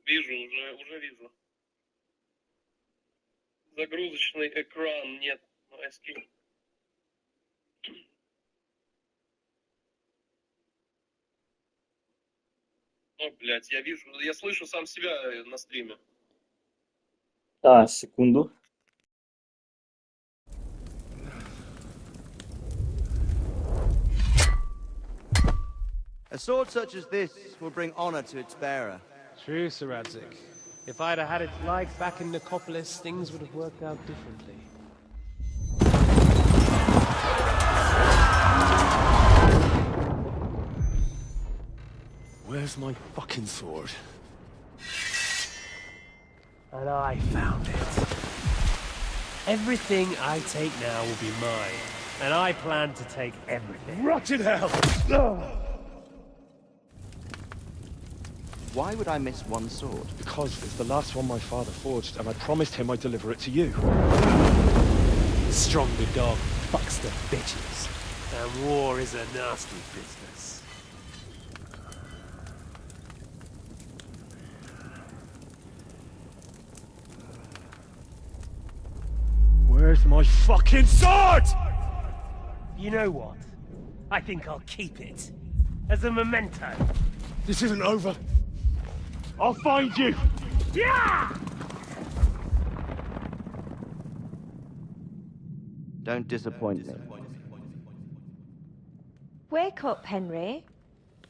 Вижу, уже вижу. Загрузочный экран нет. Скинь. О, блядь, я вижу, я слышу сам себя на стриме. Так, секунду. A sword such as this will bring honor to its bearer. True, Sir Radzik. If I'd have had its like back in Nicopolis, things would have worked out differently. Where's my fucking sword? And I found it. Everything I take now will be mine, and I plan to take everything. Rotted hell! Why would I miss one sword? Because it's the last one my father forged, and I promised him I'd deliver it to you. Stronger dog fucks the bitches, and war is a nasty business. Where's my fucking sword? You know what? I think I'll keep it. As a memento. This isn't over. I'll find you! Yeah! Don't disappoint me. Wake up, Henry.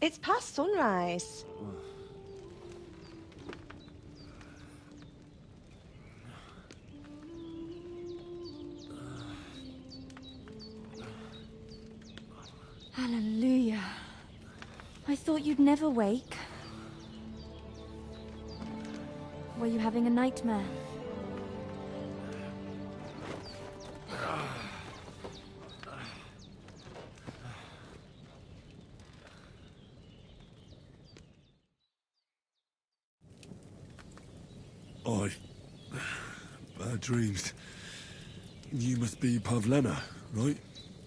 It's past sunrise. Hallelujah. I thought you'd never wake. Were you having a nightmare? Bad dreams. You must be Pavlena, right?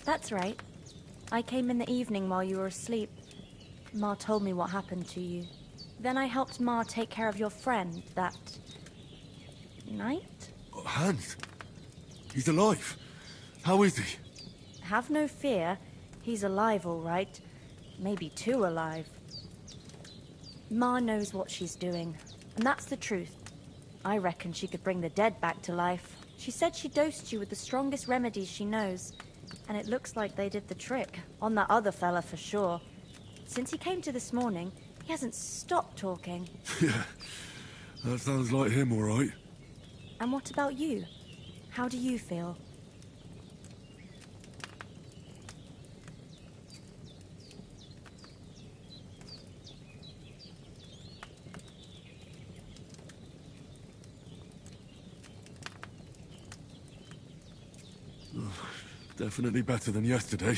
That's right. I came in the evening while you were asleep. Ma told me what happened to you. Then I helped Ma take care of your friend that night? Hans? He's alive. How is he? Have no fear. He's alive, all right. Maybe too alive. Ma knows what she's doing, and that's the truth. I reckon she could bring the dead back to life. She said she dosed you with the strongest remedies she knows, and it looks like they did the trick. On that other fella for sure. Since he came to this morning, he hasn't stopped talking. Yeah, that sounds like him, all right. And what about you? How do you feel? Definitely better than yesterday.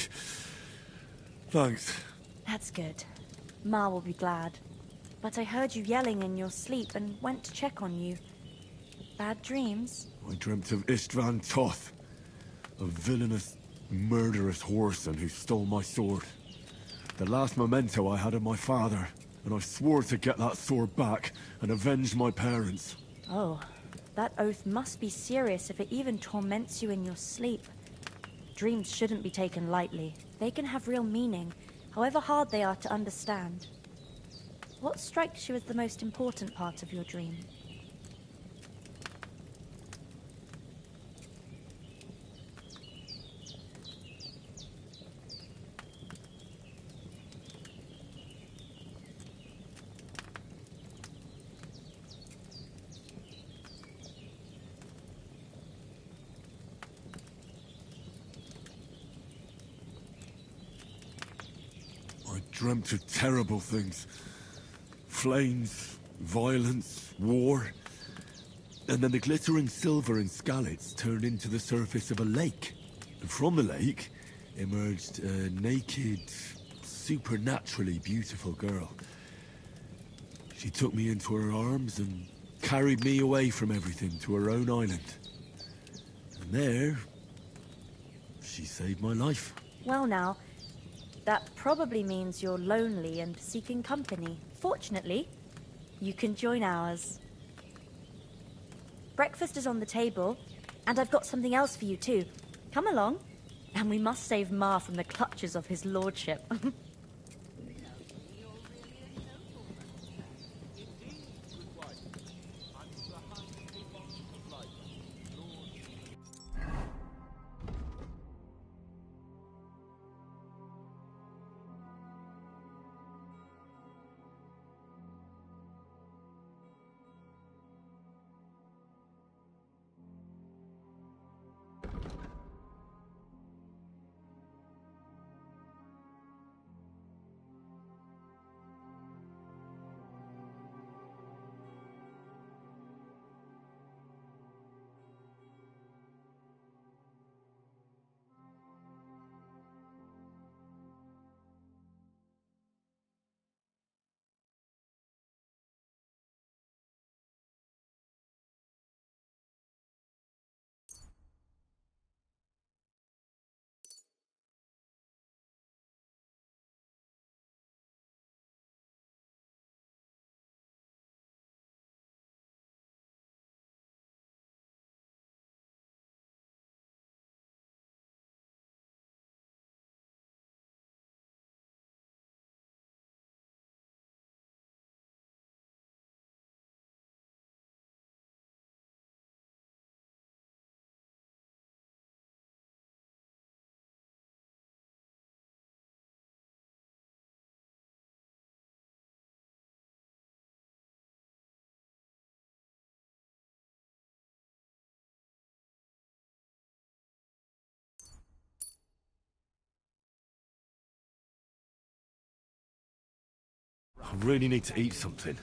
Thanks. That's good. Ma will be glad. But I heard you yelling in your sleep and went to check on you. Bad dreams? I dreamt of Istvan Toth, a villainous, murderous whoreson who stole my sword. The last memento I had of my father, and I swore to get that sword back and avenge my parents. Oh, that oath must be serious if it even torments you in your sleep. Dreams shouldn't be taken lightly. They can have real meaning, however hard they are to understand. What strikes you as the most important part of your dream? I dreamt of terrible things. Flames, violence, war. And then the glittering silver and scallops turned into the surface of a lake. And from the lake emerged a naked, supernaturally beautiful girl. She took me into her arms and carried me away from everything to her own island. And there, she saved my life. Well now, that probably means you're lonely and seeking company. Fortunately, you can join ours. Breakfast is on the table, and I've got something else for you too. Come along, and we must save Ma from the clutches of his lordship. I really need to eat something.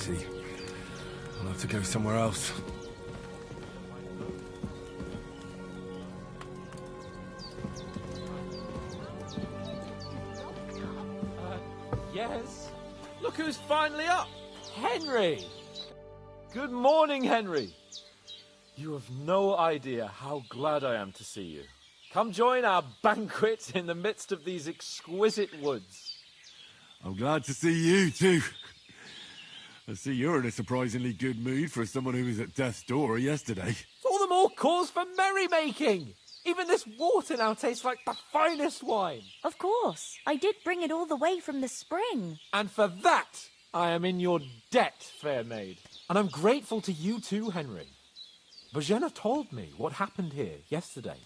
pity. I'll have to go somewhere else. Yes? Look who's finally up! Henry! Good morning, Henry! You have no idea how glad I am to see you. Come join our banquet in the midst of these exquisite woods. I'm glad to see you, too. I see you're in a surprisingly good mood for someone who was at death's door yesterday. It's all the more cause for merrymaking! Even this water now tastes like the finest wine. Of course. I did bring it all the way from the spring. And for that, I am in your debt, fair maid. And I'm grateful to you too, Henry. Bojena told me what happened here yesterday.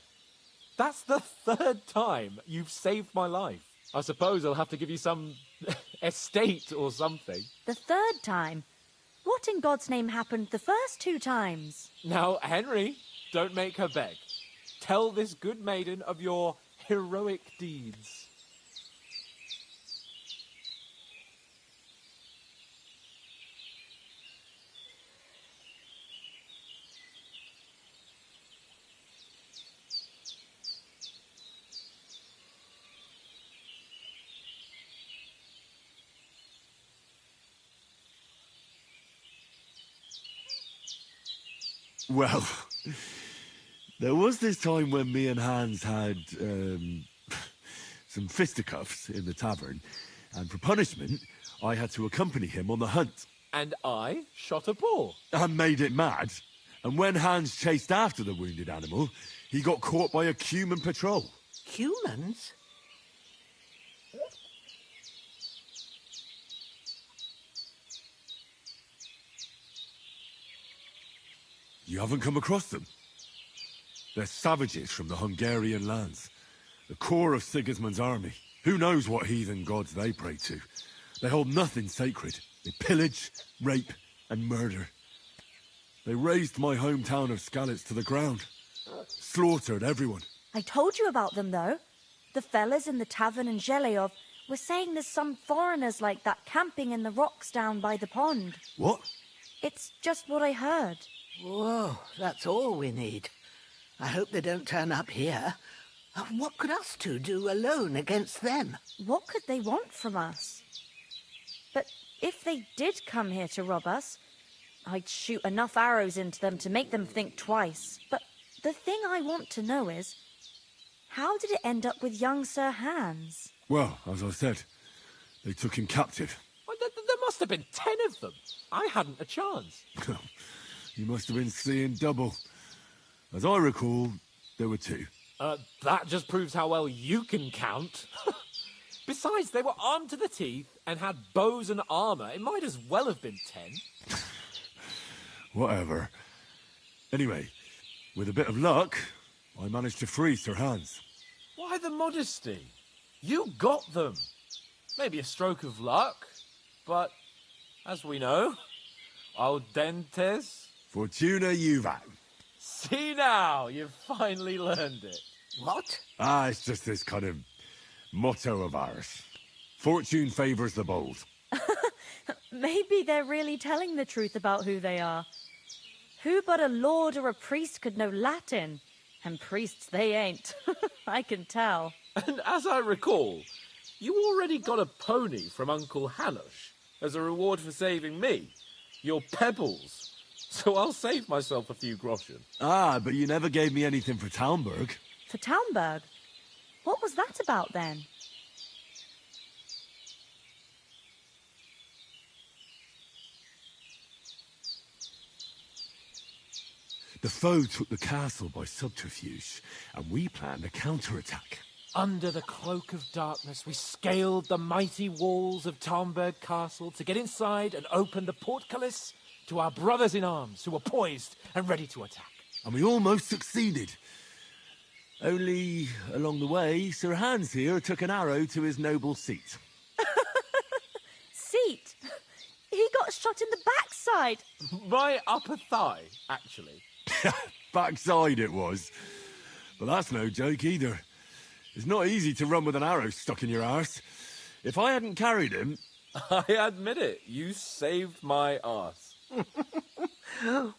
That's the 3rd time you've saved my life. I suppose I'll have to give you some estate or something. The 3rd time? What in God's name happened the first 2 times? Now, Henry, don't make her beg. Tell this good maiden of your heroic deeds. Well, there was this time when me and Hans had, some fisticuffs in the tavern, and for punishment, I had to accompany him on the hunt. And I shot a boar. And made it mad. And when Hans chased after the wounded animal, he got caught by a Cuuuuum patrol. Humans? You haven't come across them? They're savages from the Hungarian lands. The core of Sigismund's army. Who knows what heathen gods they pray to? They hold nothing sacred. They pillage, rape, and murder. They razed my hometown of Skalitz to the ground. Slaughtered everyone. I told you about them, though. The fellas in the tavern in Zheleov were saying there's some foreigners like that camping in the rocks down by the pond. What? It's just what I heard. Whoa, that's all we need. I hope they don't turn up here. What could us two do alone against them? What could they want from us? But if they did come here to rob us, I'd shoot enough arrows into them to make them think twice. But the thing I want to know is, how did it end up with young Sir Hans? Well, as I said, they took him captive. Well, there must have been 10 of them. I hadn't a chance. You must have been seeing double. As I recall, there were 2. That just proves how well you can count. Besides, they were armed to the teeth and had bows and armor. It might as well have been 10. Whatever. Anyway, with a bit of luck, I managed to free Sir Hans. Why the modesty? You got them. Maybe a stroke of luck, but as we know, audentes. Fortuna juvat. See now, you've finally learned it. What? It's just this kind of motto of ours. Fortune favours the bold. Maybe they're really telling the truth about who they are. Who but a lord or a priest could know Latin? And priests they ain't. I can tell. And as I recall, you already got a pony from Uncle Hanush as a reward for saving me. Your pebbles. So I'll save myself a few groschen. But you never gave me anything for Talmberg. For Talmberg? What was that about then? The foe took the castle by subterfuge, and we planned a counterattack. Under the cloak of darkness, we scaled the mighty walls of Talmberg Castle to get inside and open the portcullis to our brothers in arms who were poised and ready to attack. And we almost succeeded. Only, along the way, Sir Hans here took an arrow to his noble seat. Seat? He got shot in the backside. My upper thigh, actually. Backside it was. But that's no joke either. It's not easy to run with an arrow stuck in your arse. If I hadn't carried him, I admit it, you saved my arse.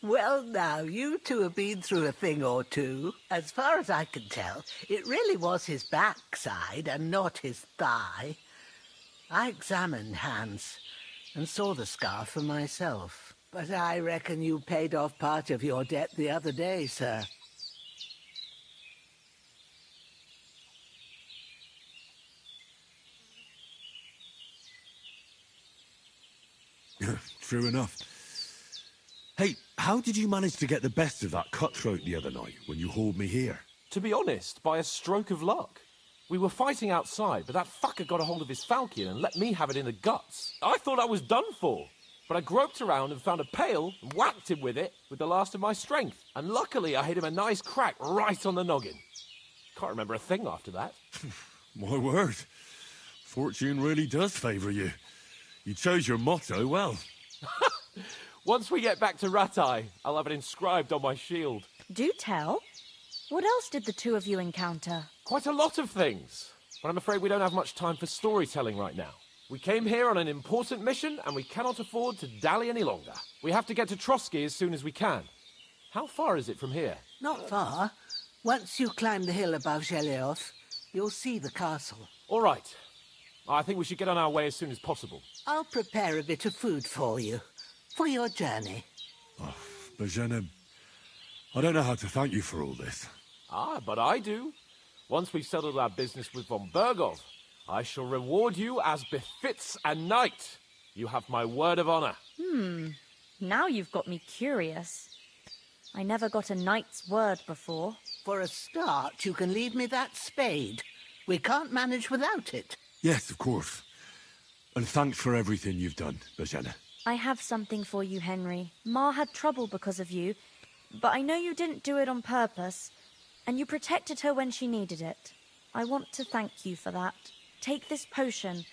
Well, now, you two have been through a thing or two. As far as I can tell, it really was his backside and not his thigh. I examined Hans and saw the scar for myself. But I reckon you paid off part of your debt the other day, sir. True enough. Hey, how did you manage to get the best of that cutthroat the other night when you hauled me here? To be honest, by a stroke of luck. We were fighting outside, but that fucker got a hold of his falchion and let me have it in the guts. I thought I was done for. But I groped around and found a pail and whacked him with it with the last of my strength. And luckily I hit him a nice crack right on the noggin. Can't remember a thing after that. My word. Fortune really does favour you. You chose your motto well. Once we get back to Ratai, I'll have it inscribed on my shield. Do tell. What else did the two of you encounter? Quite a lot of things. But I'm afraid we don't have much time for storytelling right now. We came here on an important mission, and we cannot afford to dally any longer. We have to get to Trotsky as soon as we can. How far is it from here? Not far. Once you climb the hill above Zhelioth, you'll see the castle. All right. I think we should get on our way as soon as possible. I'll prepare a bit of food for you, for your journey. Oh, Bozhena, I don't know how to thank you for all this. Ah, but I do. Once we've settled our business with von Bergov, I shall reward you as befits a knight. You have my word of honor. Now you've got me curious. I never got a knight's word before. For a start, you can leave me that spade. We can't manage without it. Yes, of course. And thanks for everything you've done, Bozhena. I have something for you, Henry. Ma had trouble because of you, but I know you didn't do it on purpose, and you protected her when she needed it. I want to thank you for that. Take this potion.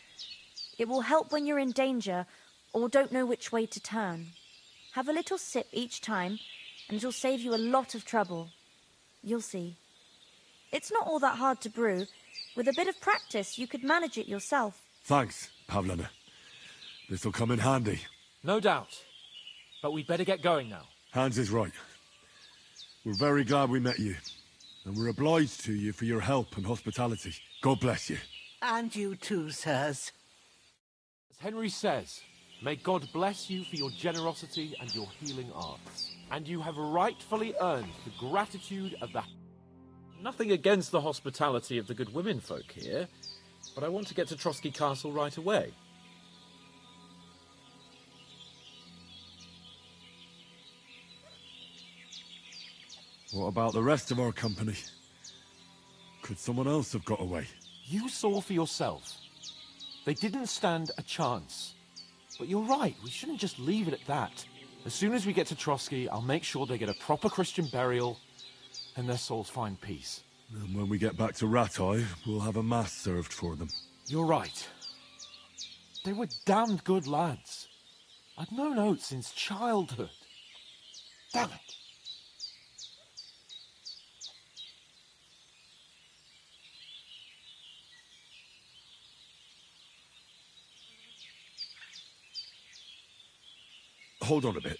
It will help when you're in danger or don't know which way to turn. Have a little sip each time, and it'll save you a lot of trouble. You'll see. It's not all that hard to brew. With a bit of practice, you could manage it yourself. Thanks, Pavlana. This'll come in handy. No doubt. But we'd better get going now. Hans is right. We're very glad we met you. And we're obliged to you for your help and hospitality. God bless you. And you too, sirs. As Henry says, may God bless you for your generosity and your healing arts. And you have rightfully earned the gratitude of the... Nothing against the hospitality of the good women folk here, but I want to get to Trotsky Castle right away. What about the rest of our company? Could someone else have got away? You saw for yourself. They didn't stand a chance. But you're right, we shouldn't just leave it at that. As soon as we get to Trotsky, I'll make sure they get a proper Christian burial and their souls find peace. And when we get back to Ratai, we'll have a mass served for them. You're right. They were damned good lads. I've known Oates since childhood. Damn it. Hold on a bit.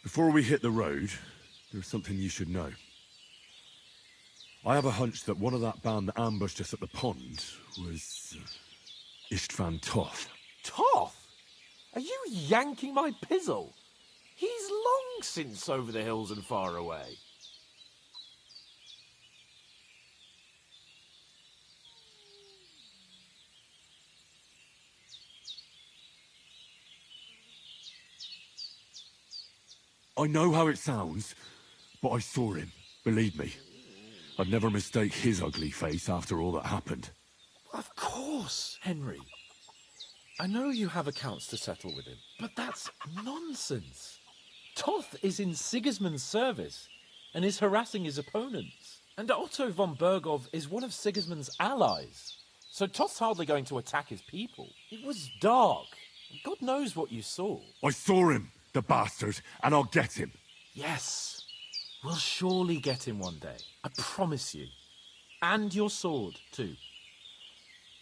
Before we hit the road, there's something you should know. I have a hunch that one of that band that ambushed us at the pond was... Istvan Toth. Toth? Are you yanking my pizzle? He's long since over the hills and far away. I know how it sounds, but I saw him. Believe me. I'd never mistake his ugly face after all that happened. Of course, Henry. I know you have accounts to settle with him, but that's nonsense. Toth is in Sigismund's service and is harassing his opponents. And Otto von Bergov is one of Sigismund's allies. So Toth's hardly going to attack his people. It was dark. God knows what you saw. I saw him, the bastard, and I'll get him. Yes. We'll surely get him one day. I promise you. And your sword, too.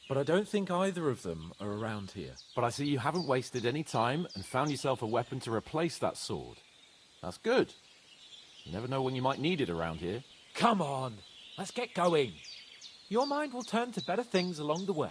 But I don't think either of them are around here. But I see you haven't wasted any time and found yourself a weapon to replace that sword. That's good. You never know when you might need it around here. Come on, let's get going. Your mind will turn to better things along the way.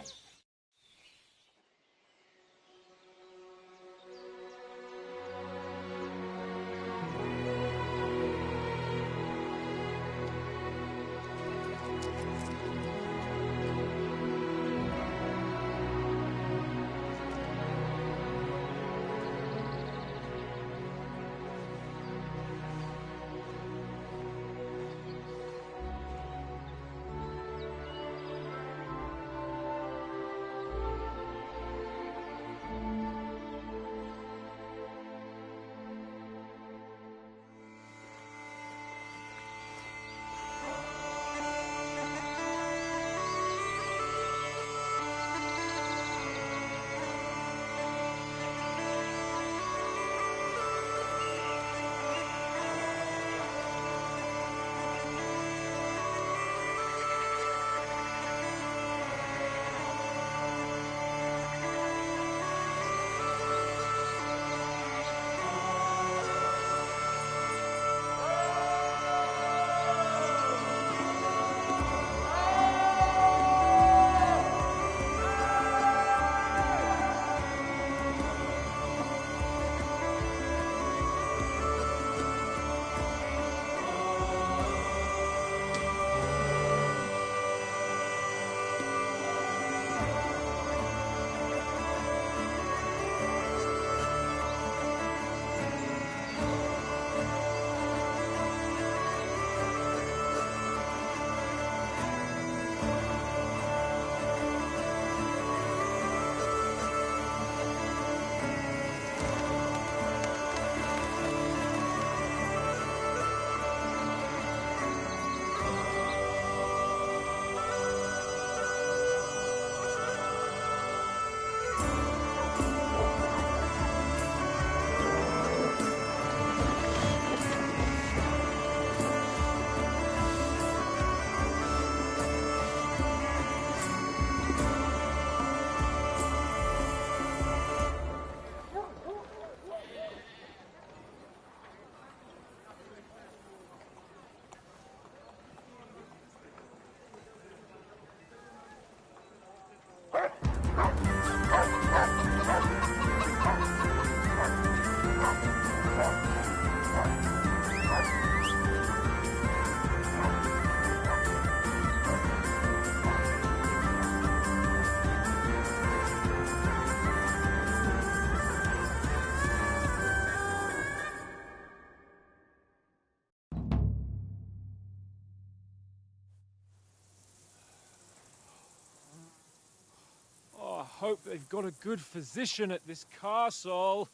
Hope they've got a good physician at this castle.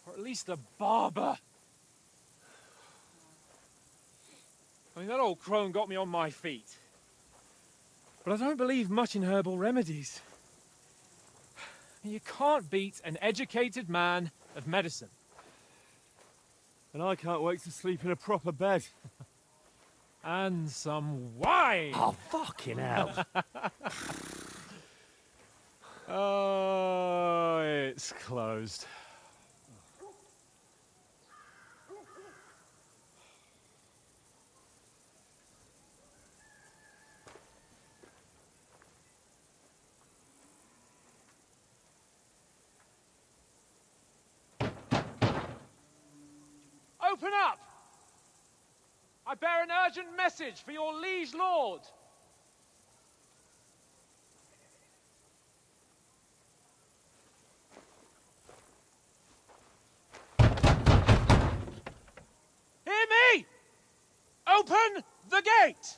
Or at least a barber. I mean, that old crone got me on my feet. But I don't believe much in herbal remedies. You can't beat an educated man of medicine. And I can't wait to sleep in a proper bed. And some wine! Oh, fucking hell. Oh, it's closed. Open up! I bear an urgent message for your liege lord. Hear me! Open the gate!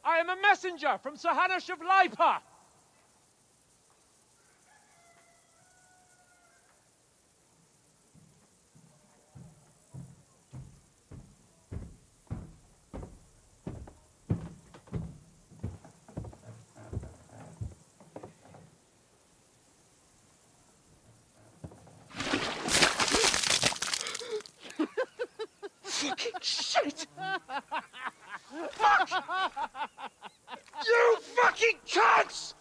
I am a messenger from Sir Hanush of Lipa. Fucking shit! Fuck! You fucking cunts!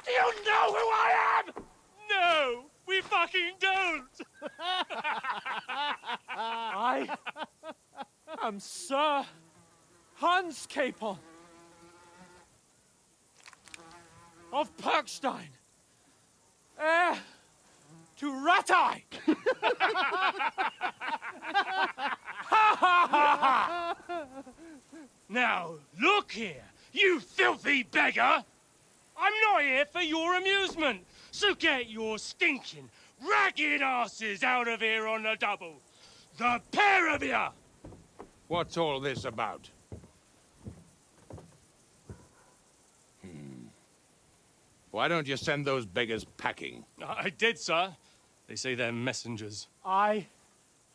Do you know who I am? No, we fucking don't. I am Sir Hans Capon of Perkstein, heir to Ratai. Now, look here, you filthy beggar! I'm not here for your amusement, so get your stinking, ragged asses out of here on the double. The pair of you! What's all this about? Why don't you send those beggars packing? I did, sir. They say they're messengers. I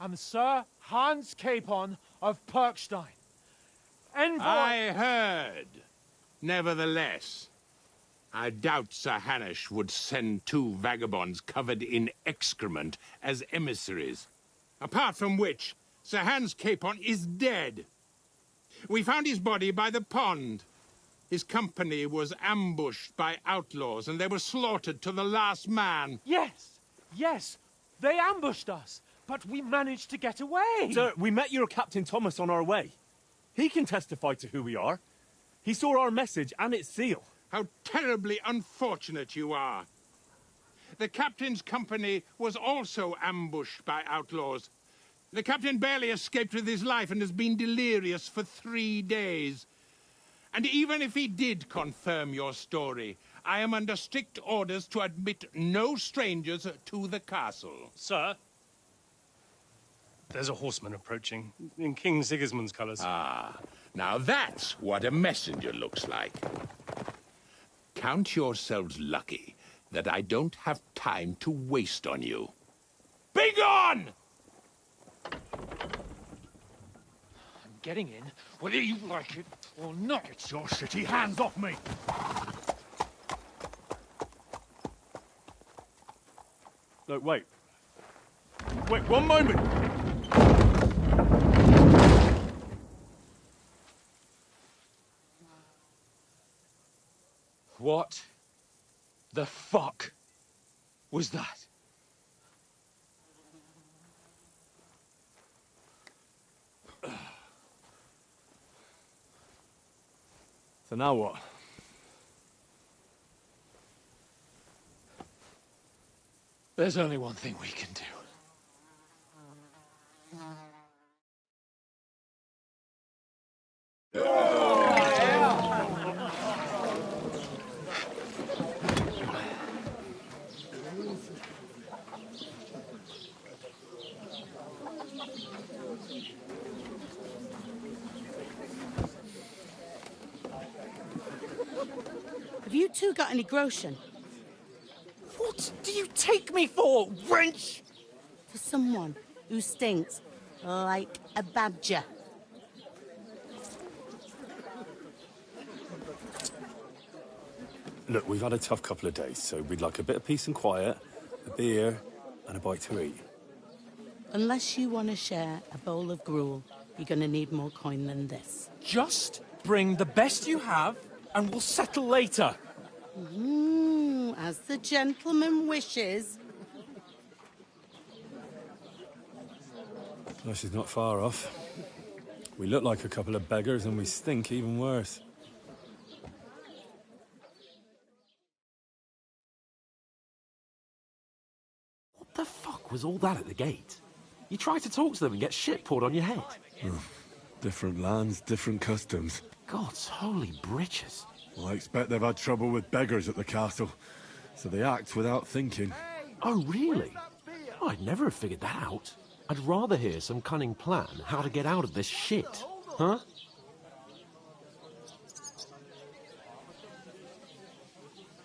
am Sir Hans Capon of Perkstein. Envoy... I heard. Nevertheless, I doubt Sir Hanush would send two vagabonds covered in excrement as emissaries. Apart from which, Sir Hans Capon is dead. We found his body by the pond. His company was ambushed by outlaws, and they were slaughtered to the last man. Yes, yes, they ambushed us, but we managed to get away. Sir, we met your Captain Thomas on our way. He can testify to who we are. He saw our message and its seal. How terribly unfortunate you are. The captain's company was also ambushed by outlaws. The captain barely escaped with his life and has been delirious for 3 days. And even if he did confirm your story, I am under strict orders to admit no strangers to the castle. Sir, there's a horseman approaching, in King Sigismund's colours. Ah, now that's what a messenger looks like. Count yourselves lucky that I don't have time to waste on you. Be gone! I'm getting in, whether you like it or not. Get your shitty hands off me! Look, wait. Wait, one moment! What the fuck was that? So now what? There's only one thing we can do. Have you two got any groschen? What do you take me for, wench? For someone who stinks like a badger. Look, we've had a tough couple of days, so we'd like a bit of peace and quiet, a beer, and a bite to eat. Unless you want to share a bowl of gruel, you're going to need more coin than this. Just bring the best you have, and we'll settle later. As the gentleman wishes. Well, she's not far off. We look like a couple of beggars, and we stink even worse. What the fuck was all that at the gate? You try to talk to them and get shit poured on your head. Different lands, different customs. God's holy britches. Well, I expect they've had trouble with beggars at the castle, so they act without thinking. Oh, really? I'd never have figured that out. I'd rather hear some cunning plan how to get out of this shit. Huh?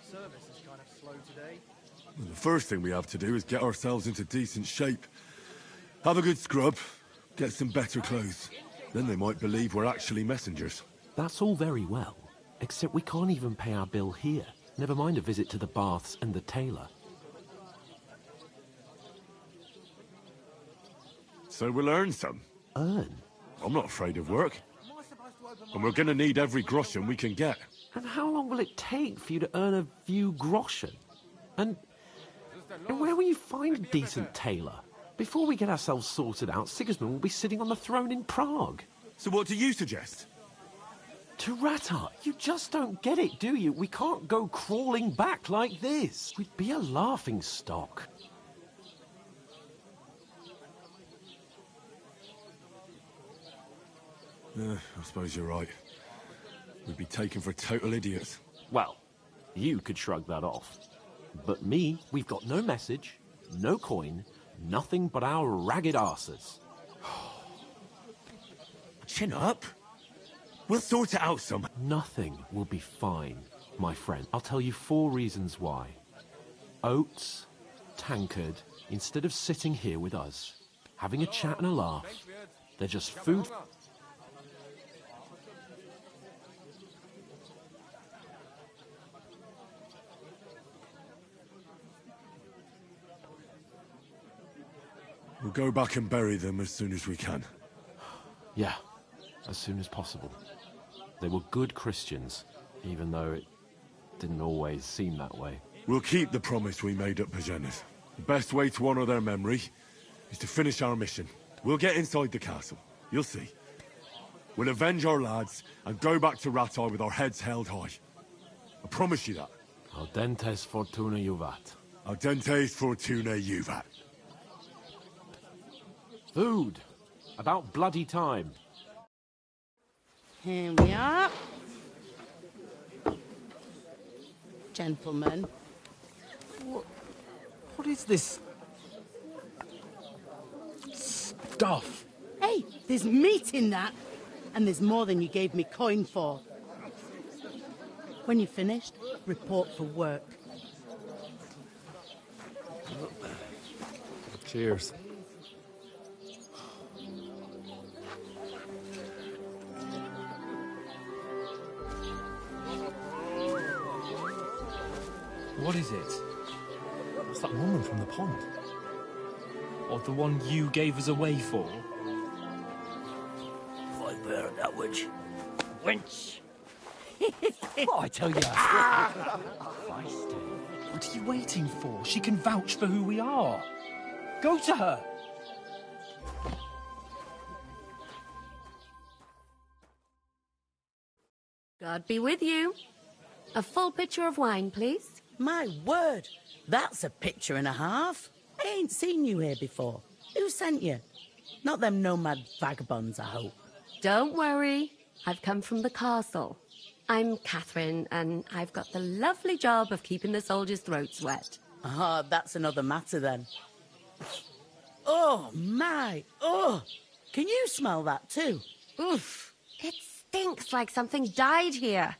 Service is kind of slow today. Well, the first thing we have to do is get ourselves into decent shape. Have a good scrub, get some better clothes. Then they might believe we're actually messengers. That's all very well, except we can't even pay our bill here. Never mind a visit to the baths and the tailor. So we'll earn some. Earn? I'm not afraid of work. And we're gonna need every groschen we can get. And how long will it take for you to earn a few groschen? And where will you find a decent tailor? Before we get ourselves sorted out, Sigismund will be sitting on the throne in Prague. So what do you suggest? To Ratar, you just don't get it, do you? We can't go crawling back like this. We'd be a laughing stock. I suppose you're right. We'd be taken for total idiots. Well, you could shrug that off. But me, we've got no message, no coin, nothing but our ragged arses. Chin up. We'll sort it out some. Nothing will be fine, my friend. I'll tell you 4 reasons why. Oates, Tankard, instead of sitting here with us, having a chat and a laugh, they're just food. We'll go back and bury them as soon as we can. Yeah, as soon as possible. They were good Christians, even though it didn't always seem that way. We'll keep the promise we made at Pagenes. The best way to honor their memory is to finish our mission. We'll get inside the castle. You'll see. We'll avenge our lads and go back to Ratar with our heads held high. I promise you that. Audentes fortuna juvat. Audentes fortuna juvat. Food. About bloody time. Here we are. Gentlemen. What is this stuff? Hey, there's meat in that. And there's more than you gave me coin for. When you're finished, report for work. Cheers. What is it? What's that woman from the pond? Or the one you gave us away for? I bear that witch. Wench! What I tell you? What are you waiting for? She can vouch for who we are. Go to her. God be with you. A full pitcher of wine, please. My word, that's a picture and a half. I ain't seen you here before. Who sent you? Not them nomad vagabonds, I hope. Don't worry. I've come from the castle. I'm Catherine, and I've got the lovely job of keeping the soldiers' throats wet. Ah, that's another matter then. Oh, my. Oh, can you smell that too? Oof. It stinks like something died here.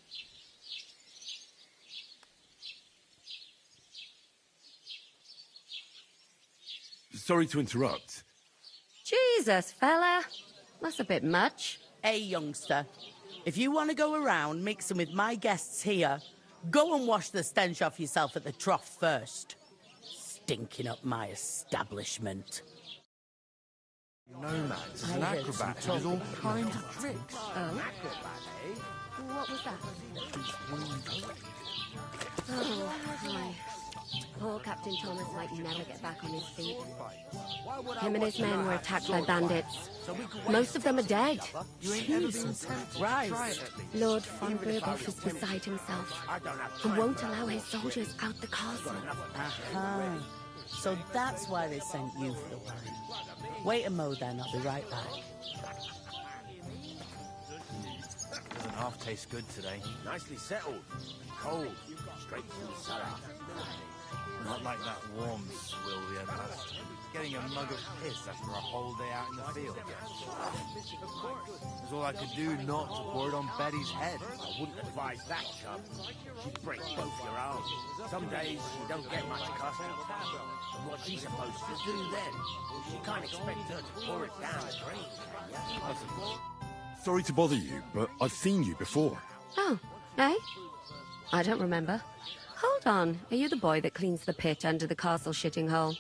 Sorry to interrupt. Jesus, fella. That's a bit much. Hey, youngster. If you want to go around mixing with my guests here, go and wash the stench off yourself at the trough first. Stinking up my establishment. Nomads is an acrobat who does all kinds of tricks. Oh? What was that? Oh, my. Poor Captain Thomas might never get back on his feet. Him and his men were attacked by bandits. Most of them are dead. Jesus Christ. Lord von Berghoff is beside himself and won't allow his soldiers out the castle. Aha. So that's why they sent you for the wine. Wait a mo then, I'll be right back. Doesn't half taste good today. Nicely settled. Cold. Straight from the cellar. Not like that warm swill we had last time. Getting a mug of piss after a whole day out in the field. It was all I could do not to pour it on Betty's head. I wouldn't advise that, chum. She'd break both your arms. Some days she don't get much custard. And what she's supposed to do then? You can't expect her to pour it down the drain. Sorry to bother you, but I've seen you before. Oh, eh? I don't remember. Hold on. Are you the boy that cleans the pit under the castle shitting hole?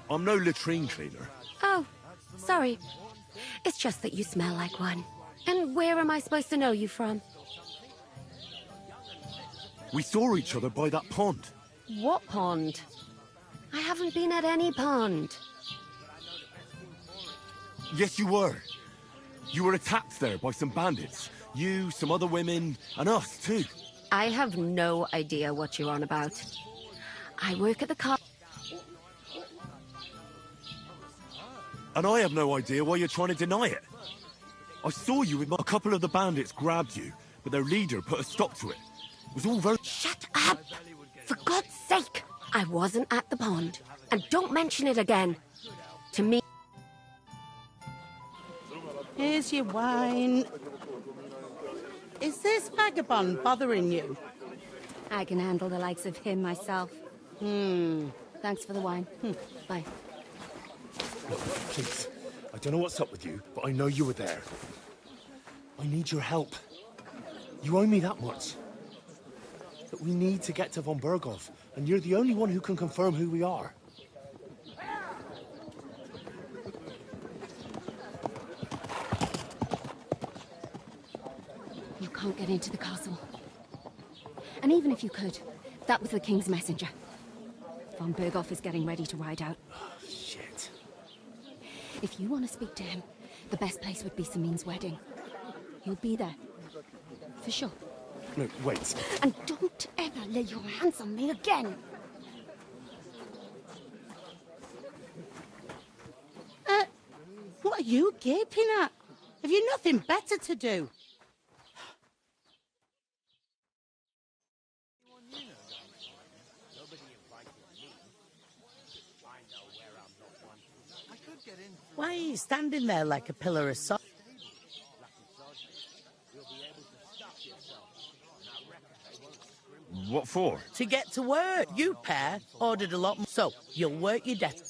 I'm no latrine cleaner. Oh, Sorry. It's just that you smell like one. And where am I supposed to know you from? We saw each other by that pond. What pond? I haven't been at any pond. Yes, you were. You were attacked there by some bandits. You, some other women, and us too. I have no idea what you're on about. I work at the car. And I have no idea why you're trying to deny it. I saw you with a couple of the bandits grabbed you, but their leader put a stop to it. It was all very... Shut up! For God's sake! I wasn't at the pond. And don't mention it again. To me... Here's your wine. Is this vagabond bothering you? I can handle the likes of him myself. Thanks for the wine. Bye. Look, please. I don't know what's up with you, but I know you were there. I need your help. You owe me that much. But we need to get to von Berghoff, and you're the only one who can confirm who we are. You can't get into the castle. And even if you could, that was the King's messenger. Von Berghoff is getting ready to ride out. Shit. If you want to speak to him, the best place would be Samin's wedding. He'll be there. For sure. No, wait. And don't ever lay your hands on me again! What are you gaping at? Have you nothing better to do? Why are you standing there like a pillar of salt? What for? To get to work. You pair ordered a lot more. So, you'll work your debt.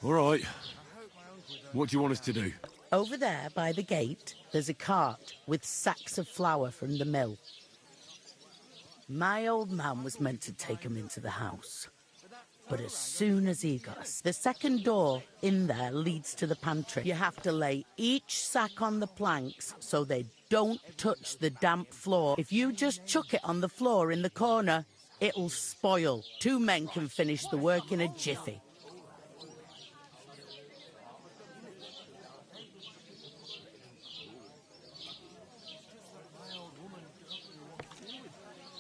All right. What do you want us to do? Over there by the gate, there's a cart with sacks of flour from the mill. My old man was meant to take 'em into the house. But as soon as he got us, the second door in there leads to the pantry. You have to lay each sack on the planks so they don't touch the damp floor. If you just chuck it on the floor in the corner, it'll spoil. 2 men can finish the work in a jiffy.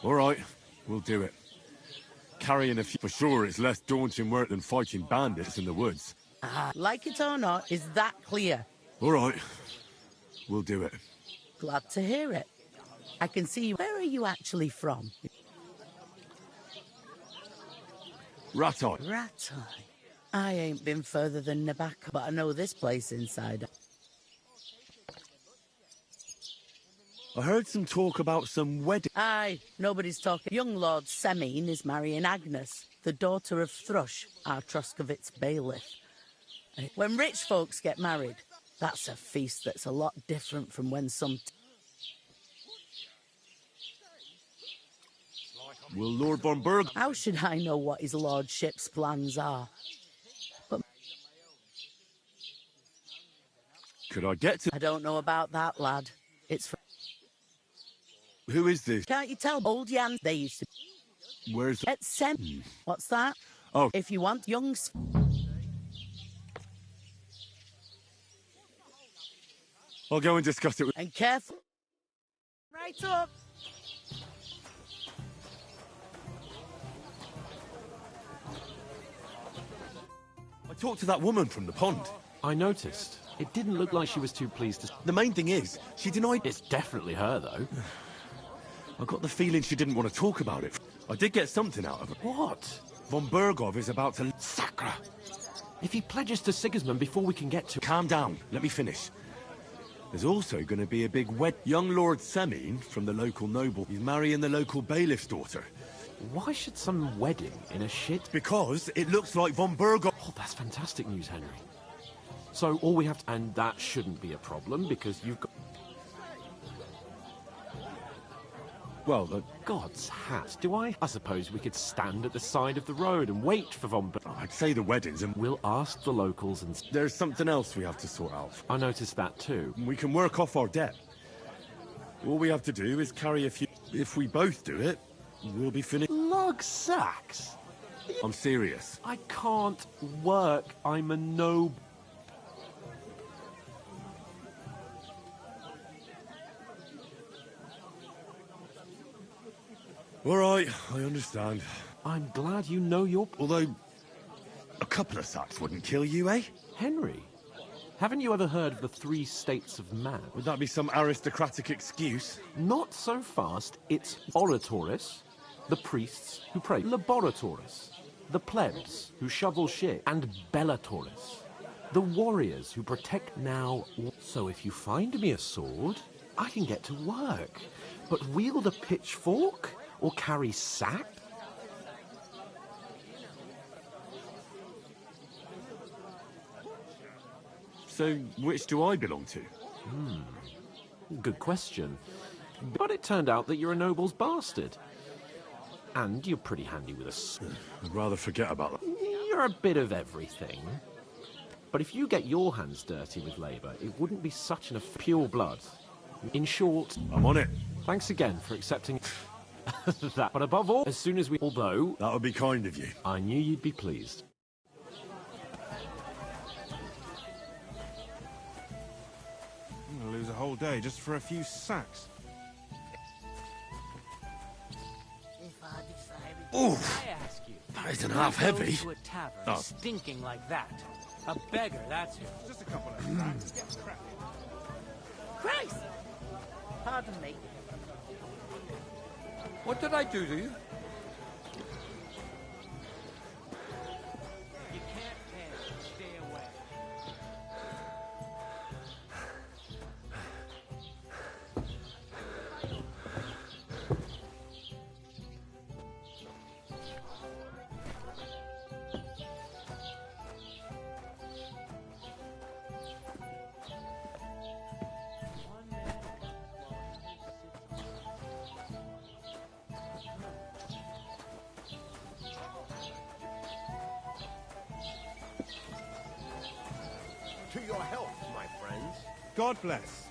All right, we'll do it. Carrying a few... For sure, it's less daunting work than fighting bandits in the woods. Like it or not, is that clear? All right, we'll do it. Glad to hear it. I can see you. Where are you actually from? Ratai. Ratai. I ain't been further than Nabaka, but I know this place inside. I heard some talk about some wedding. Aye, nobody's talking. Young Lord Semine is marrying Agnes, the daughter of Thrush, our Troskovitz bailiff. When rich folks get married, that's a feast that's a lot different from when some... Will Lord von Berg... How should I know what his lordship's plans are? But... Could I get to... I don't know about that, lad. It's... Who is this? Can't you tell? Old Jan, they used to... Where's... At What's that? Oh. If you want young... I'll go and discuss it with... And careful. Right up. I talked to that woman from the pond. I noticed. It didn't look like she was too pleased to... The main thing is, she denied... It's definitely her, though. I got the feeling she didn't want to talk about it. I did get something out of her. What? Von Berghoff is about to... Sacra! If he pledges to Sigismund before we can get to... Calm down. Let me finish. There's also going to be a big wed... Young Lord Semine, from the local noble, is marrying the local bailiff's daughter. Why should some wedding in a shit... Because it looks like von Berghoff... Oh, that's fantastic news, Henry. So all we have to... And that shouldn't be a problem, because you've got... Well, God's hat, do I? I suppose we could stand at the side of the road and wait for von Berghoff. I'd say the weddings and... We'll ask the locals and... There's something else we have to sort out. I noticed that too. We can work off our debt. All we have to do is carry a few... If we both do it, we'll be finished. Lug sacks? I'm serious. I can't work. I'm a noble. All right, I understand. I'm glad you know your... Although, a couple of sacks wouldn't kill you, eh? Henry, haven't you ever heard of the 3 states of man? Would that be some aristocratic excuse? Not so fast. It's oratoris, the priests who pray, laboratoris, the plebs who shovel shit, and bellatoris, the warriors who protect now. So if you find me a sword, I can get to work. But wield a pitchfork or carry sack? So, which do I belong to? Good question. But it turned out that you're a noble's bastard. And you're pretty handy with a... I'd rather forget about that. You're a bit of everything. But if you get your hands dirty with labour, it wouldn't be such an pure blood. In short... I'm on it. Thanks again for accepting that. But above all, as soon as we... Although... That would be kind of you. I knew you'd be pleased. I'm gonna lose a whole day just for a few sacks. Ooh, I ask you, that isn't half heavy. to a tavern stinking like that. A beggar, that's who. Just a couple of sacks. Get cracking. Christ! Pardon me. What did I do to you? You can't pay. Stay away. To your health, my friends. God bless.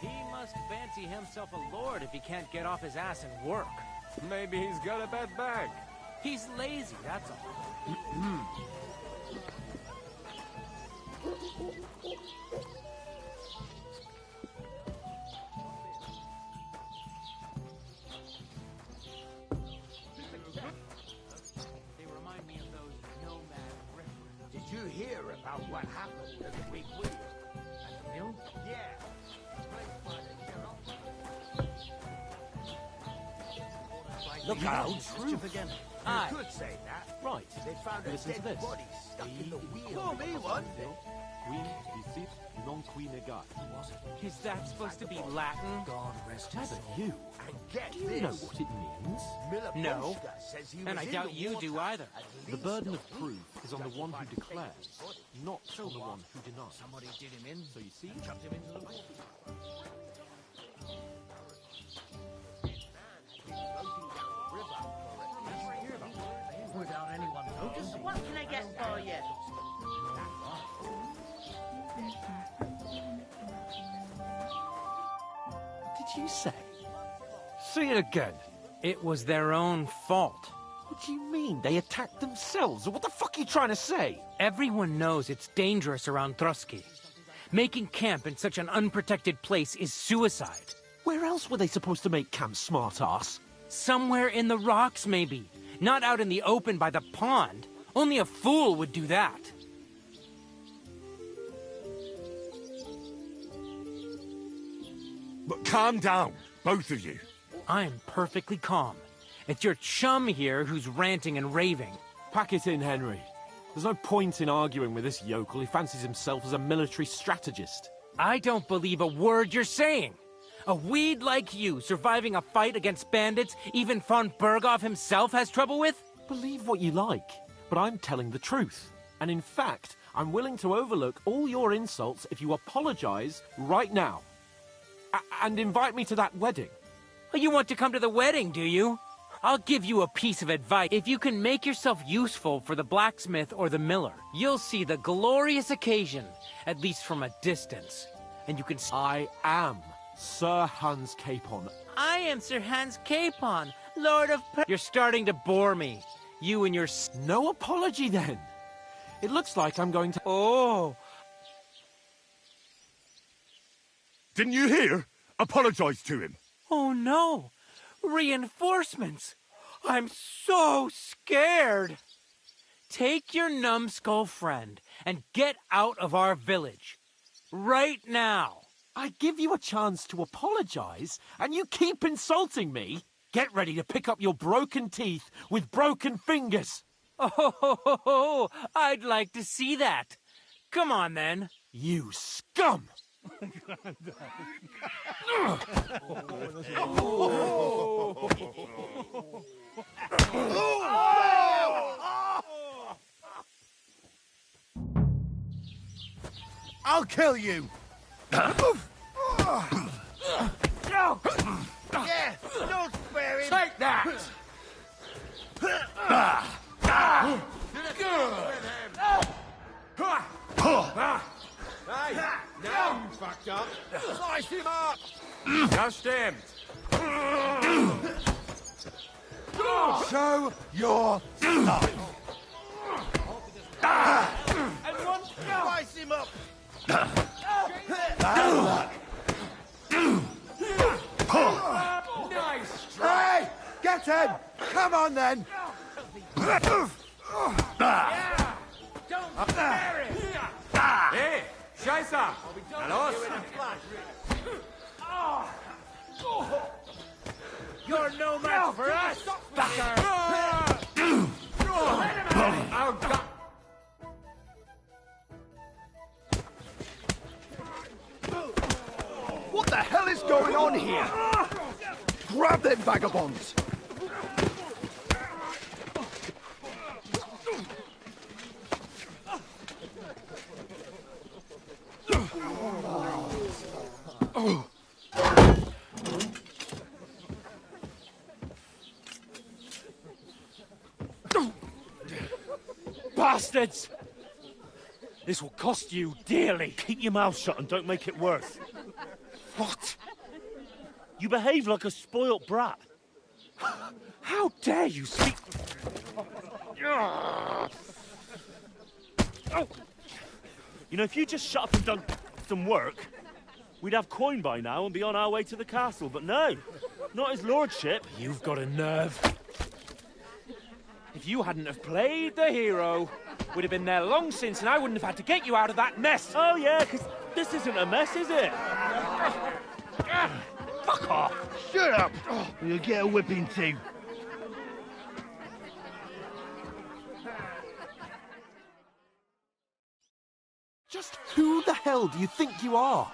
He must fancy himself a lord if he can't get off his ass and work. Maybe he's got a bad back. He's lazy, that's all. They remind me of those nomad riffraff. Did you hear about what happened at the big wheel? At the mill? Yeah. Look out! Again. I could say that. Right. They found a Listen to dead this. body stuck in the wheel. Call me one. Qui dicit non qui negat. Is that supposed to be Latin? God rest his Haven't soul. you? And get Do you this. know what it means? No. Says he And was I in doubt the you water do either. at The least burden a of proof is on the one who declares, not on the one who denies. Somebody did him in, So you see? chucked him into the water. Without anyone noticing. What can I get for you? Did you say? See it again. It was their own fault. What do you mean? They attacked themselves? What the fuck are you trying to say? Everyone knows it's dangerous around Trotsky. Making camp in such an unprotected place is suicide. Where else were they supposed to make camp, smart-ass? Somewhere in the rocks, maybe. Not out in the open by the pond. Only a fool would do that. But calm down, both of you. I'm perfectly calm. It's your chum here who's ranting and raving. Pack it in, Henry. There's no point in arguing with this yokel. He fancies himself as a military strategist. I don't believe a word you're saying. A weed like you surviving a fight against bandits even von Berghoff himself has trouble with? Believe what you like, but I'm telling the truth. And in fact, I'm willing to overlook all your insults if you apologize right now. And invite me to that wedding. Oh, you want to come to the wedding, do you? I'll give you a piece of advice. If you can make yourself useful for the blacksmith or the miller, you'll see the glorious occasion, at least from a distance. And you can... I am Sir Hans Capon. I am Sir Hans Capon, Lord of... You're starting to bore me. You and your... No apology, then. It looks like I'm going to... Oh. Didn't you hear? Apologise to him. Oh, no. Reinforcements. I'm so scared. Take your numbskull friend and get out of our village. Right now. I give you a chance to apologise, and you keep insulting me. Get ready to pick up your broken teeth with broken fingers. Oh, I'd like to see that. Come on, then. You scum! I'll kill you! Yeah, don't spare him! Take that! Hey, now you fucked up. Slice him up! Just him. Show your stuff! Everyone, slice him up! Bad luck! Nice. Hey! Get him! Come on, then! Yeah. Don't spare him. Hey, Scheiße! Na los! You're no match for us! Oh, God. What the hell is going on here? Grab them vagabonds! Bastards! This will cost you dearly. Keep your mouth shut and don't make it worse. What? You behave like a spoilt brat. How dare you speak... You know, if you just shut up and done some work, we'd have coin by now and be on our way to the castle. But no, not his lordship. You've got a nerve. If you hadn't have played the hero, we'd have been there long since and I wouldn't have had to get you out of that mess. Oh yeah, because this isn't a mess, is it? Fuck off. Shut up! Or you'll get a whipping too. Just who the hell do you think you are?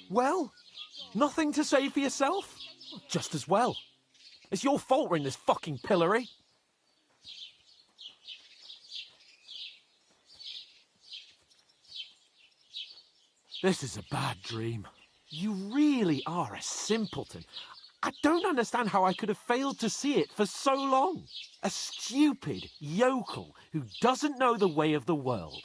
Well, nothing to say for yourself? Just as well. It's your fault we're in this fucking pillory. This is a bad dream. You really are a simpleton. I don't understand how I could have failed to see it for so long. A stupid yokel who doesn't know the way of the world.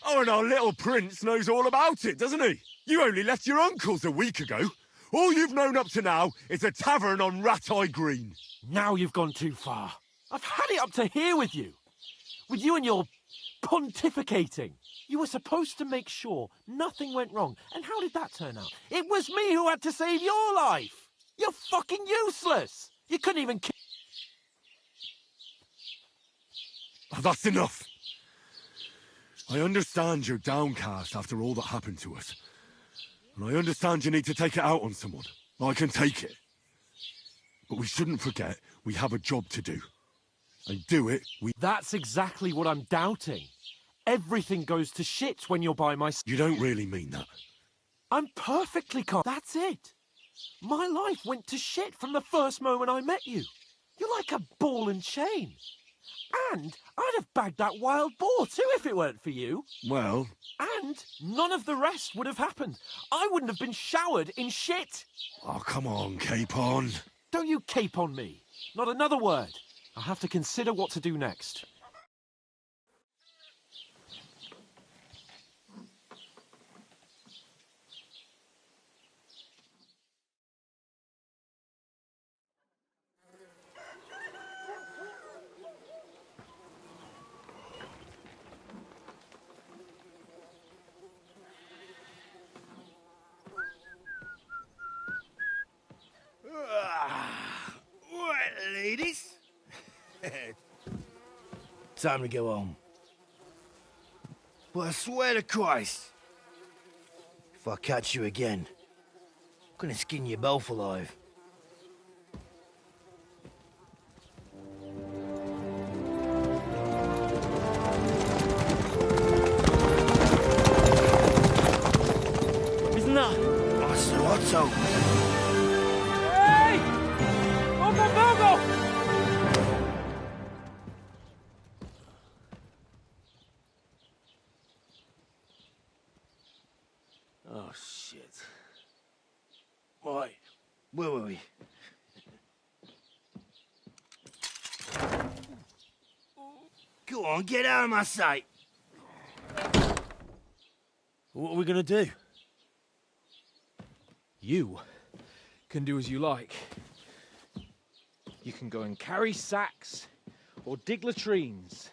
Oh, and our little prince knows all about it, doesn't he? You only left your uncle's a week ago. All you've known up to now is a tavern on Rat-Eye Green. Now you've gone too far. I've had it up to here with you. With you and your pontificating. You were supposed to make sure nothing went wrong. And how did that turn out? It was me who had to save your life. You're fucking useless. You couldn't even kill... Oh, that's enough. I understand you're downcast after all that happened to us. And I understand you need to take it out on someone. I can take it. But we shouldn't forget we have a job to do. And do it, we... That's exactly what I'm doubting. Everything goes to shit when you're by my... You don't really mean that. I'm perfectly calm. That's it. My life went to shit from the first moment I met you. You're like a ball and chain. And I'd have bagged that wild boar too if it weren't for you. Well... And none of the rest would have happened. I wouldn't have been showered in shit. Oh, come on, Capon. Don't you cape on me. Not another word. I'll have to consider what to do next. Right, ladies. Time to go home. But I swear to Christ, if I catch you again, I'm gonna skin you both alive. Isn't that? Otto. Hey! Bogo! Oh, shit. Right, where were we? Go on, get out of my sight. What are we gonna do? You can do as you like. You can go and carry sacks or dig latrines.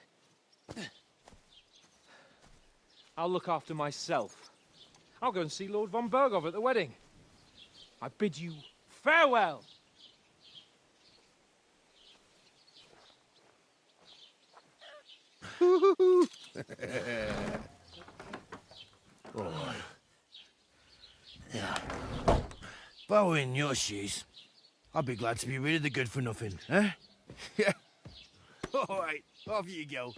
I'll look after myself. I'll go and see Lord von Bergov at the wedding. I bid you farewell. Oh. Yeah. If I were in your shoes, I'd be glad to be rid of the good for nothing, eh? Yeah. All right, off you go.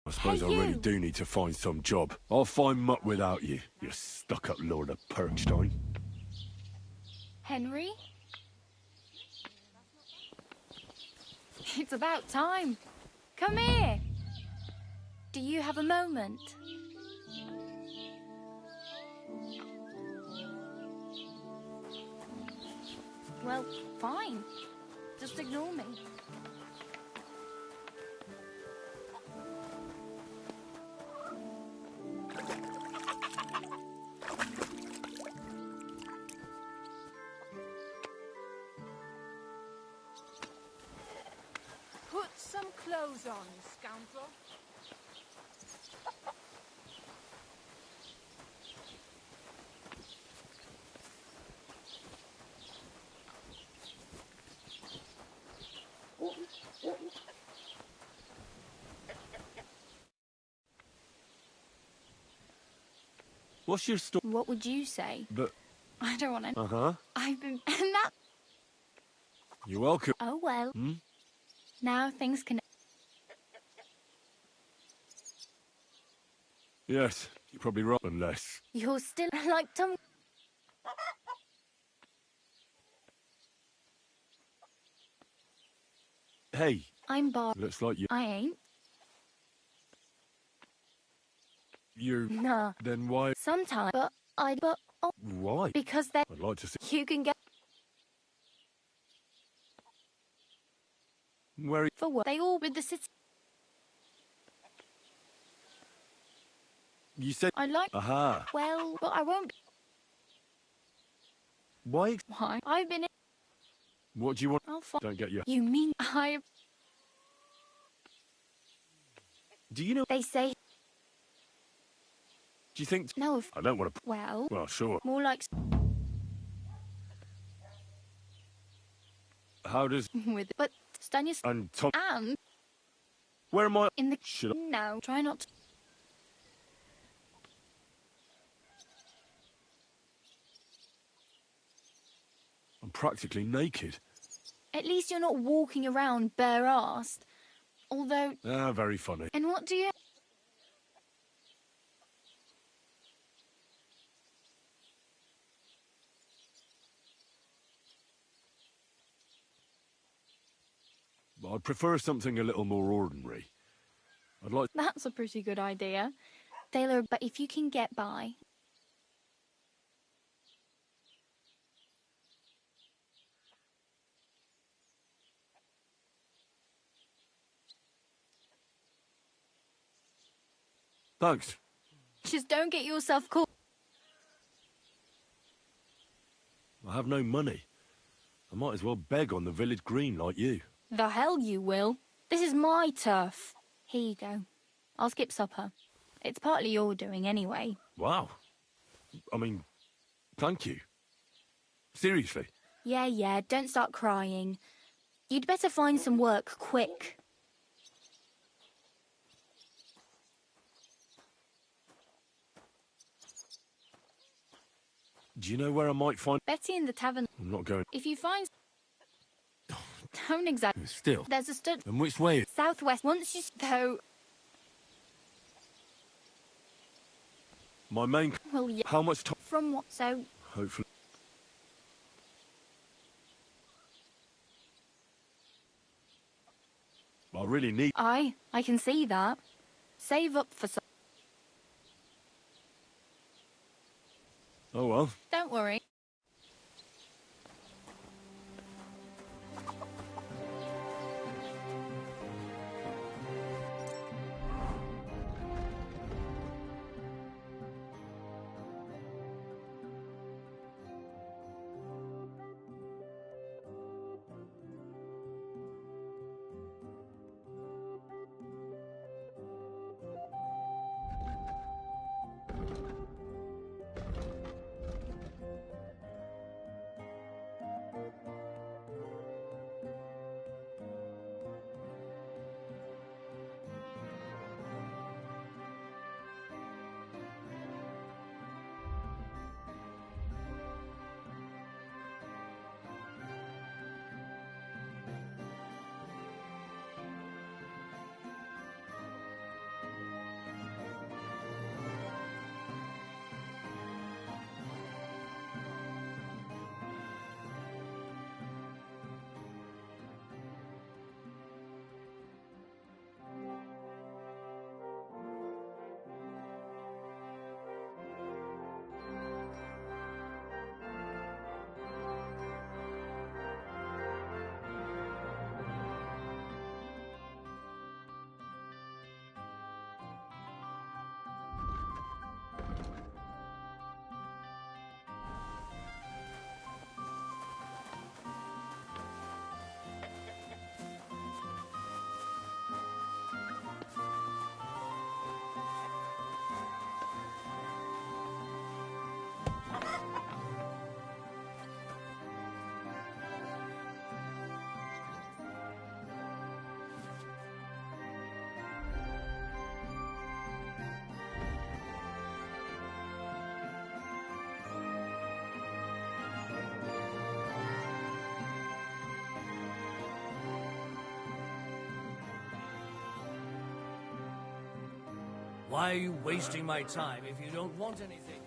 I suppose I really do need to find some job. I'll find mutt without you, you stuck-up Lord of Perkstein. Henry? It's about time. Come here. Do you have a moment? Well, fine. Just ignore me. Put some clothes on, scoundrel. What's your story? What would you say? But... I don't want to... Uh-huh. I've been... And that... You're welcome. Oh, well. Hmm? Now things can... Yes, you're probably right, unless... You're still like Tom... Hey. I'm Bar... Looks like you... I ain't. You... Nah. Then why... Sometimes, but I... But... Oh, Why? because they... I'd like to see... You can get... Where... For what? They all with the city... You said... I like... Aha. Well, but I won't... Why? Why? I've been in... What do you want? I'll find... Don't get you... You mean I... Do you know... They say... Do you think... No. I don't want to... Well... Well, sure. More like... How does... With... But Stanislav... And Tom... And... Where am I? In the... Should I... No. Try not to... I'm practically naked. At least you're not walking around bare-assed. Although... Ah, very funny. And what do you... I'd prefer something a little more ordinary. I'd like... That's a pretty good idea. Taylor, but if you can get by... Thanks. Just don't get yourself caught. I have no money. I might as well beg on the village green like you. The hell you will. This is my turf. Here you go. I'll skip supper. It's partly your doing anyway. Wow. I mean, thank you. Seriously. Yeah, don't start crying. You'd better find some work quick. Do you know where I might find... Betty in the tavern. I'm not going... If you find... Don't exactly... Still. There's a stud... And which way? Southwest. Once you... Though... My main... Well, yeah. How much time? From what? So... Hopefully... I really need... I can see that. Save up for some... Oh, well. Don't worry. Why are you wasting my time if you don't want anything?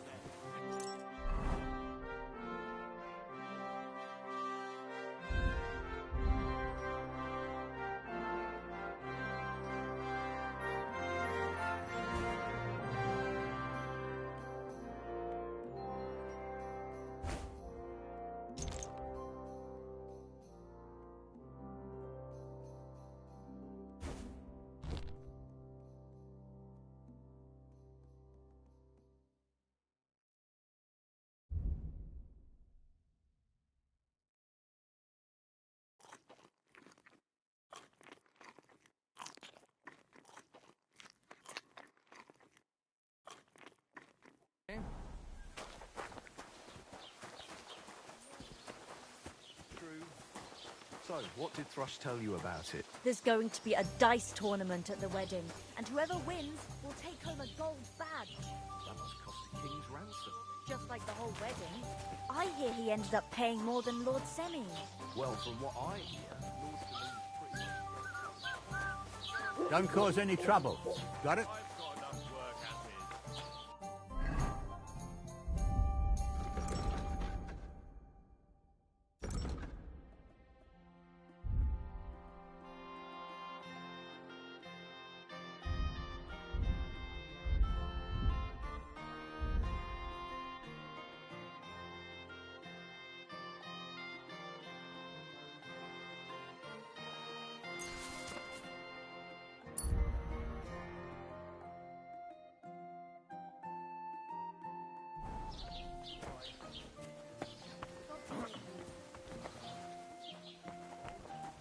So, what did Thrush tell you about it? There's going to be a dice tournament at the wedding, and whoever wins will take home a gold badge. That must cost the king's ransom. Just like the whole wedding. I hear he ended up paying more than Lord Semi. Well, from what I hear, Don't cause any trouble. Got it?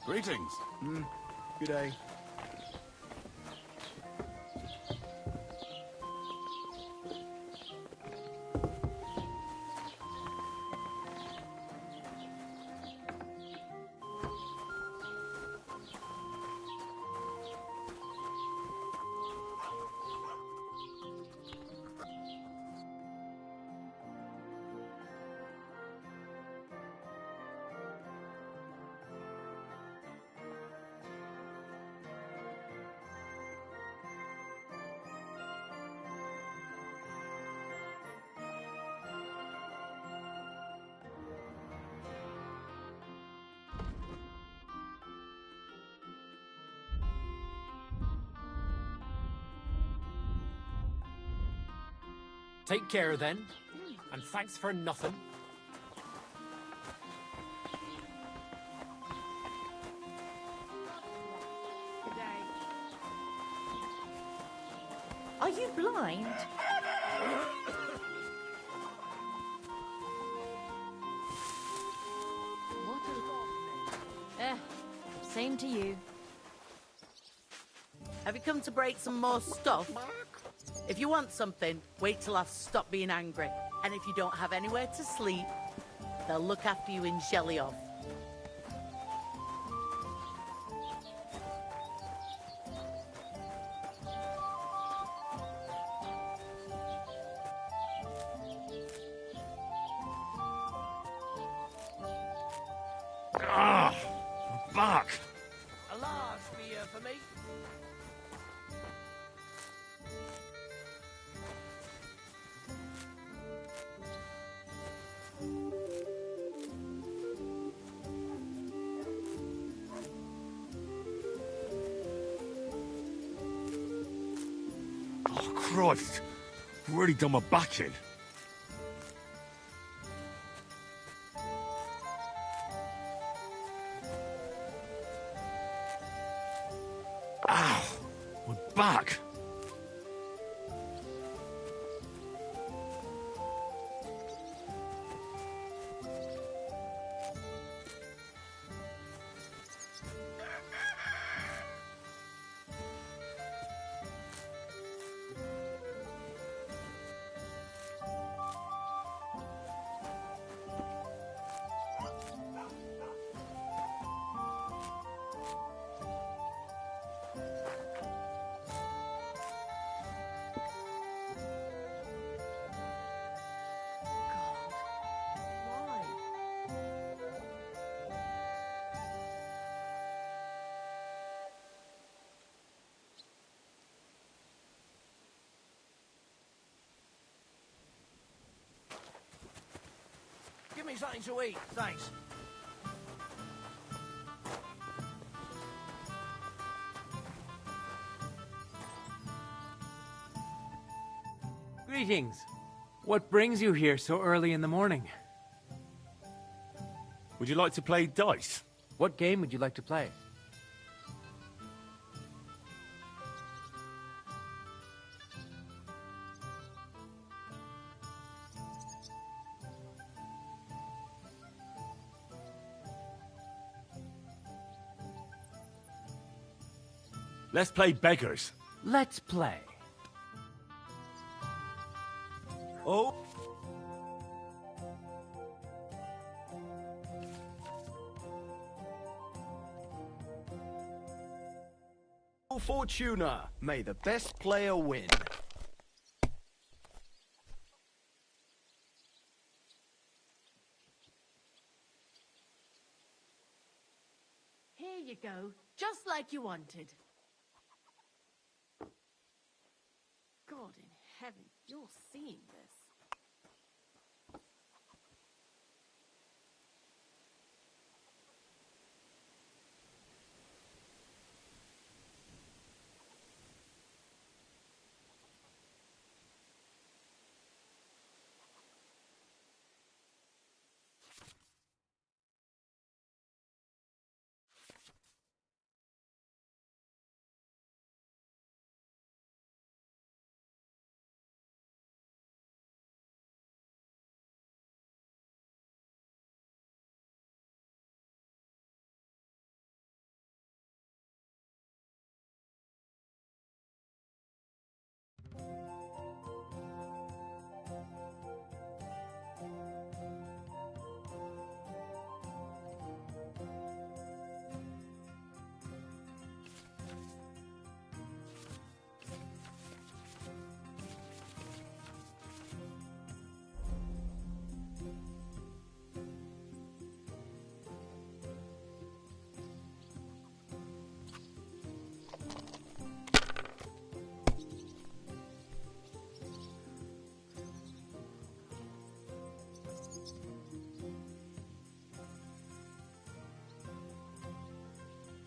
Greetings. Good day. Take care then, and thanks for nothing. Are you blind? Same to you. Have you come to break some more stuff? If you want something, wait till I've stopped being angry. And if you don't have anywhere to sleep, they'll look after you in Shellyoff. Ah, back. A large beer for me. Oh, Christ. I've already done my back in. Ow! My back! Give me something to eat, thanks. Greetings. What brings you here so early in the morning? Would you like to play dice? What game would you like to play? Let's play beggars. Let's play. Oh. Fortuna, may the best player win. Here you go, just like you wanted. God in heaven, you're seeing this.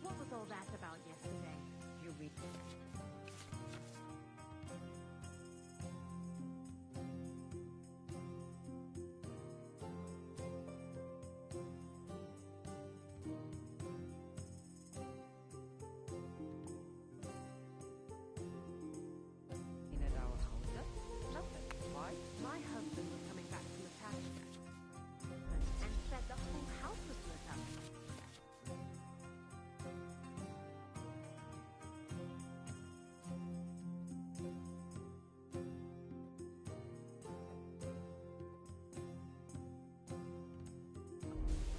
What was all that about yesterday? You read. At our house? Nothing. Why? My husband was coming back from the tax and said the whole house was lit up.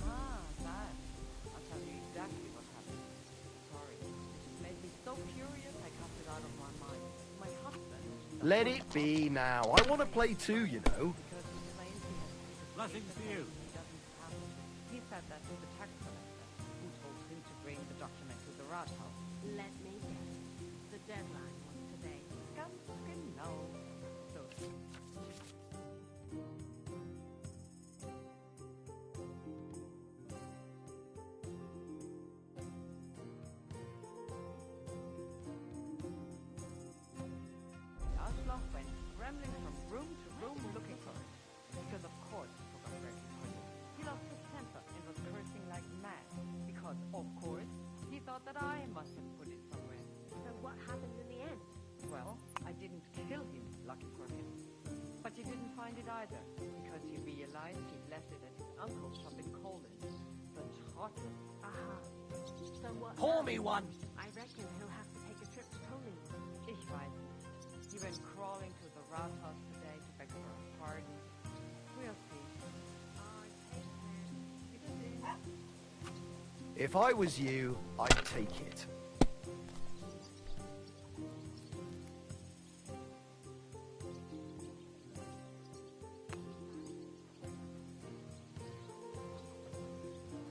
Ah, that. I'll tell you exactly what happened. Sorry. It just made me so curious I kept it out of my mind. My husband... Let it be now. I want to play too, you know. Blessings to you. He said that to the tax collector, who told him to bring the document to the Rathaus. Let me guess. The deadline was today. Ganz genau. So. The Arschloch went scrambling from room to room looking for it. Because of course he forgot where he put it. He lost his temper and was cursing like mad. Because, of course, he thought that I must have put it somewhere. So what happened in the end? Well, I didn't kill him, lucky for him. But he didn't find it either, because he realized he'd left it at his uncle's up in Colin. The trottel. Aha. So what? Pour me one! I reckon he'll have to take a trip to Colin. Ich weiß nicht. He went crawling to the Rathaus today to beg for a pardon. We'll see. If I was you, I'd take it.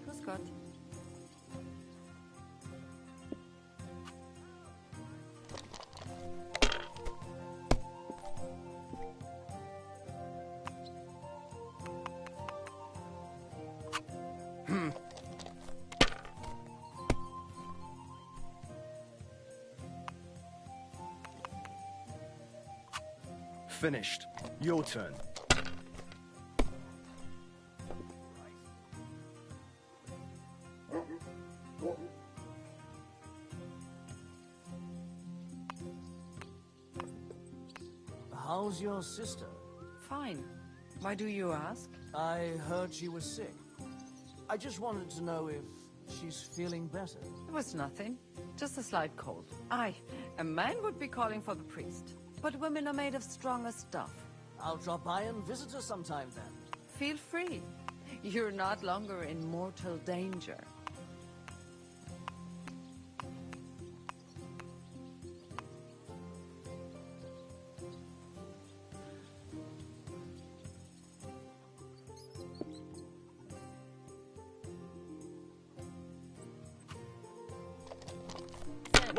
Grüß Gott. Finished. Your turn. How's your sister? Fine. Why do you ask? I heard she was sick. I just wanted to know if she's feeling better. It was nothing. Just a slight cold. Aye, a man would be calling for the priest. But women are made of stronger stuff. I'll drop by and visit her sometime then. Feel free. You're not longer in mortal danger.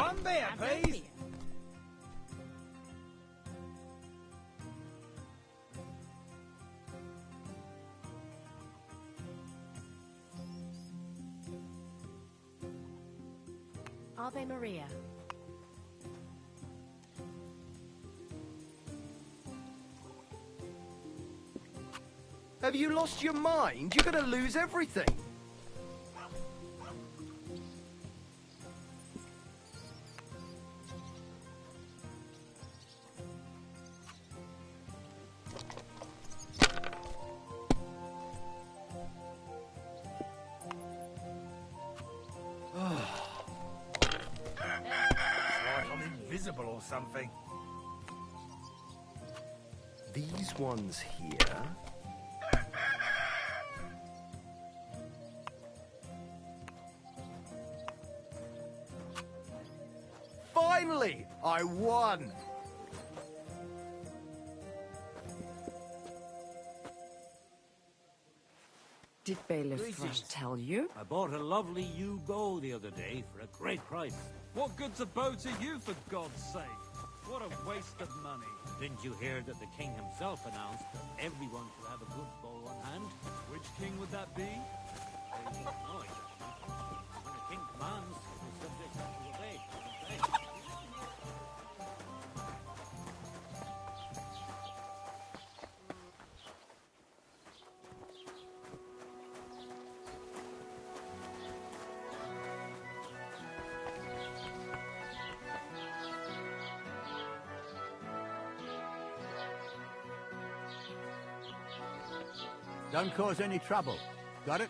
One beer, please. Ave Maria. Have you lost your mind? You're gonna lose everything. Invisible or something. These ones here. Finally! I won! Did Bailiff Greetings. Thrush tell you? I bought a lovely yew bow the other day for a great price. What good's a bow to you, for God's sake? What a waste of money. Didn't you hear that the king himself announced that everyone should have a good bow on hand? Which king would that be? I don't know exactly. When a king commands, the subjects have to obey. Don't cause any trouble. Got it?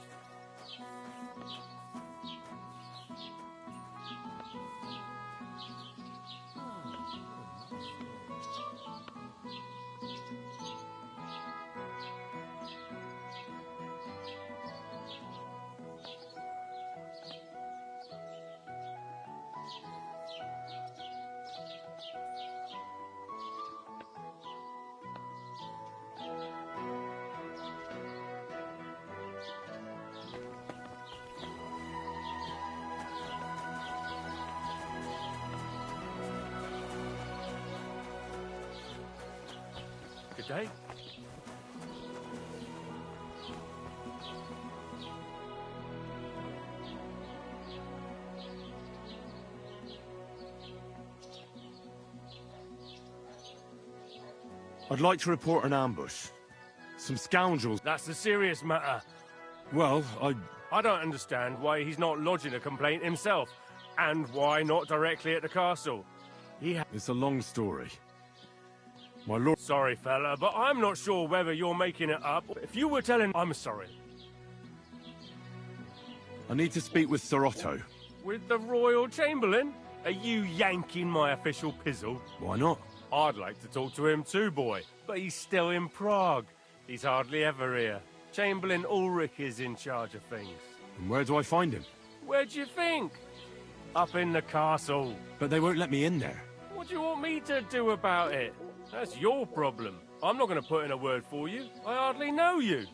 Good day. I'd like to report an ambush. Some scoundrels... That's a serious matter. Well, I don't understand why he's not lodging a complaint himself, and why not directly at the castle. It's a long story. My lord... Sorry, fella, but I'm not sure whether you're making it up. If you were telling... I'm sorry. I need to speak with Sir Otto. With the Royal Chamberlain? Are you yanking my official pizzle? Why not? I'd like to talk to him too, boy. But he's still in Prague. He's hardly ever here. Chamberlain Ulrich is in charge of things. And where do I find him? Where do you think? Up in the castle. But they won't let me in there. What do you want me to do about it? That's your problem. I'm not going to put in a word for you. I hardly know you.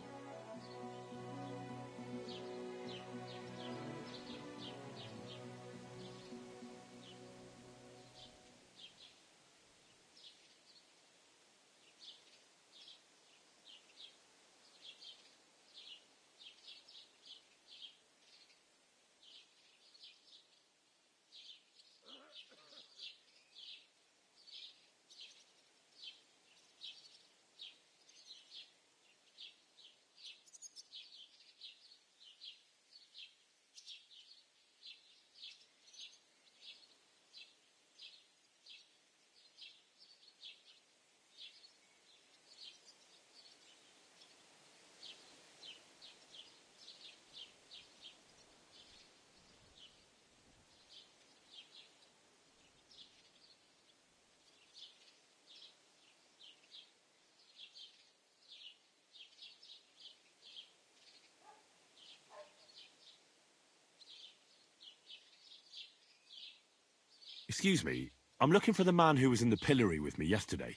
Excuse me, I'm looking for the man who was in the pillory with me yesterday.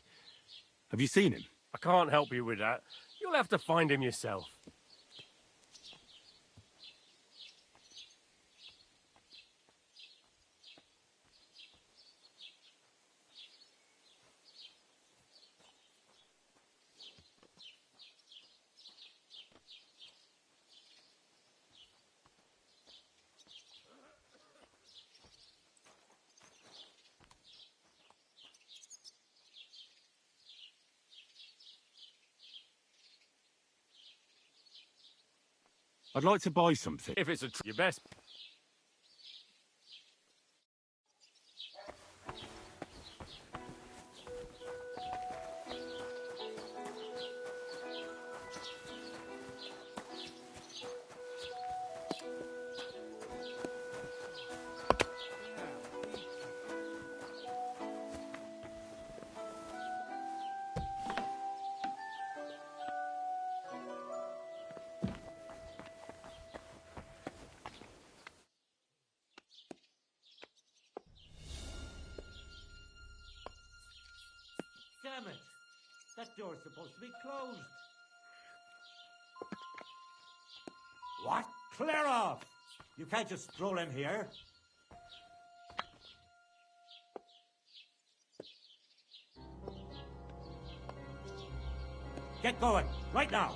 Have you seen him? I can't help you with that. You'll have to find him yourself. I'd like to buy something. If it's your best. Damn it! That door's supposed to be closed. What? Clear off! You can't just stroll in here. Get going, right now!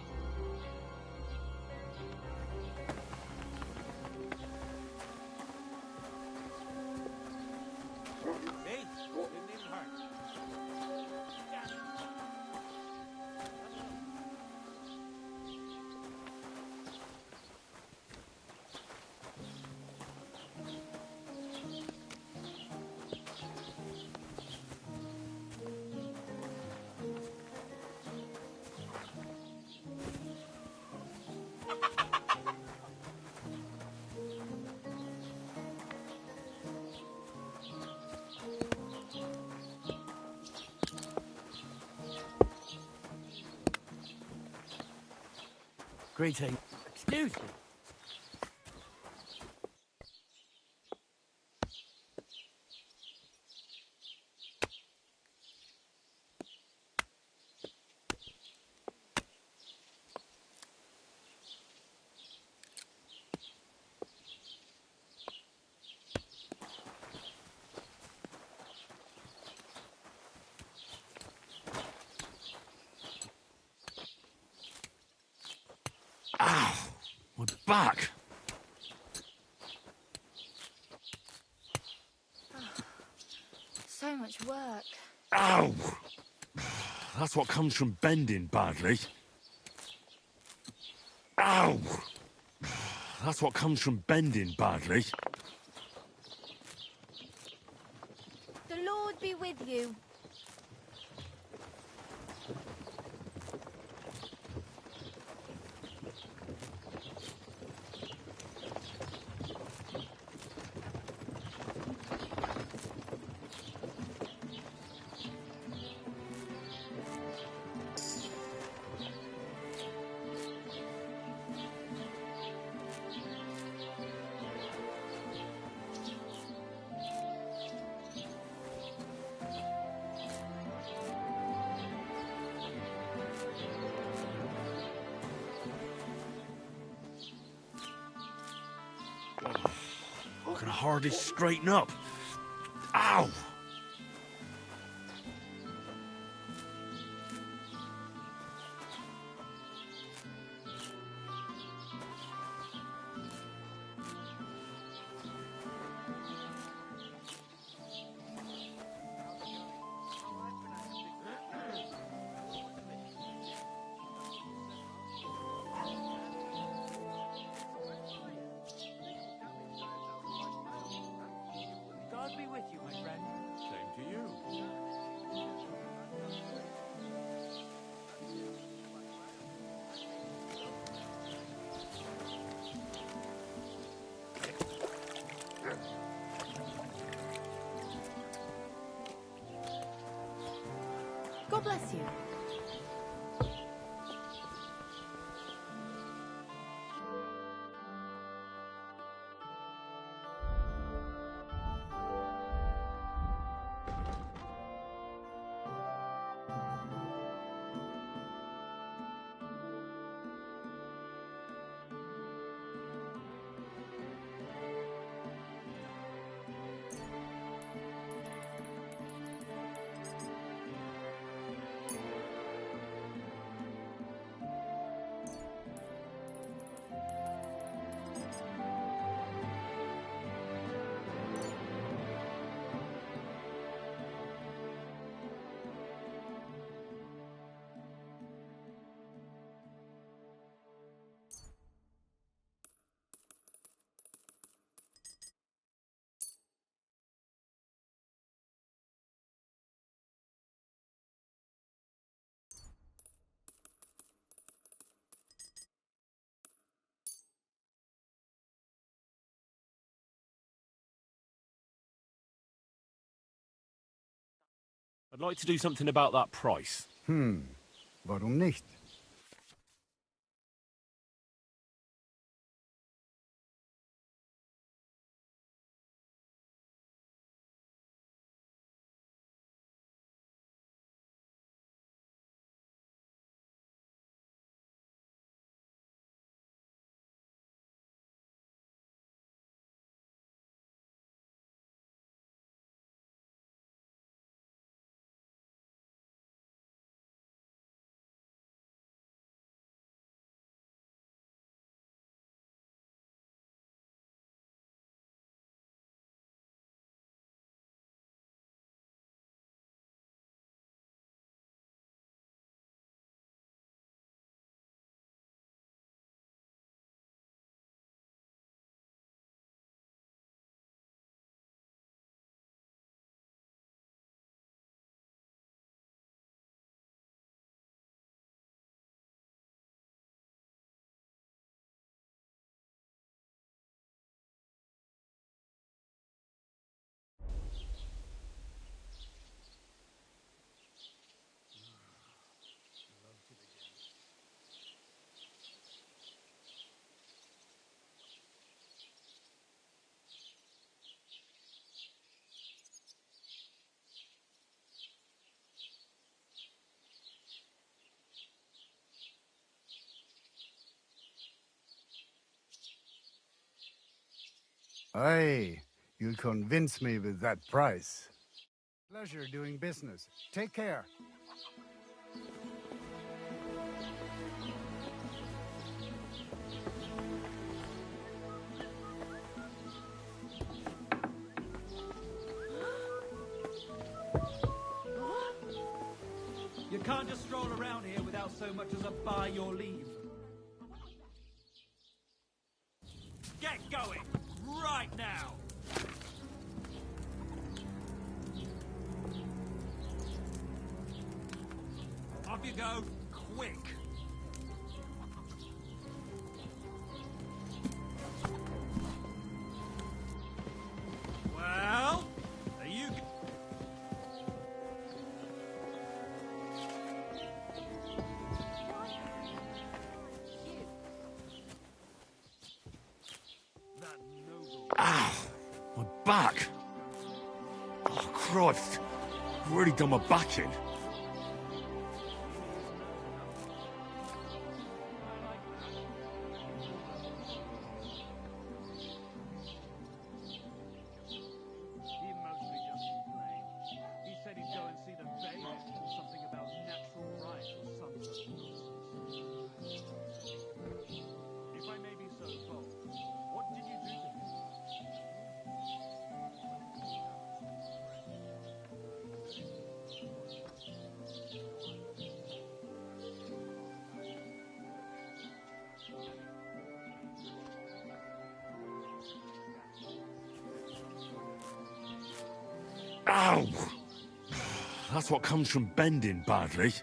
See? Didn't even hurt. Greeting. Excuse me. Ow! My back! So much work. Ow! That's what comes from bending badly. Ow! That's what comes from bending badly. The Lord be with you. I can hardly straighten up. Ow! God be with you, my friend. Same to you. God bless you. I'd like to do something about that price. Warum nicht? Hey, you'll convince me with that price. Pleasure doing business. Take care. You can't just stroll around here without so much as a by your leave. Get going! Right now! Off you go, quick! Well, are you... Ow! My back! Oh, Christ! I've already done my back in. Ow! That's what comes from bending badly.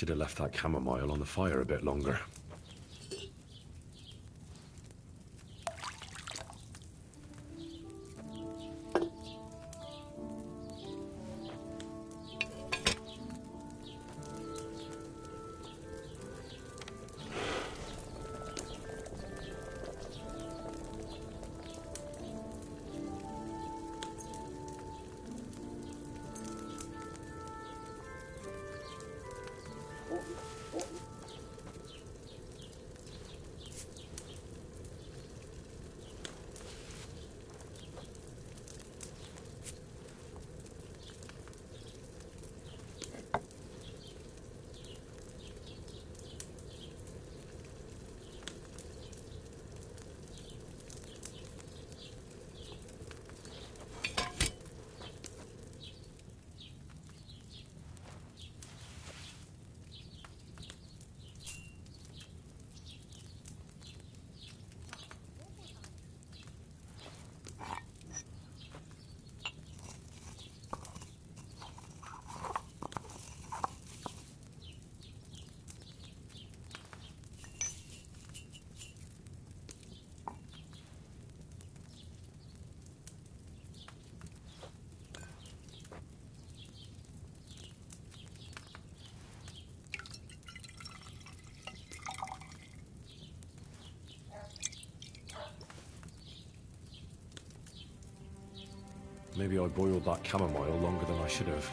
should have left that chamomile on the fire a bit longer. Maybe I boiled that chamomile longer than I should have.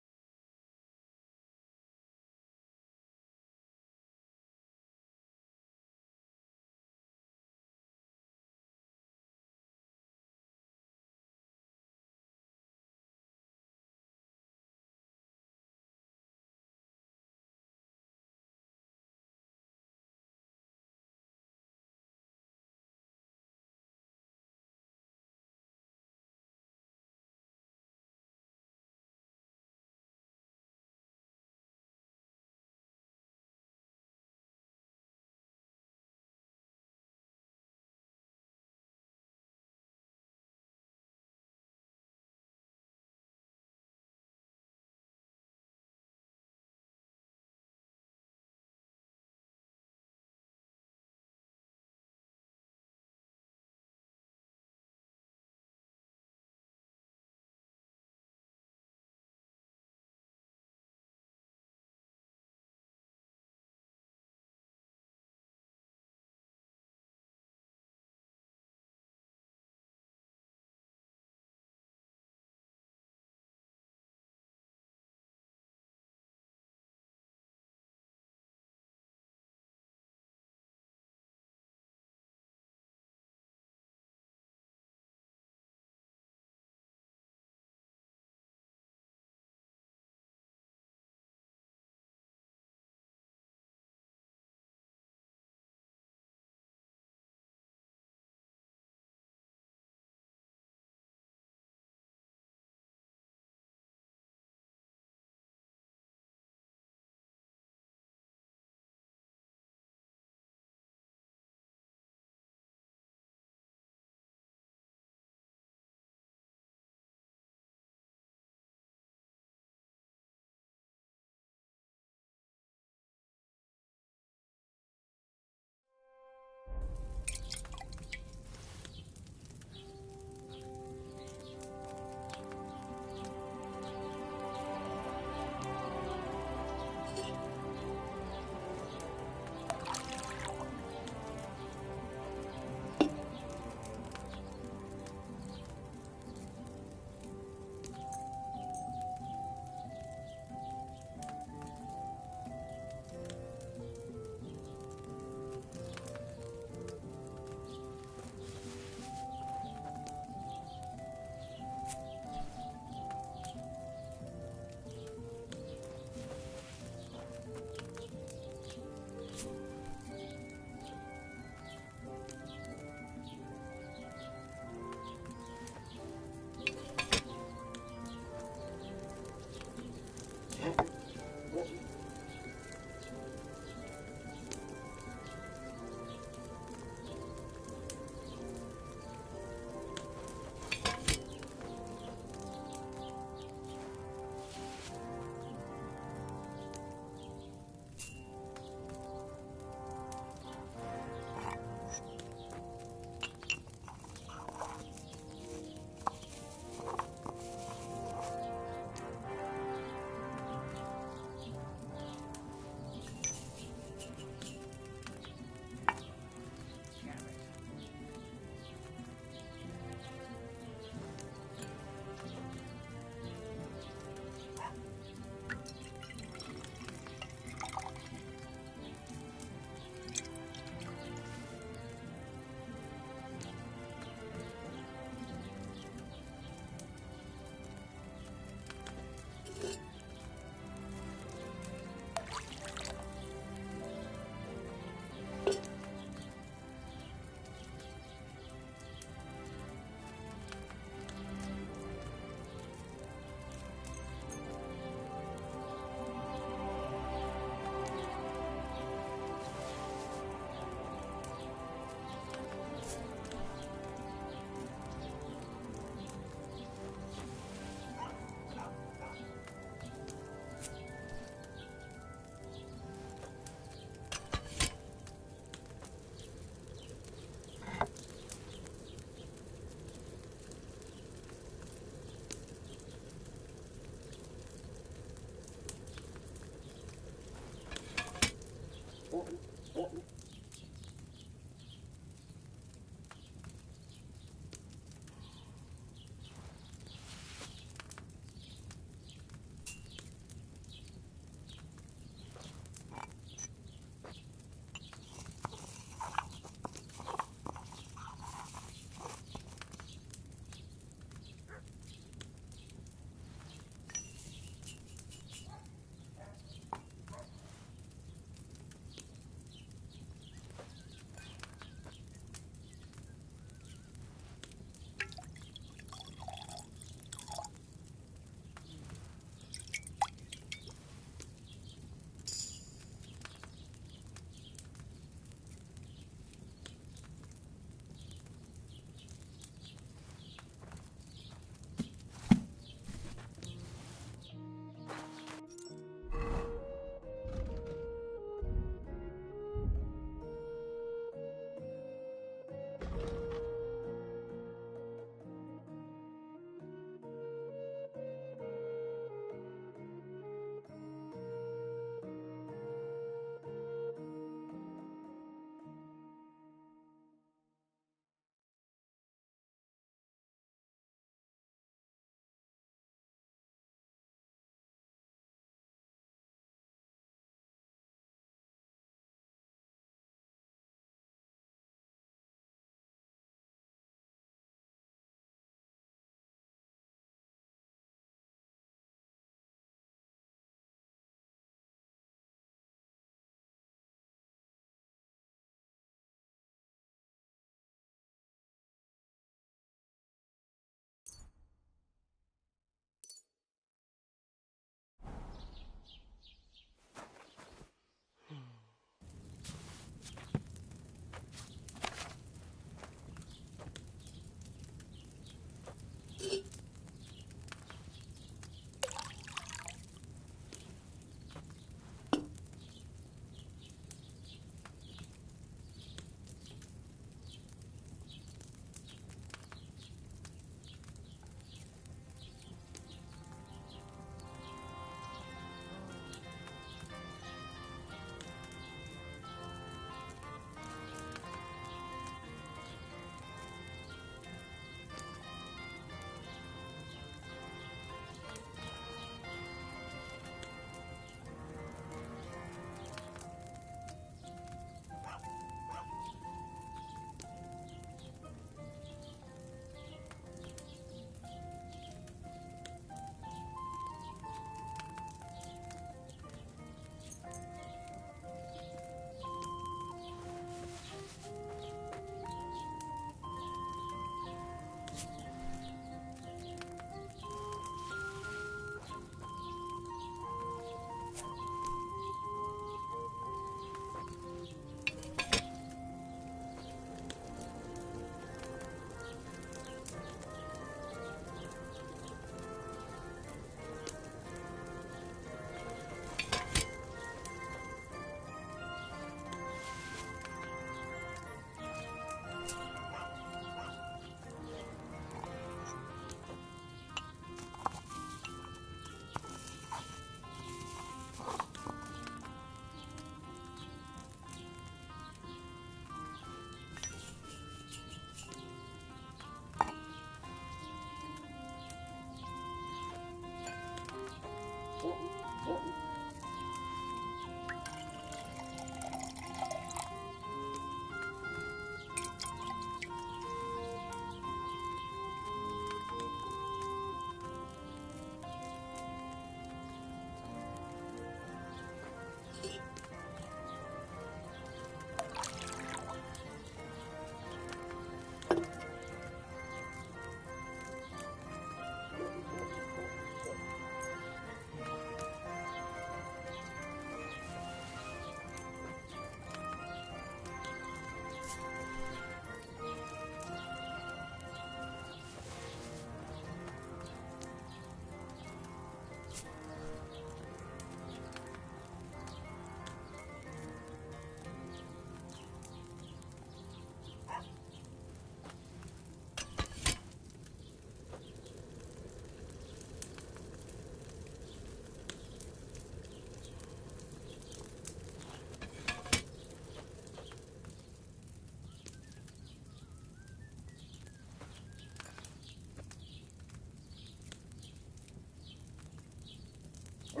I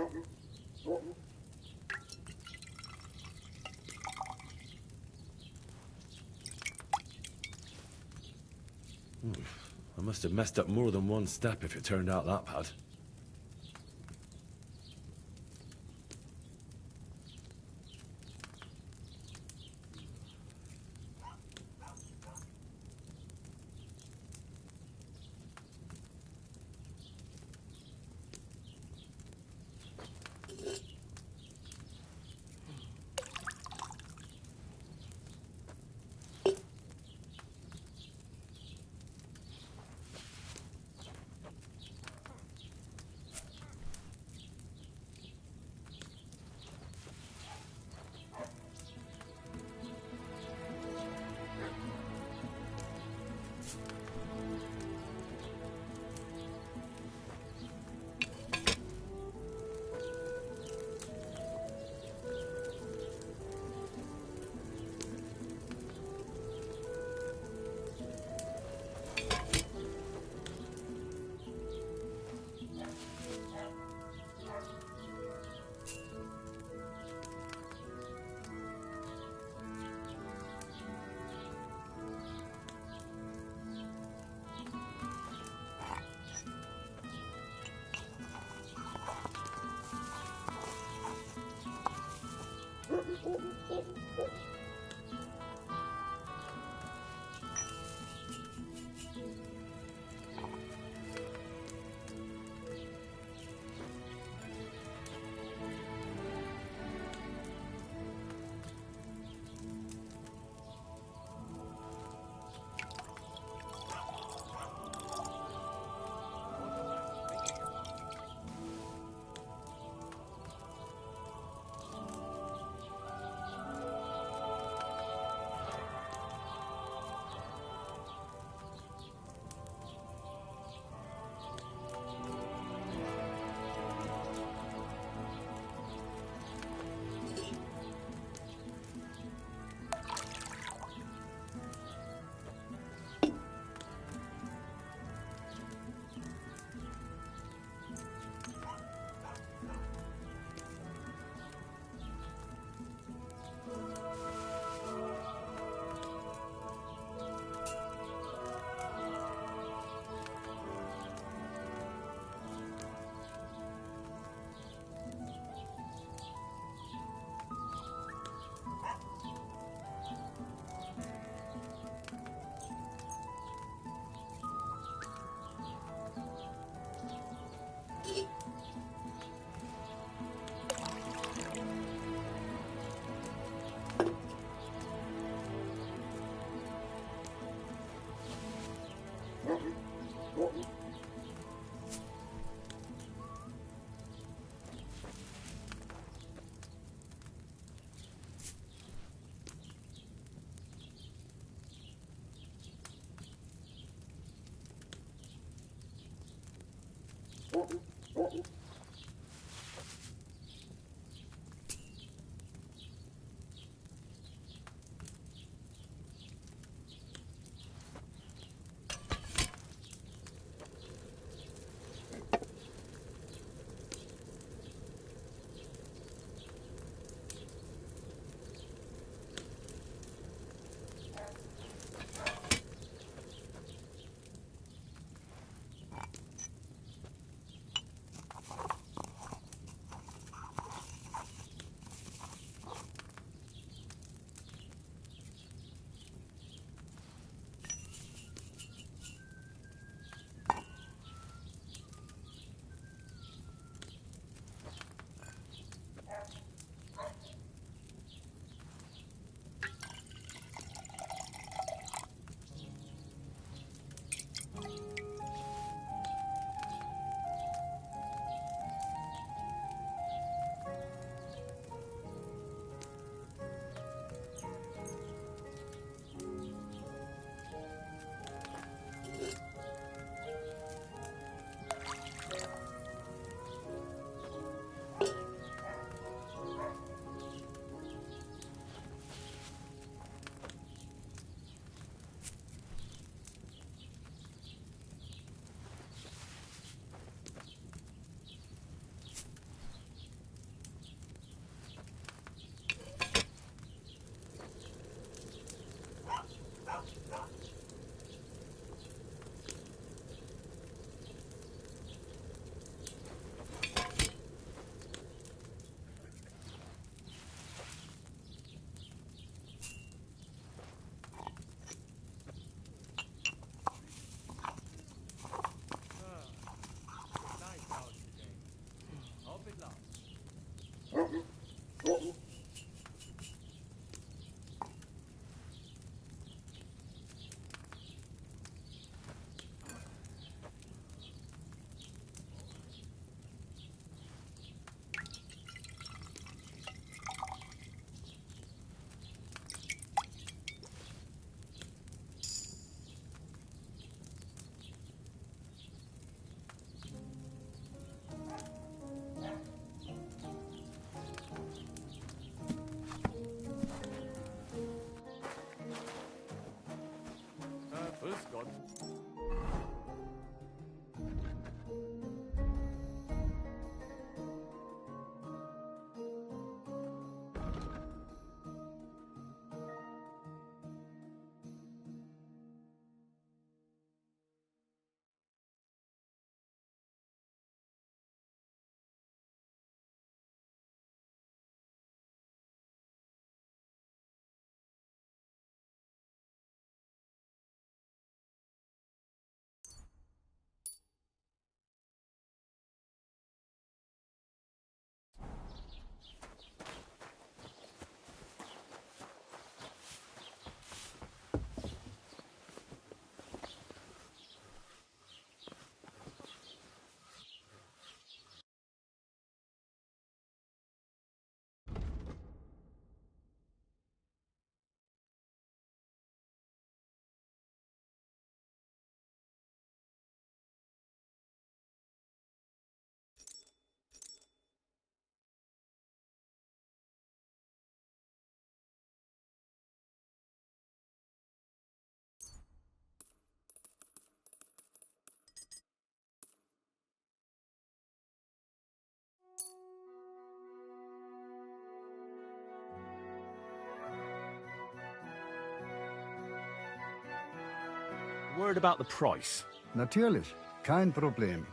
must have messed up more than one step if it turned out that bad. Word about the price. Natürlich. Kein Problem.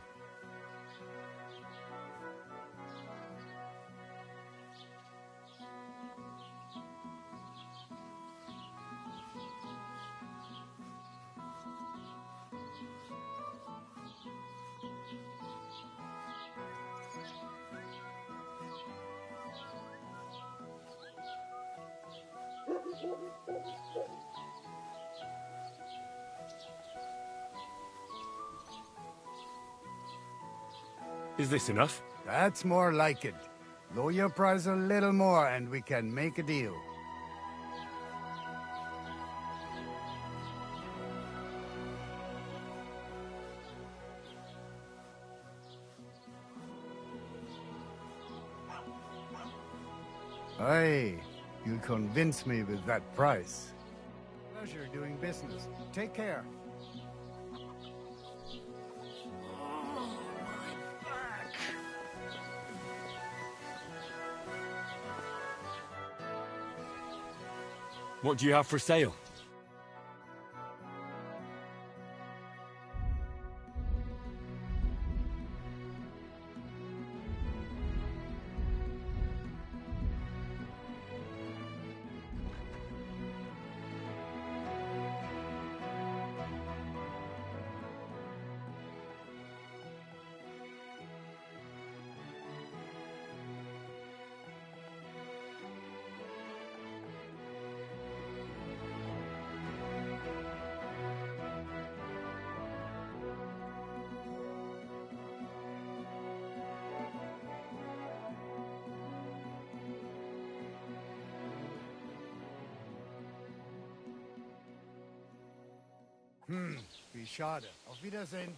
Is this enough? That's more like it. Lower your price a little more and we can make a deal. Hey, you'll convince me with that price. Pleasure doing business. Take care. What do you have for sale? Wie schade. Auf Wiedersehen.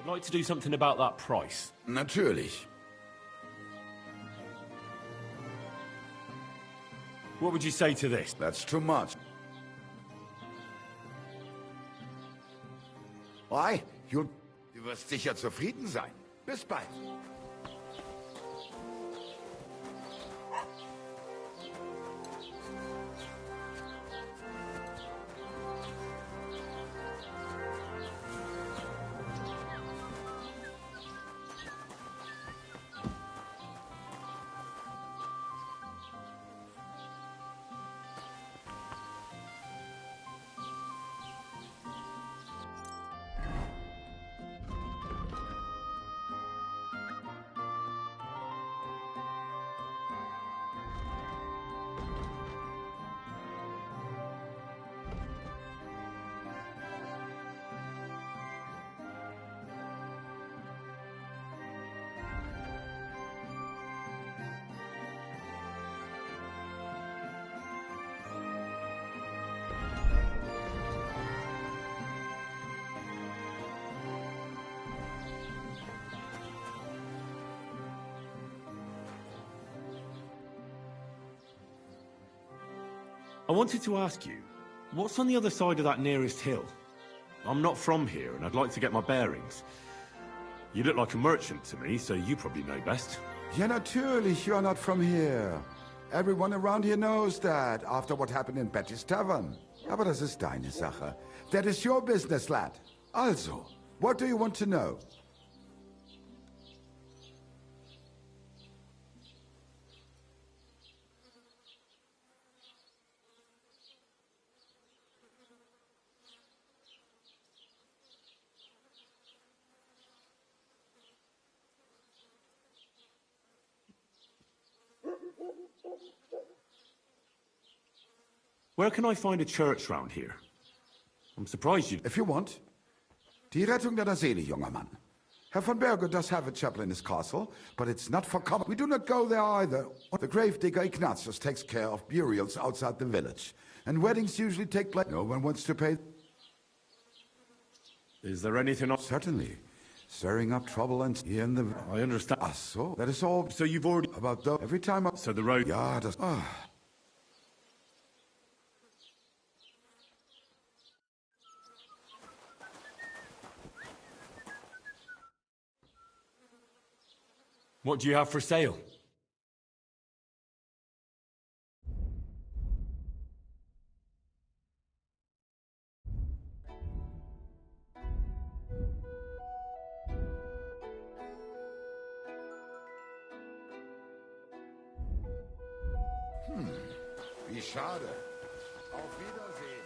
I'd like to do something about that price. Natürlich. What would you say to this? That's too much. Why? Du wirst sicher zufrieden sein. Bis bald. I wanted to ask you, what's on the other side of that nearest hill? I'm not from here, and I'd like to get my bearings. You look like a merchant to me, so you probably know best. Ja, natürlich, you're not from here. Everyone around here knows that, after what happened in Betty's Tavern. Aber das ist deine Sache. That is your business, lad. Also, what do you want to know? Where can I find a church round here? I'm surprised you... If you want. Die Rettung deiner Seele, junger Mann. Herr von Berger does have a chapel in his castle, but it's not for common. We do not go there either. The gravedigger Ignatius takes care of burials outside the village, and weddings usually take place. No one wants to pay. Is there anything else? Certainly. Stirring up trouble and here in the... I understand. Ah, so? That is all. So you've already... About the... Every time I... So the road... Ja, das... What do you have for sale? Wie schade. Auf Wiedersehen.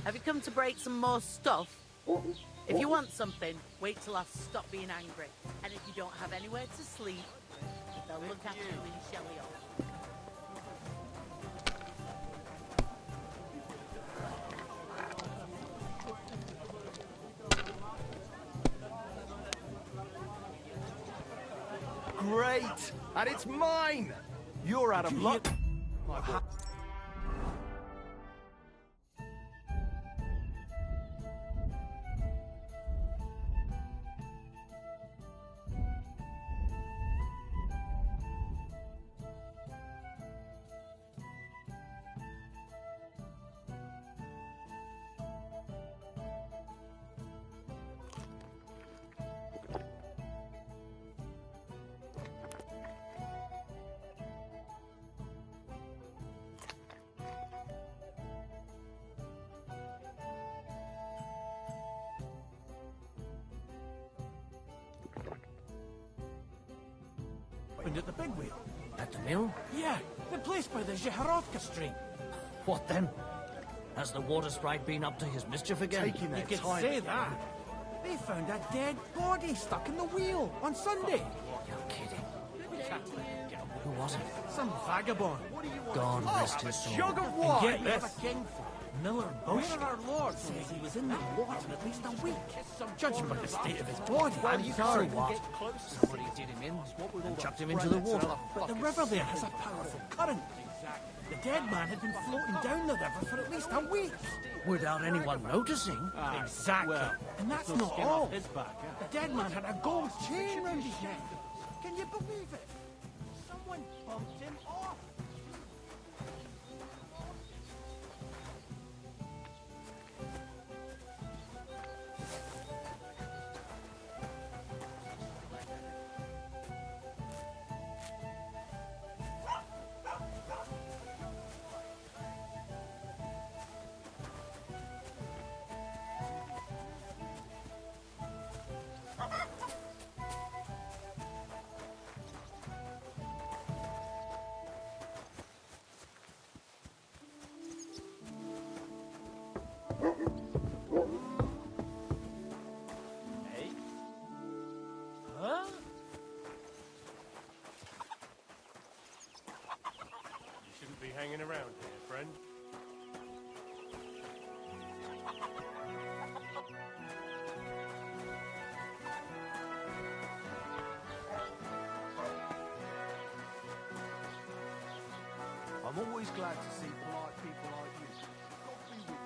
Have you come to break some more stuff? If you want something, wait till I stop being angry. And if you don't have anywhere to sleep, they'll look after you in Shelley off. Great! And it's mine! You're out of luck. My boy. At the big wheel. At the mill? Yeah, the place by the Zheherovka Street. What then? Has the water sprite been up to his mischief again? Taking their time. You could say that. They found a dead body stuck in the wheel on Sunday. You're kidding. Who was it? Some vagabond. God rest his soul. Jug of wine. And get this. Miller boasted our Lord says he was in the water at least a week. Judging by the state of his body, I'm sorry, what? Somebody did him in and chucked him into the water. But the river there has a powerful current. The dead man had been floating down the river for at least a week. Without anyone noticing? Exactly. Well, and that's not all. The dead man had a gold chain round his neck. Can you believe it? Someone bumped him off. Hey? Huh? You shouldn't be hanging around here, friend. I'm always glad to see polite people like you. God be with you.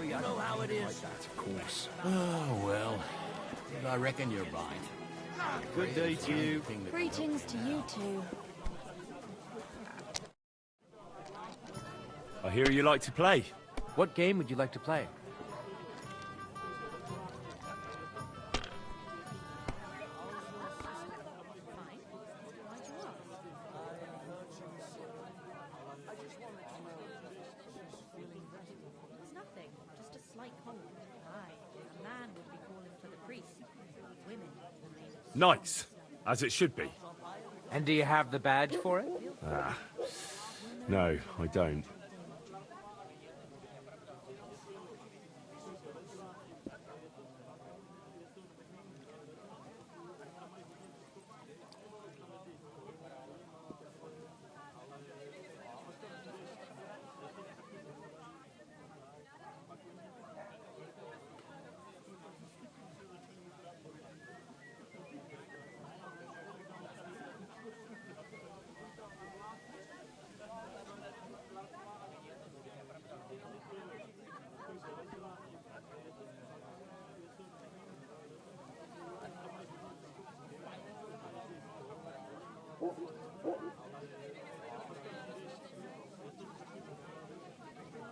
You know how it is. That, of course. Oh, well. I reckon you're right. Good day to you. Greetings to you too. I hear you like to play. What game would you like to play? It's nothing, just a slight cold. Aye, a man would be calling for the priest. Women remain. Nice, as it should be. And do you have the badge for it? No, I don't.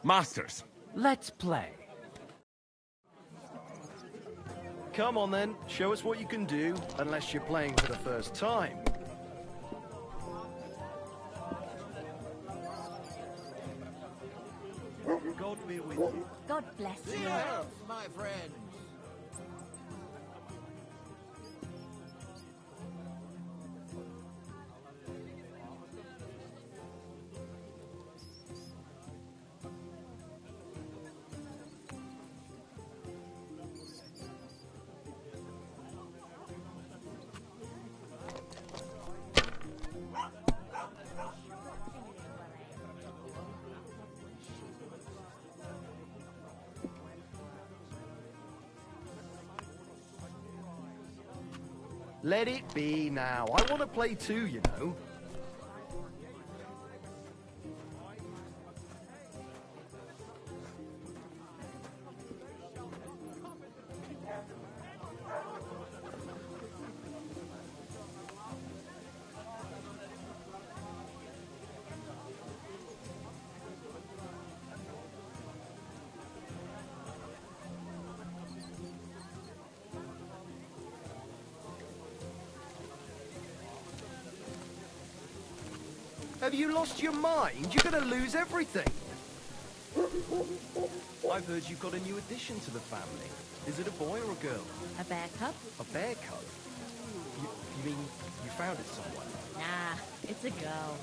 Masters. Let's play. Come on then, show us what you can do, unless you're playing for the first time. God be with you. God bless you. My friend. Let it be now. I want to play too, you know. Have you lost your mind? You're going to lose everything. I've heard you've got a new addition to the family. Is it a boy or a girl? A bear cub? A bear cub? You mean you found it somewhere? Nah, it's a girl.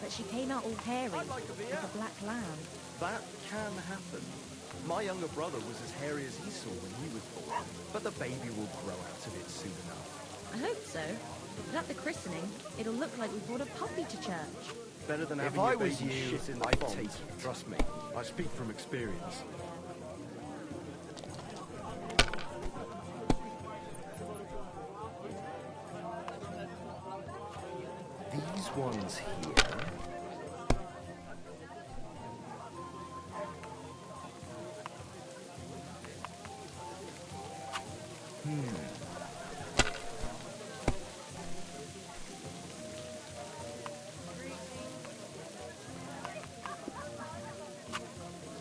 But she came out all hairy, like a black lamb. That can happen. My younger brother was as hairy as Esau when he was born, but the baby will grow out of it soon enough. I hope so. But at the christening, it'll look like we brought a puppy to church. Better than having your baby shit in the I'd take it. Trust me. I speak from experience. These ones here.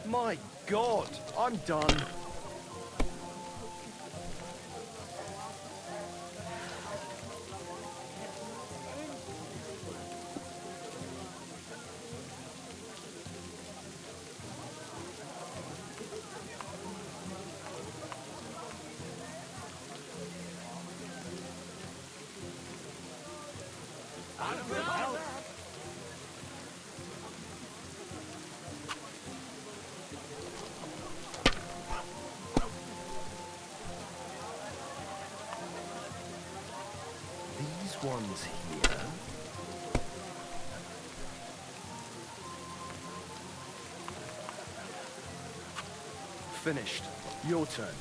My God, I'm done. These ones here. Finished. Your turn.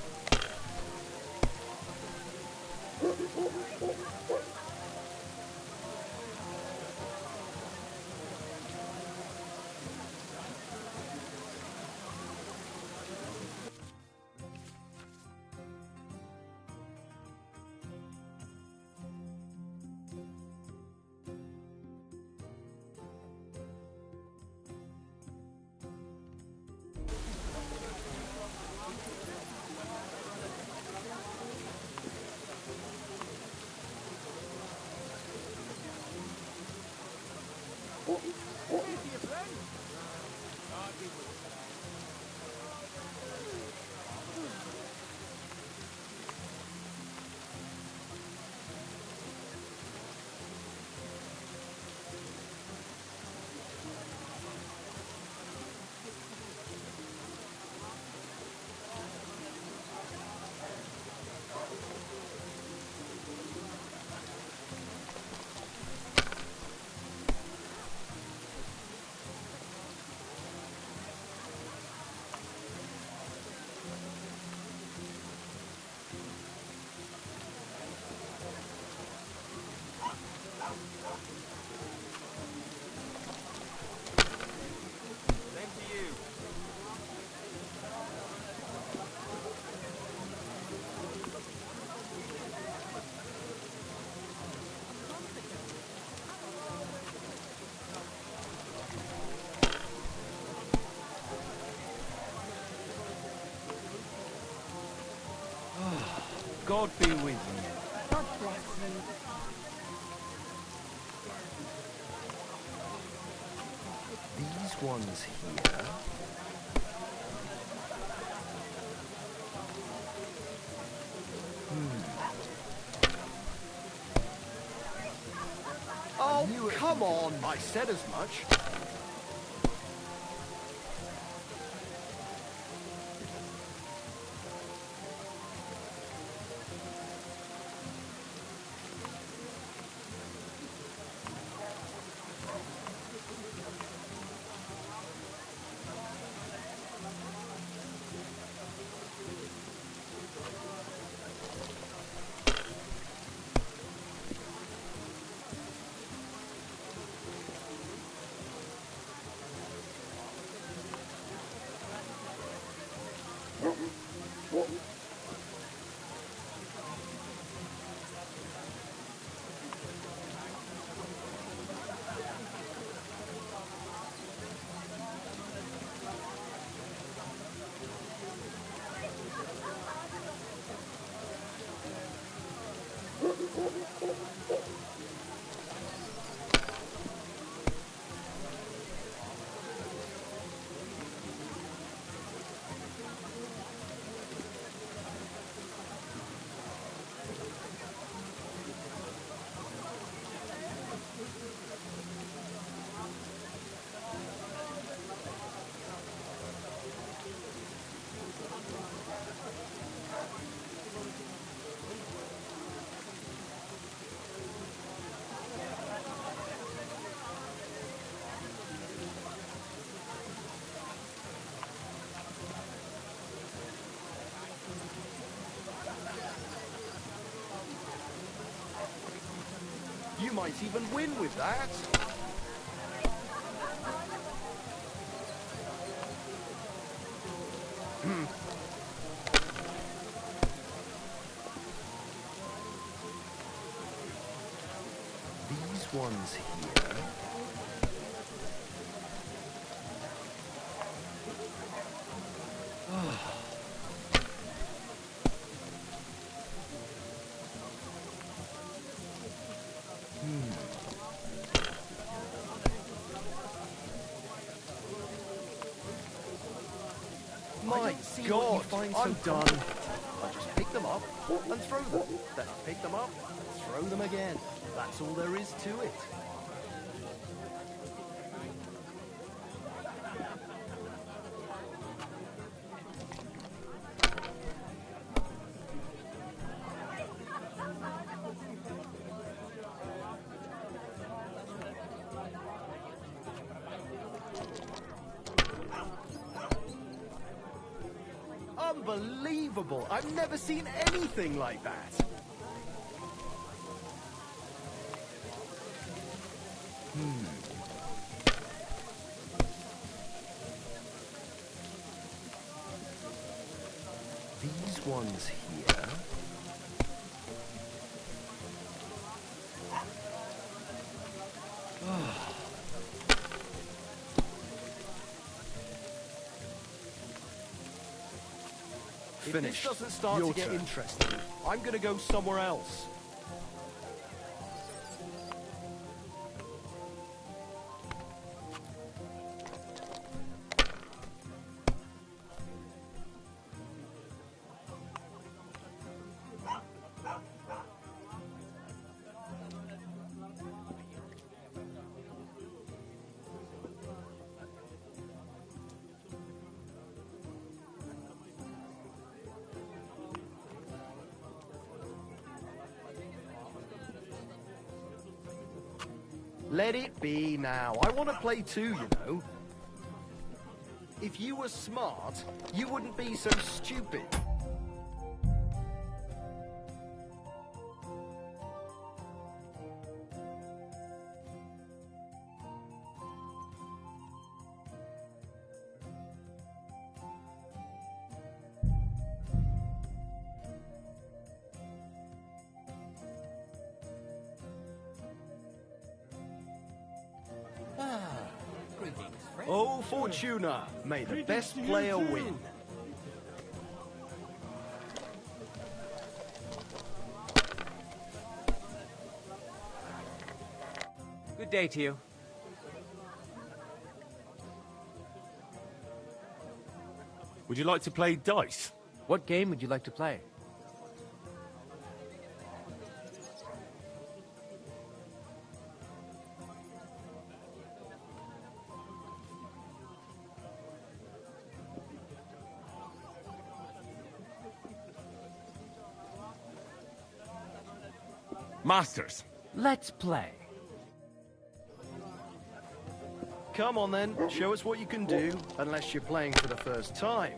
God be with you. God bless you. These ones here. Oh, come on! I said as much. might even win with that. These ones here. My God, I'm done. I just pick them up and throw them. Then I pick them up and throw them again. That's all there is to it. Unbelievable! I've never seen anything like that. These ones here. If this doesn't start to get interesting, I'm going to go somewhere else. Let it be now. I want to play too, you know. If you were smart, you wouldn't be so stupid. Oh, Fortuna, may the best player win. Good day to you. Would you like to play dice? What game would you like to play? Masters. Let's play. Come on then, show us what you can do, unless you're playing for the first time.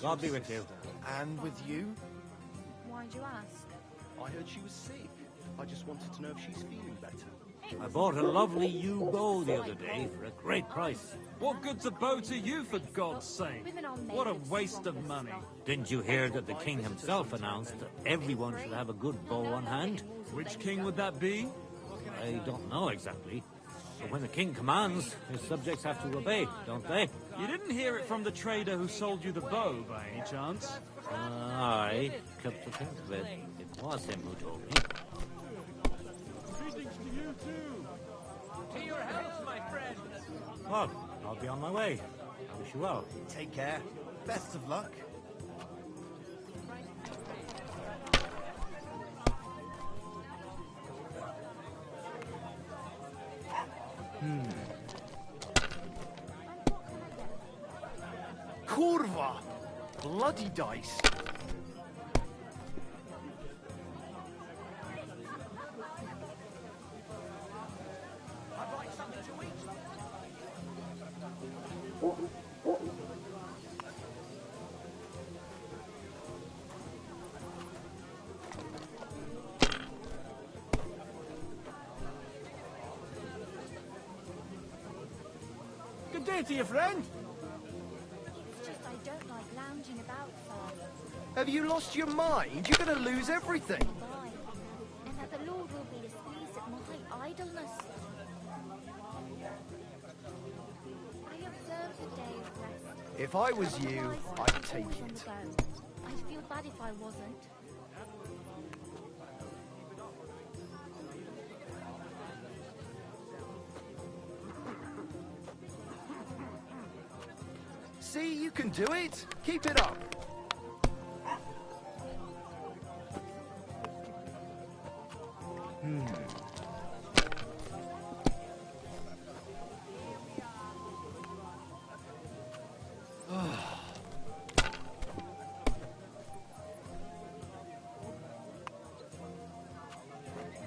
God be with you. And with you? Why'd you ask? I heard she was sick. I just wanted to know if she's feeling better. I bought a lovely yew bow the other day for a great price. What good's a bow to you, for God's sake? What a waste of money. Didn't you hear that the king himself announced that everyone should have a good bow on hand? Which king would that be? I don't know exactly. But when the king commands, his subjects have to obey, don't they? You didn't hear it from the trader who sold you the bow, by any chance? I kept to think of it. It was him who told me. Greetings to you too. To your health, my friend. Well, I'll be on my way. I wish you well. Take care. Best of luck. Kurva! Bloody dice. I'd like something to eat. say to your friend? It's just I don't like lounging about, sir. Have you lost your mind? You're going to lose everything. Why? And that the Lord will be displeased at my idleness. I observe the day of rest. If I was you, I'd take Always on it. the go. I'd feel bad if I wasn't. See, you can do it. Keep it up.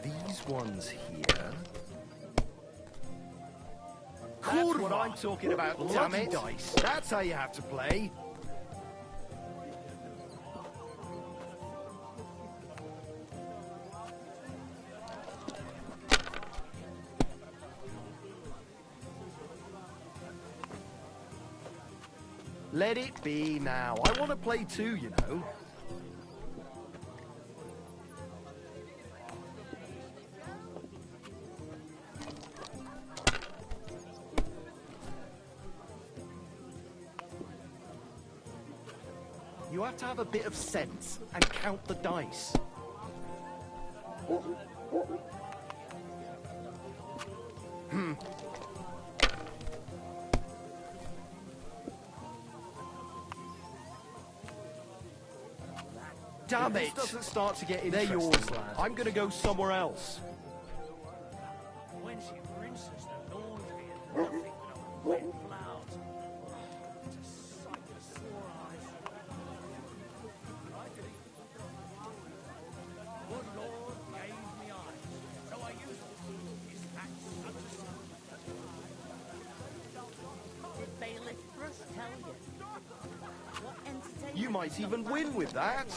These ones here. That's what I'm talking about, damn it. Dice. That's how you have to play. Let it be now. I want to play too, you know. You have to have a bit of sense and count the dice. Damn it! This doesn't start to get interesting. They're yours, lad. I'm gonna go somewhere else. When she rinses the laundry and nothing but a wet cloud. It's a sight of sore eyes. Good Lord gave me eyes, so I used them. Is that such a sin? Did Bailiff Bruce tell you? What entertainment? You might even win with that.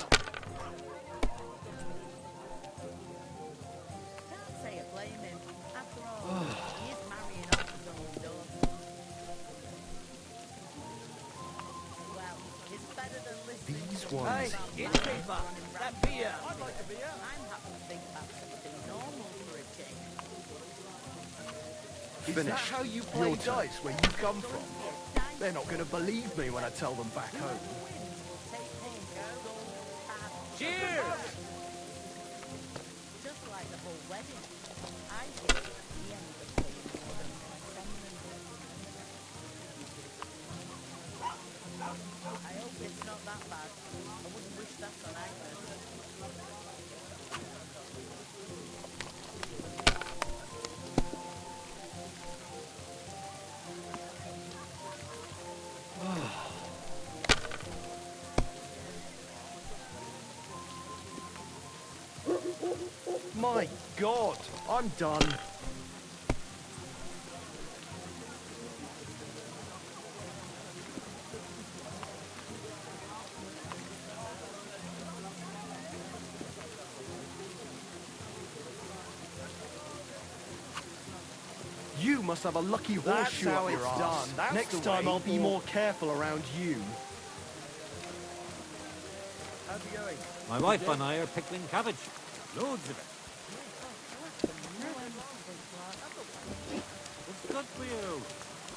Can't say I blame him. After all, he is marrying off his own daughter. Well, it's better than listening These to ones. Hey, innkeeper, that beer. I'd like a beer. I'm happy to think that's something normal for a change. Is that how you play dice where you come from? They're not going to believe me when I tell them back home. Cheers! Just like the whole wedding. I think he ended up paying more than I hope it's not that bad. I wouldn't wish that on Agnes. My God, I'm done. You must have a lucky horseshoe That's how up your it's arse. done. That's Next the time way. I'll be more careful around you. How's it going? My wife and I are pickling cabbage. Loads of it. It's good for you.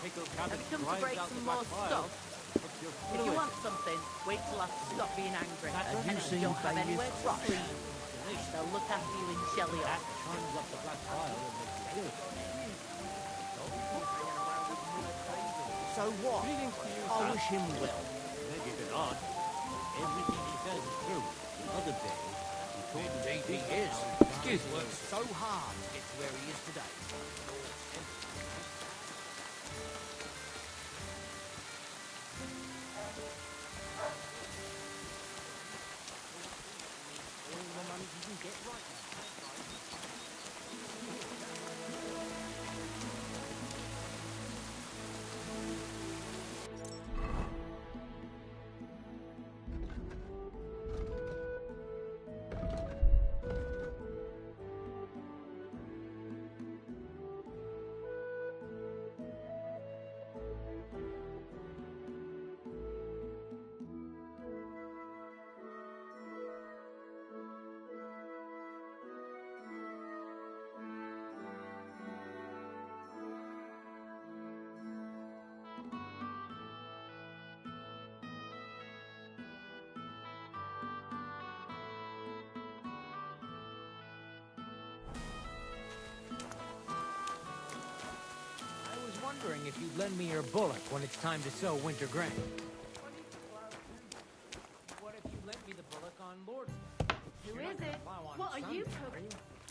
Pickled cabbage Have you come to dries break out some the more back pile. stuff? Puts your If you fluid. want something, wait till after stop being angry. Have And you then seen you don't have Bailey's anywhere to Rush? sleep. They'll look after you in Shelley. That churns up the black pile and makes good. So what? I wish him well. Maybe you're not. Everything he says is true. The other day, he told us Indeed he is. Excuse me. Worked so hard to get to where he is today. All the money you can get right now. wondering if you'd lend me your bullock when it's time to sow winter grain. What if you lent me the bullock on Lord? Who is it? What are you talking?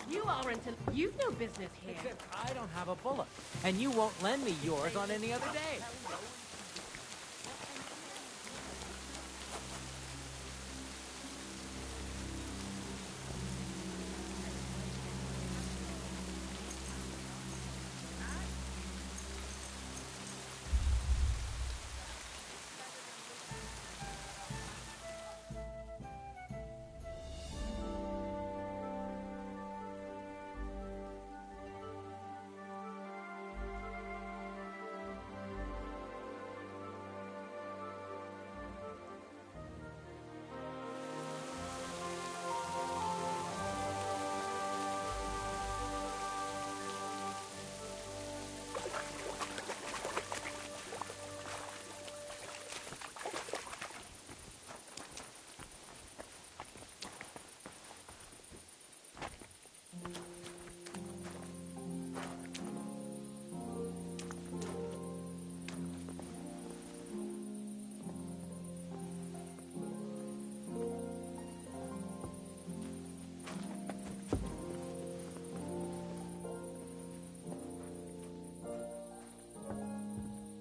You aren't. You've no business here. Except I don't have a bullock, and you won't lend me yours on any other day.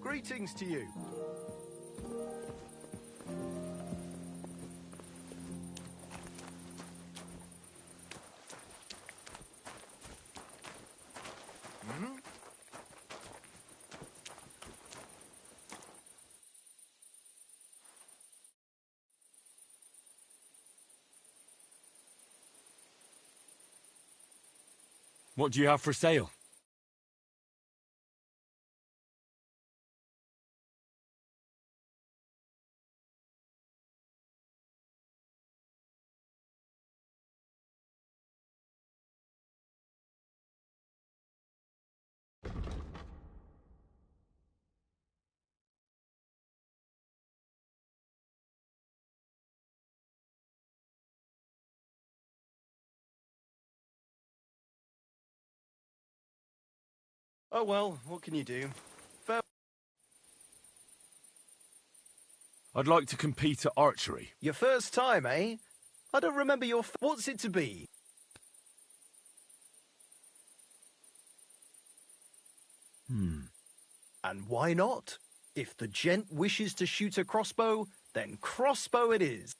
Greetings to you. What do you have for sale? Oh well, what can you do? Fair. I'd like to compete at archery. Your first time, eh? I don't remember your... What's it to be? And why not? If the gent wishes to shoot a crossbow, then crossbow it is.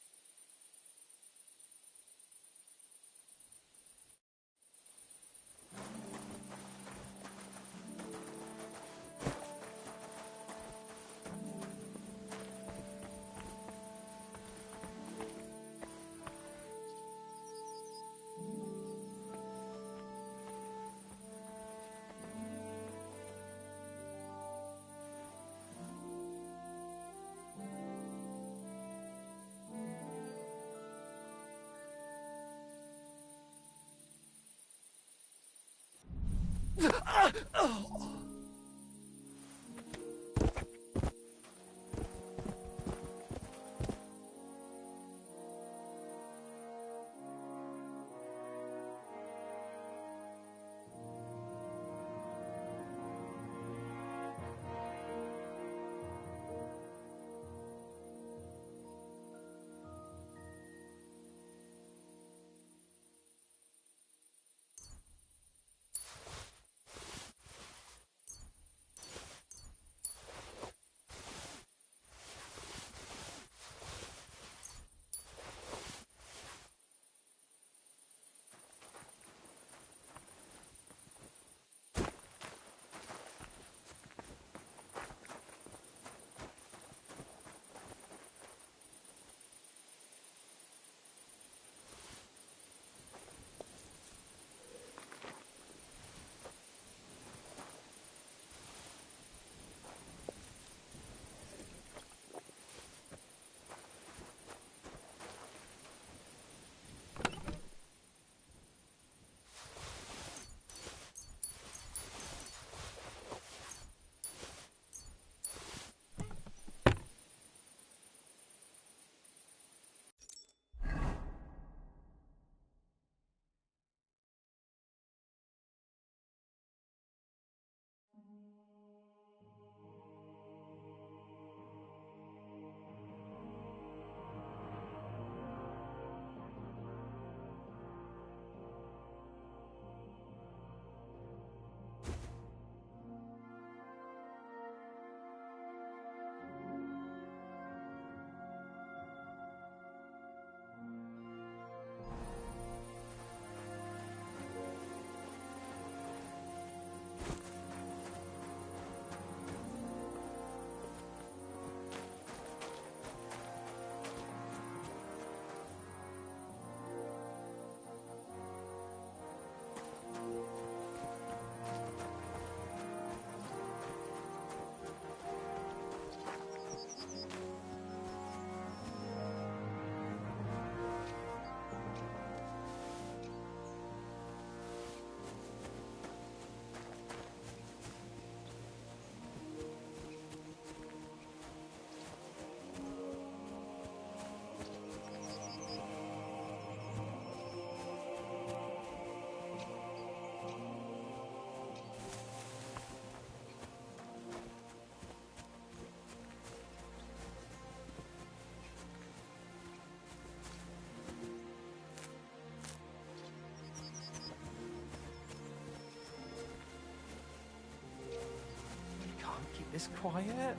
this quiet?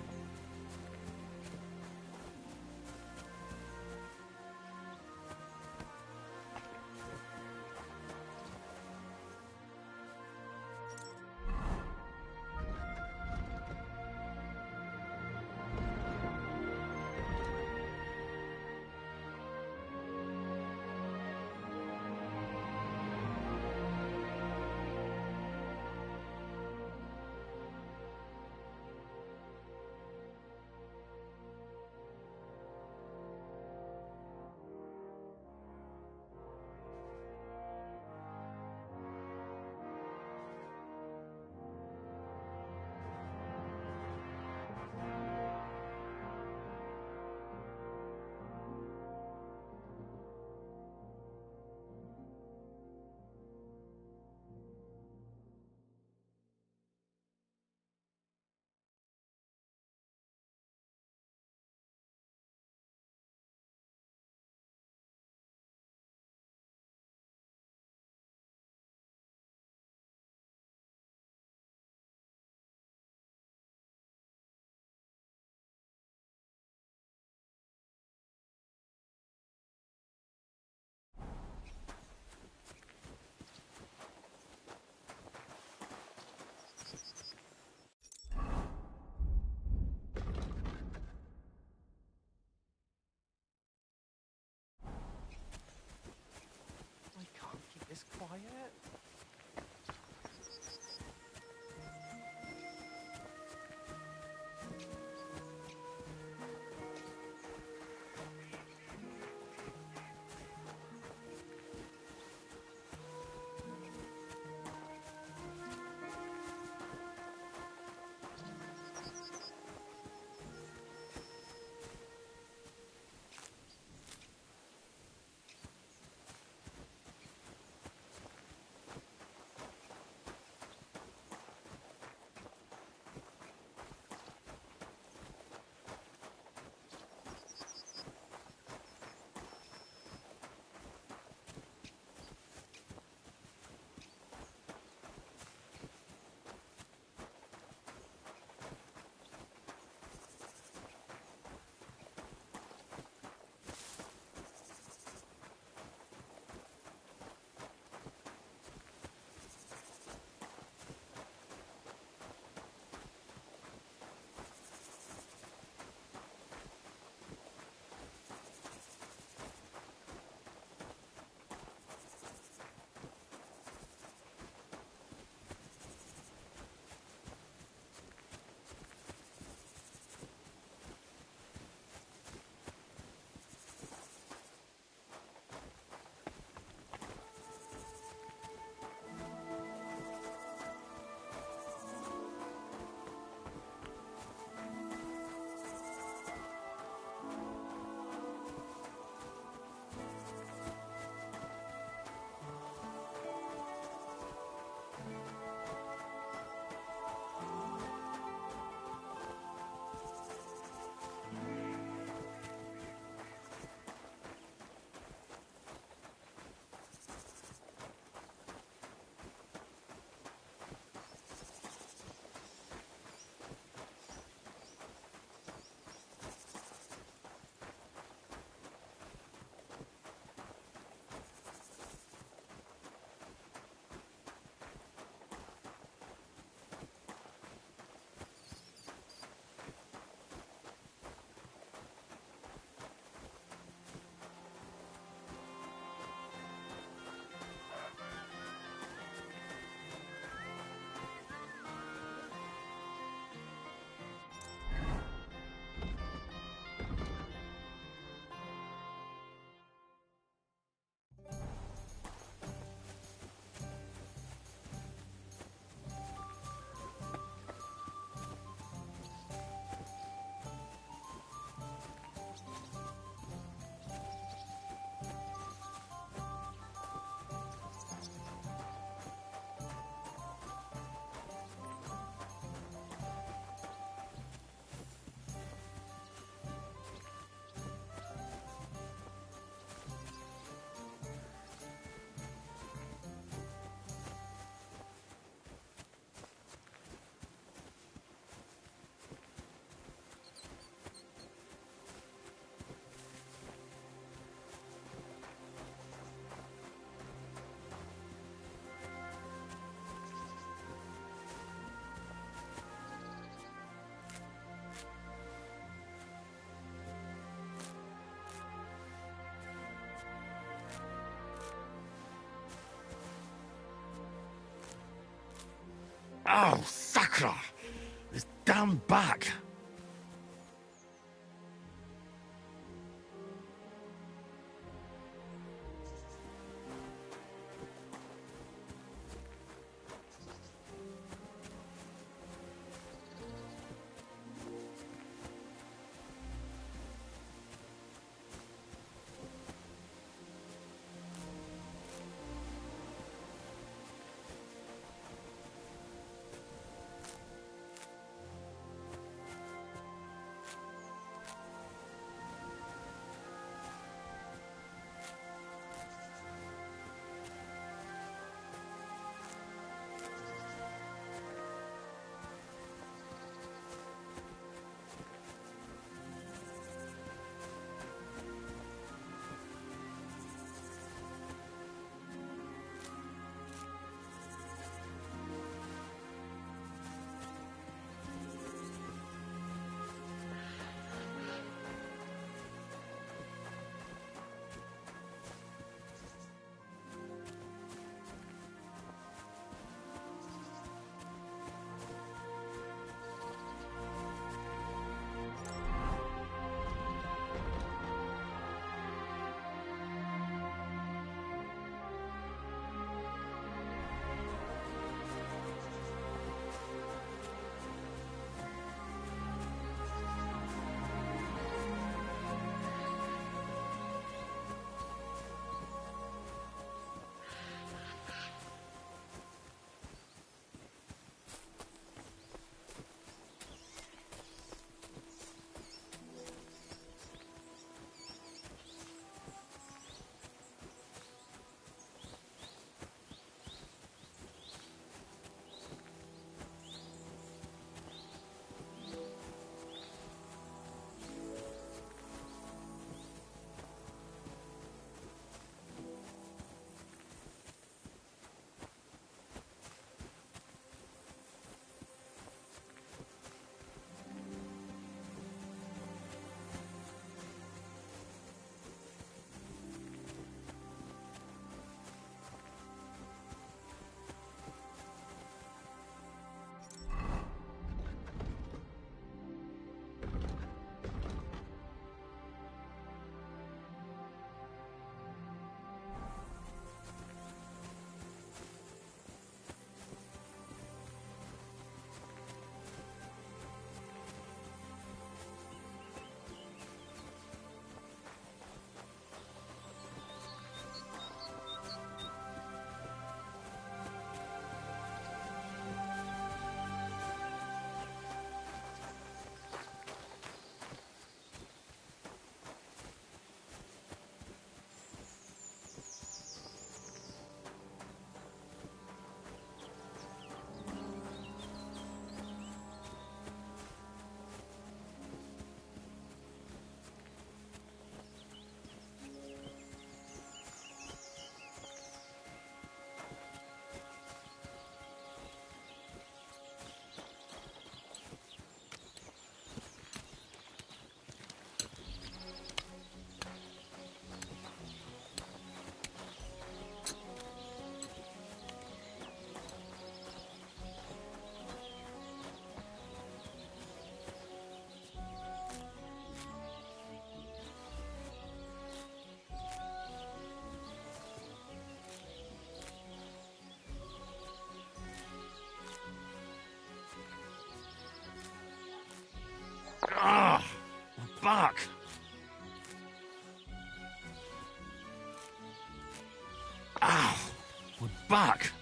Oh, Sakra! This damn back! Ah, my back. Ow, my back.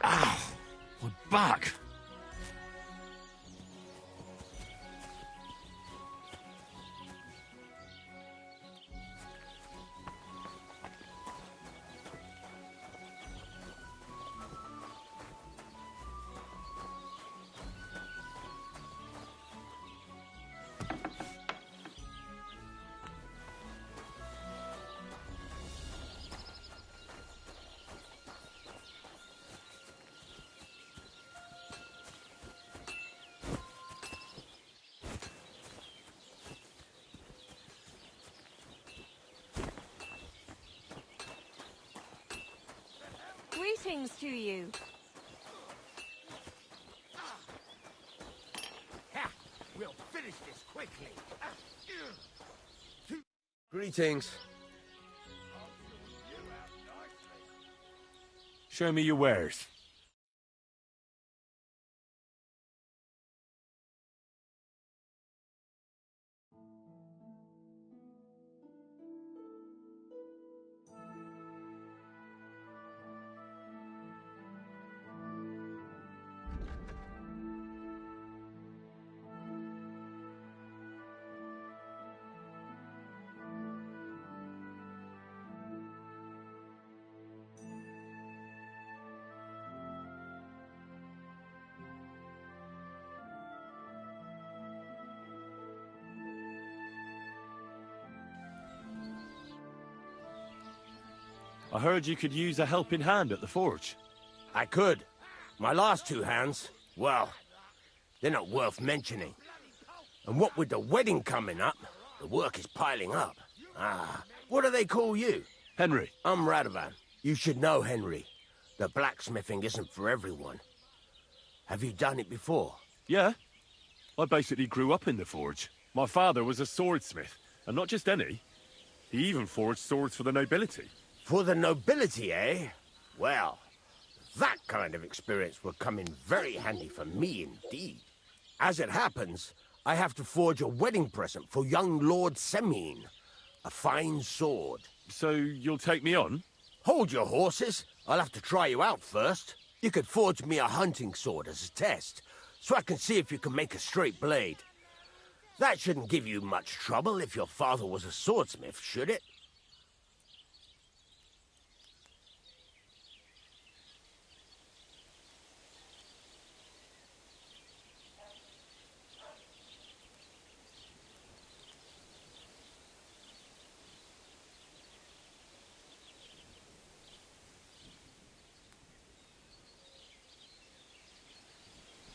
Ow, my back. Greetings to you. Ha! We'll finish this quickly. Greetings. Show me your wares. I heard you could use a helping hand at the forge. I could. My last two hands, well, they're not worth mentioning. And what with the wedding coming up, the work is piling up. Ah, what do they call you? Henry. I'm Radovan. You should know, Henry. The blacksmithing isn't for everyone. Have you done it before? Yeah. I basically grew up in the forge. My father was a swordsmith, and not just any. He even forged swords for the nobility. For the nobility, eh? Well, that kind of experience will come in very handy for me indeed. As it happens, I have to forge a wedding present for young Lord Semine. A fine sword. So you'll take me on? Hold your horses. I'll have to try you out first. You could forge me a hunting sword as a test, so I can see if you can make a straight blade. That shouldn't give you much trouble if your father was a swordsmith, should it?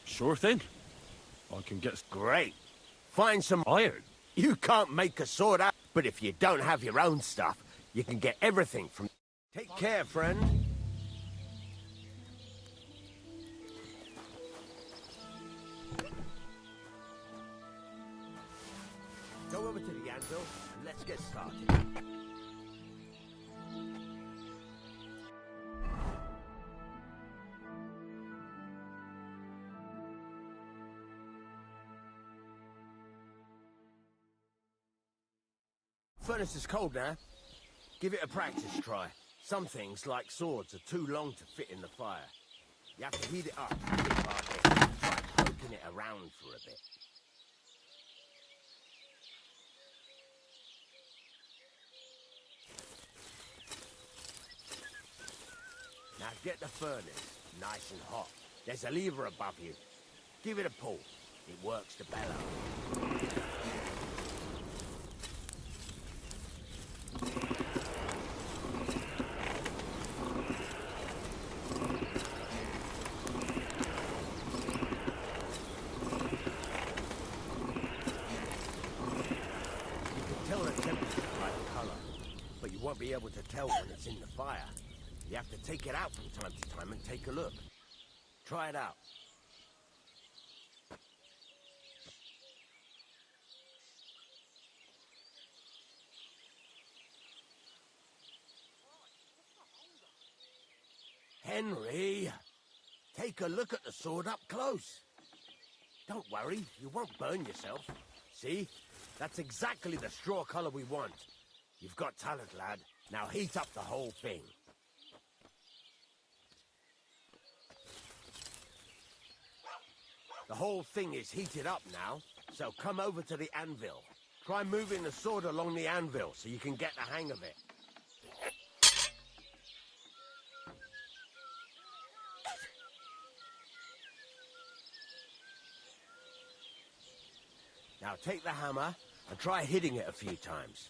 Sure thing. I can get... Great. Find some iron. You can't make a sword out, but if you don't have your own stuff, you can get everything from... Take care, friend. Go over to the anvil and let's get started. Furnace is cold now. Give it a practice try. Some things, like swords, are too long to fit in the fire. You have to heat it up. Try poking it around for a bit. Now get the furnace nice and hot. There's a lever above you. Give it a pull. It works the bellow. Be able to tell when it's in the fire. You have to take it out from time to time and take a look. Try it out. Henry, take a look at the sword up close. Don't worry, you won't burn yourself. See? That's exactly the straw color we want. You've got talent, lad. Now heat up the whole thing. The whole thing is heated up now, so come over to the anvil. Try moving the sword along the anvil so you can get the hang of it. Now take the hammer and try hitting it a few times.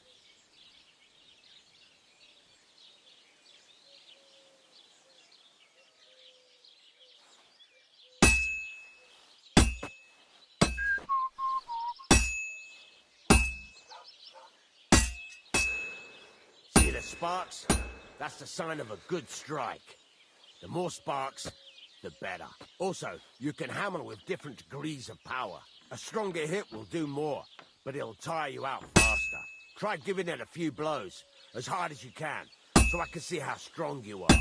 See the sparks? That's the sign of a good strike. The more sparks, the better. Also, you can hammer with different degrees of power. A stronger hit will do more, but it'll tire you out faster. Try giving it a few blows, as hard as you can, so I can see how strong you are.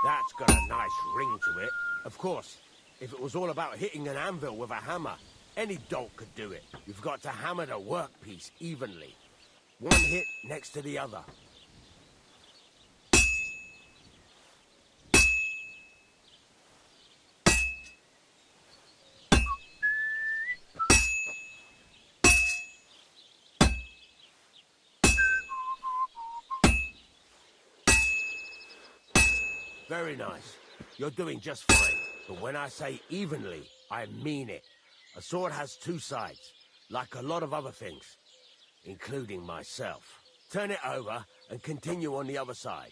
That's got a nice ring to it. Of course, if it was all about hitting an anvil with a hammer, any dolt could do it. You've got to hammer the workpiece evenly. One hit next to the other. Very nice. You're doing just fine. But when I say evenly, I mean it. A sword has two sides, like a lot of other things, including myself. Turn it over and continue on the other side.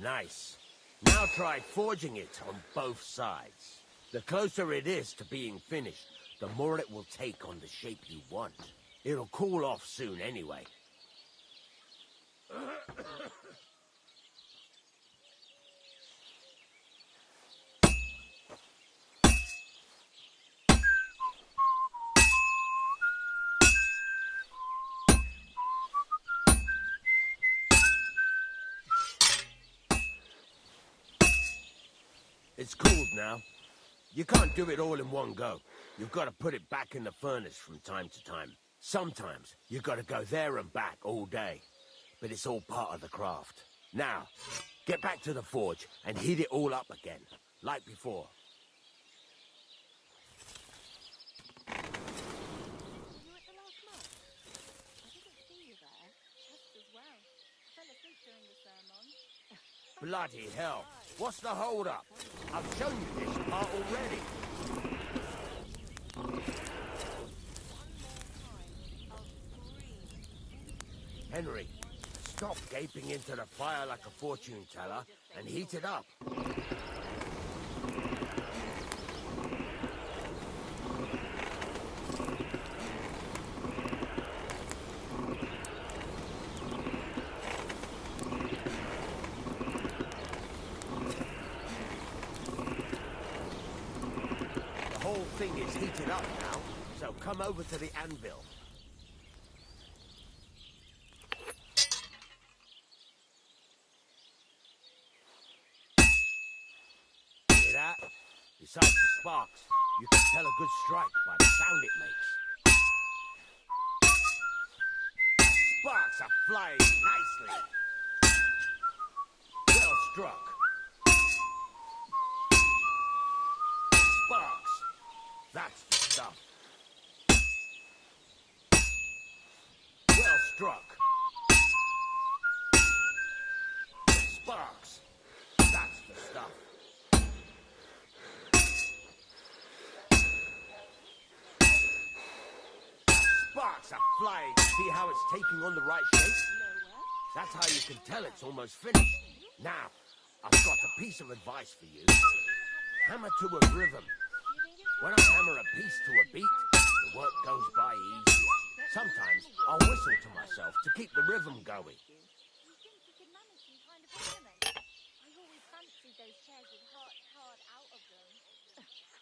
Nice. Now try forging it on both sides. The closer it is to being finished, the more it will take on the shape you want. It'll cool off soon anyway. It's cooled now. You can't do it all in one go. You've got to put it back in the furnace from time to time. Sometimes you've got to go there and back all day. But it's all part of the craft. Now, get back to the forge and heat it all up again, like before. Bloody hell. What's the hold-up? I've shown you this part already. Henry, stop gaping into the fire like a fortune teller and heat it up. The whole thing is heated up now, so come over to the anvil. Hear that? Besides the sparks, you can tell a good strike by the sound it makes. Sparks are flying nicely. Well struck. Sparks. That's the stuff. Well struck. Sparks. That's the stuff. Sparks are flying. See how it's taking on the right shape? That's how you can tell it's almost finished. Now, I've got a piece of advice for you. Hammer to a rhythm. When I hammer a piece to a beat, the work goes by easier. Sometimes I'll whistle to myself to keep the rhythm going. I always fancied those chairs with hard out of them.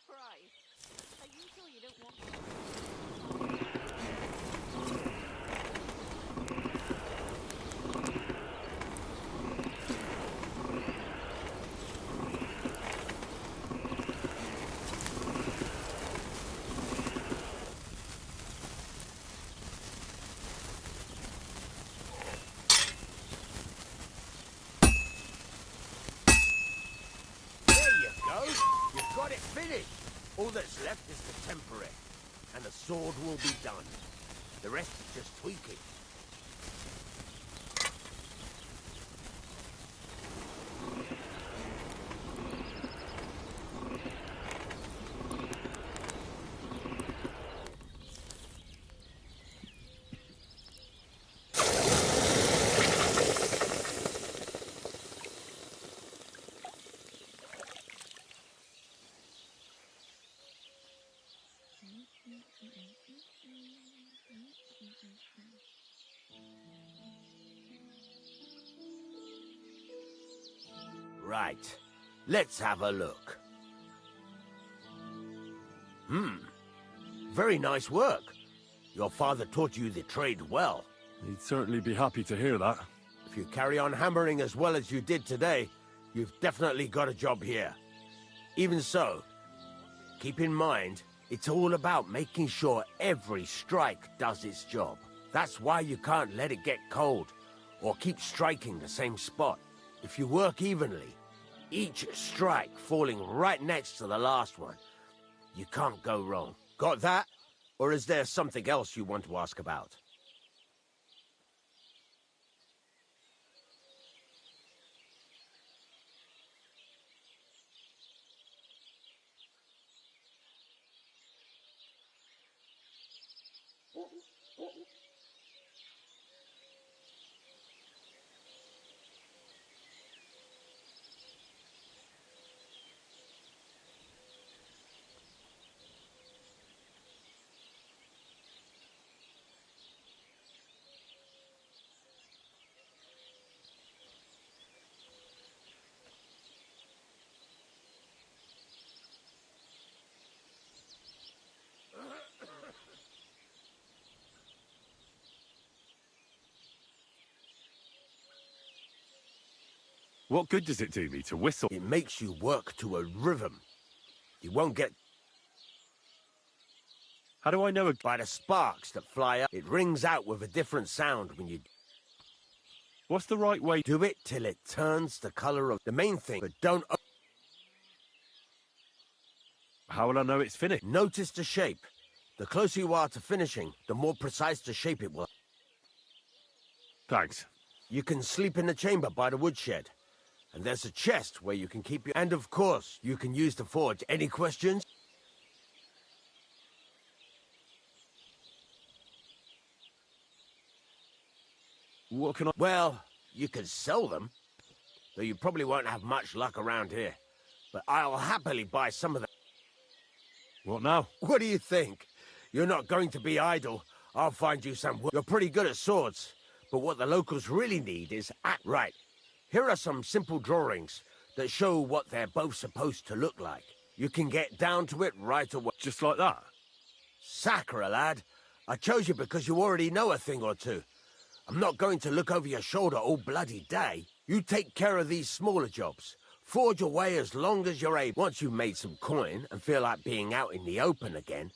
Christ. Are you sure you don't want You've got it finished. All that's left is to temper it, and the sword will be done. The rest is just tweaking. Right. Let's have a look. Very nice work. Your father taught you the trade well. He'd certainly be happy to hear that. If you carry on hammering as well as you did today, you've definitely got a job here. Even so, keep in mind, it's all about making sure every strike does its job. That's why you can't let it get cold, or keep striking the same spot. If you work evenly, each strike falling right next to the last one, you can't go wrong. Got that? Or is there something else you want to ask about? What good does it do me to whistle? It makes you work to a rhythm. You won't get... How do I know By the sparks that fly up. It rings out with a different sound when you... What's the right way? Do it till it turns the color of... The main thing, but don't... How will I know it's finished? Notice the shape. The closer you are to finishing, the more precise the shape it will. Thanks. You can sleep in the chamber by the woodshed. And there's a chest where you can keep your... And of course, you can use the forge. Any questions? What can I... Well, you can sell them. Though you probably won't have much luck around here. But I'll happily buy some of them. What now? What do you think? You're not going to be idle. I'll find you some... You're pretty good at swords. But what the locals really need is... Right. Here are some simple drawings that show what they're both supposed to look like. You can get down to it right away. Just like that? Sacre, lad. I chose you because you already know a thing or two. I'm not going to look over your shoulder all bloody day. You take care of these smaller jobs. Forge away as long as you're able. Once you've made some coin and feel like being out in the open again,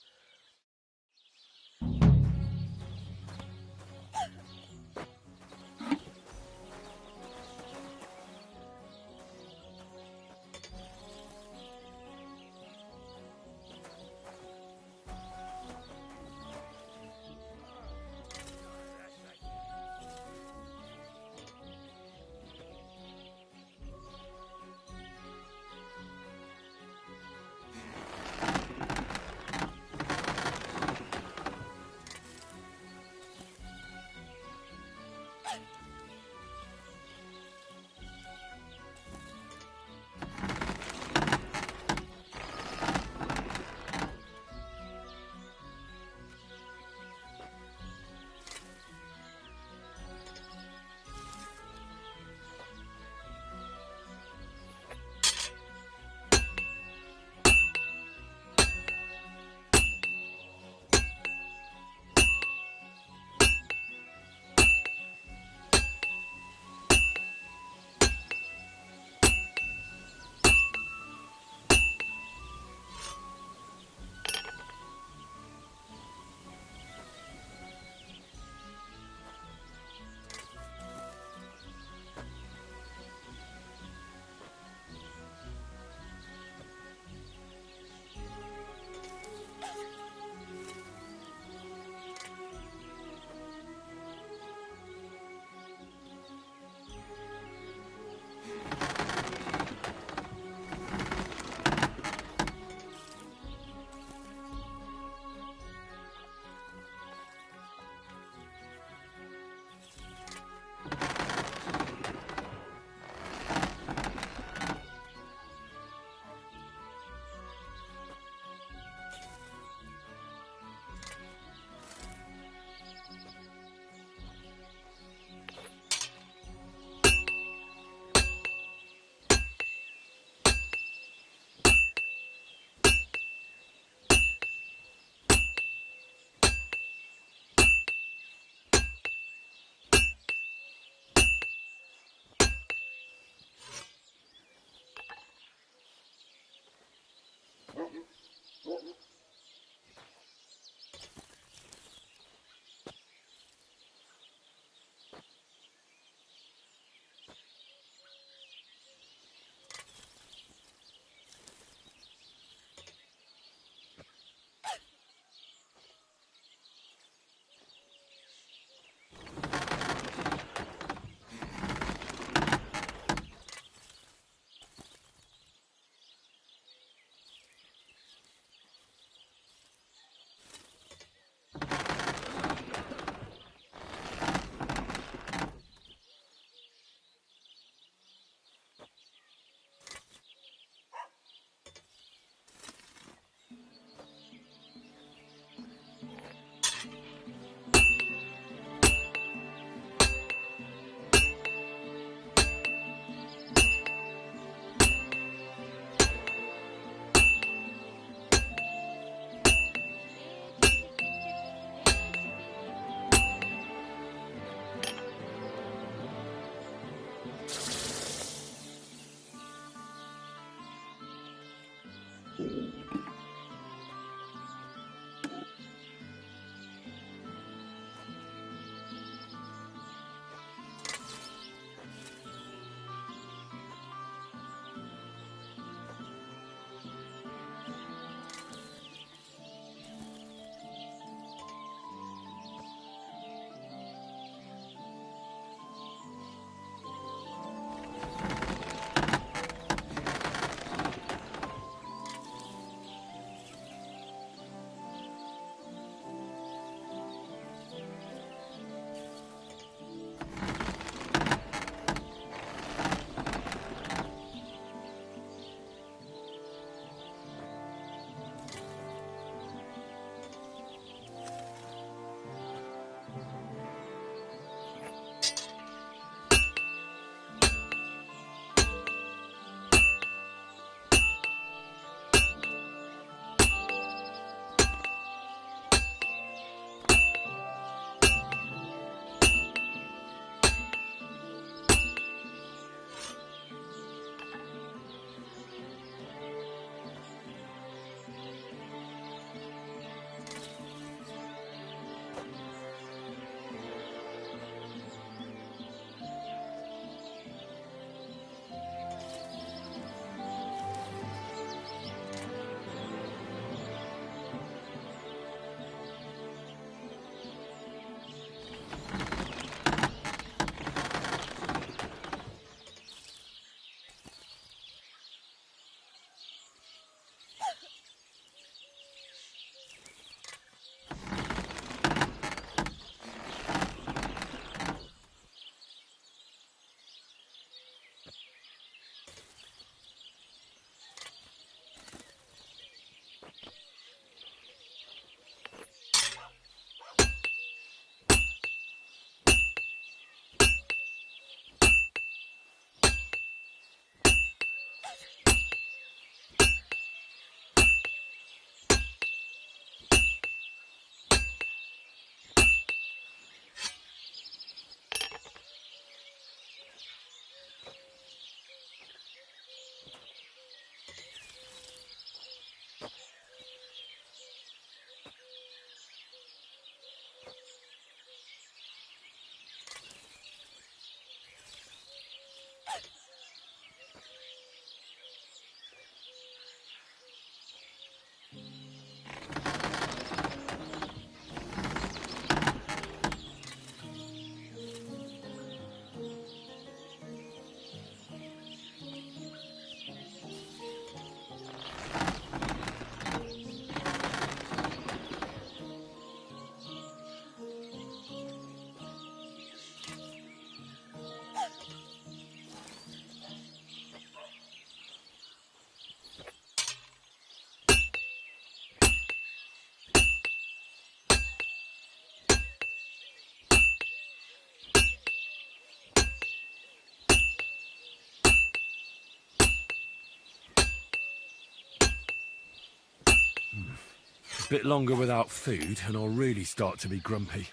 A bit longer without food, and I'll really start to be grumpy.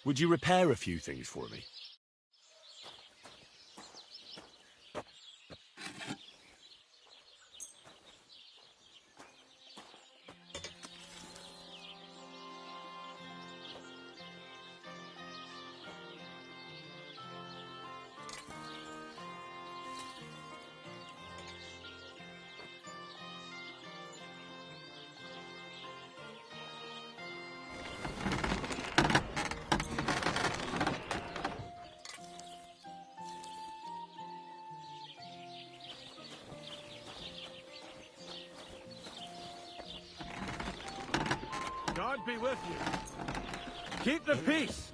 Would you repair a few things for me? God be with you. Keep the peace.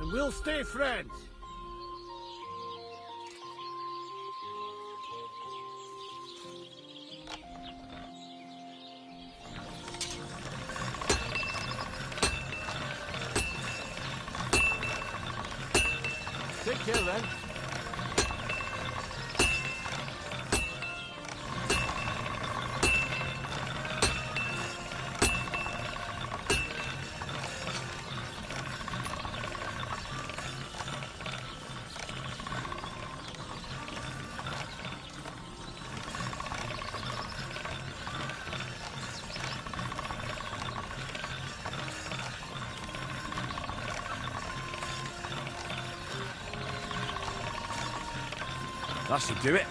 And we'll stay friends. Take care then. That should do it.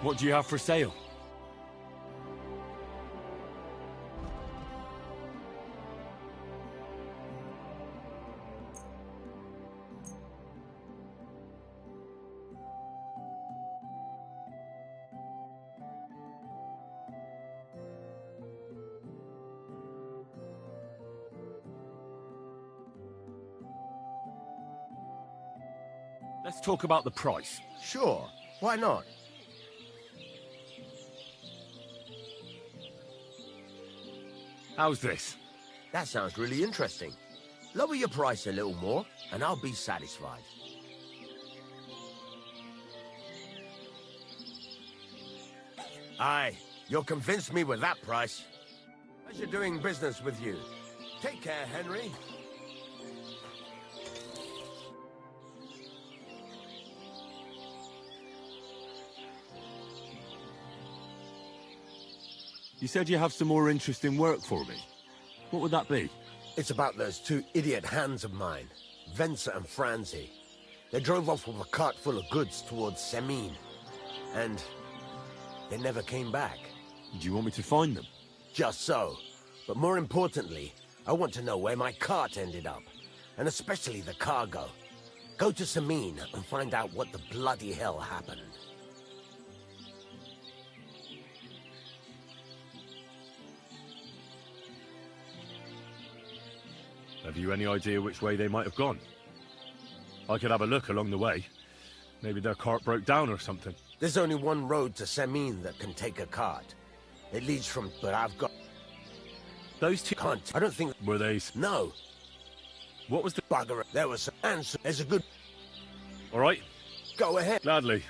What do you have for sale? Let's talk about the price. Sure, why not? How's this? That sounds really interesting. Lower your price a little more, and I'll be satisfied. Aye, you'll convince me with that price. Pleasure doing business with you. Take care, Henry. You said you have some more interesting work for me. What would that be? It's about those two idiot hands of mine, Venser and Franzi. They drove off with a cart full of goods towards Semin, and they never came back. Do you want me to find them? Just so. But more importantly, I want to know where my cart ended up, and especially the cargo. Go to Semin and find out what the bloody hell happened. Have you any idea which way they might have gone? I could have a look along the way. Maybe their cart broke down or something. There's only one road to Semin that can take a cart. It leads from... But I've got... Those two... Can't. I don't think... Were they... No. What was the... Bugger. There was some answer. There's a good... All right. Go ahead. Gladly.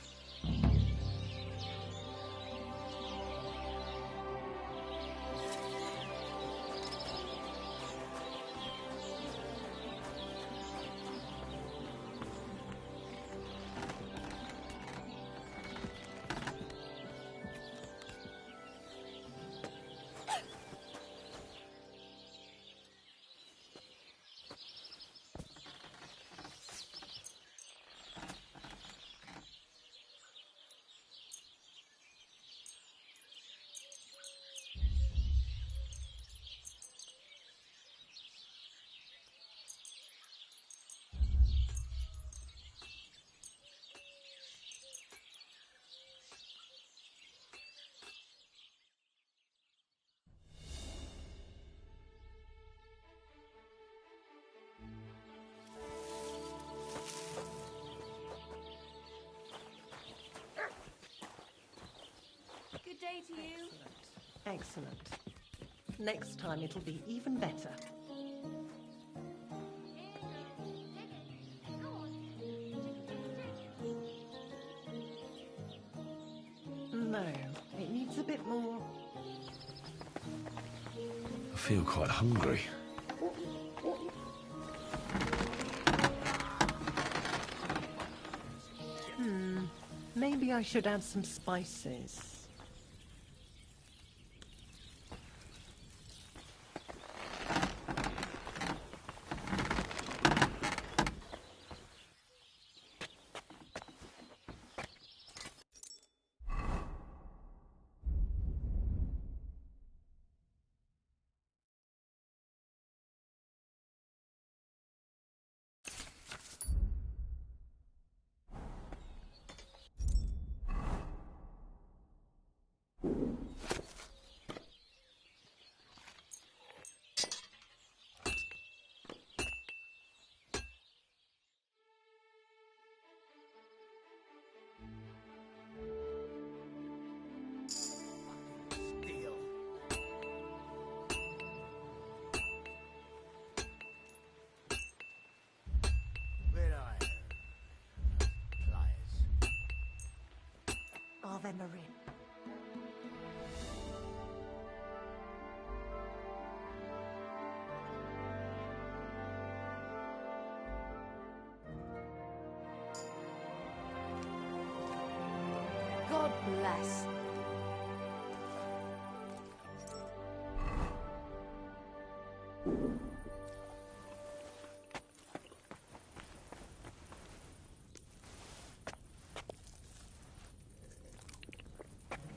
Good day to you. Excellent. Next time it'll be even better. No, it needs a bit more. I feel quite hungry. Maybe I should add some spices. Are they marine? God bless.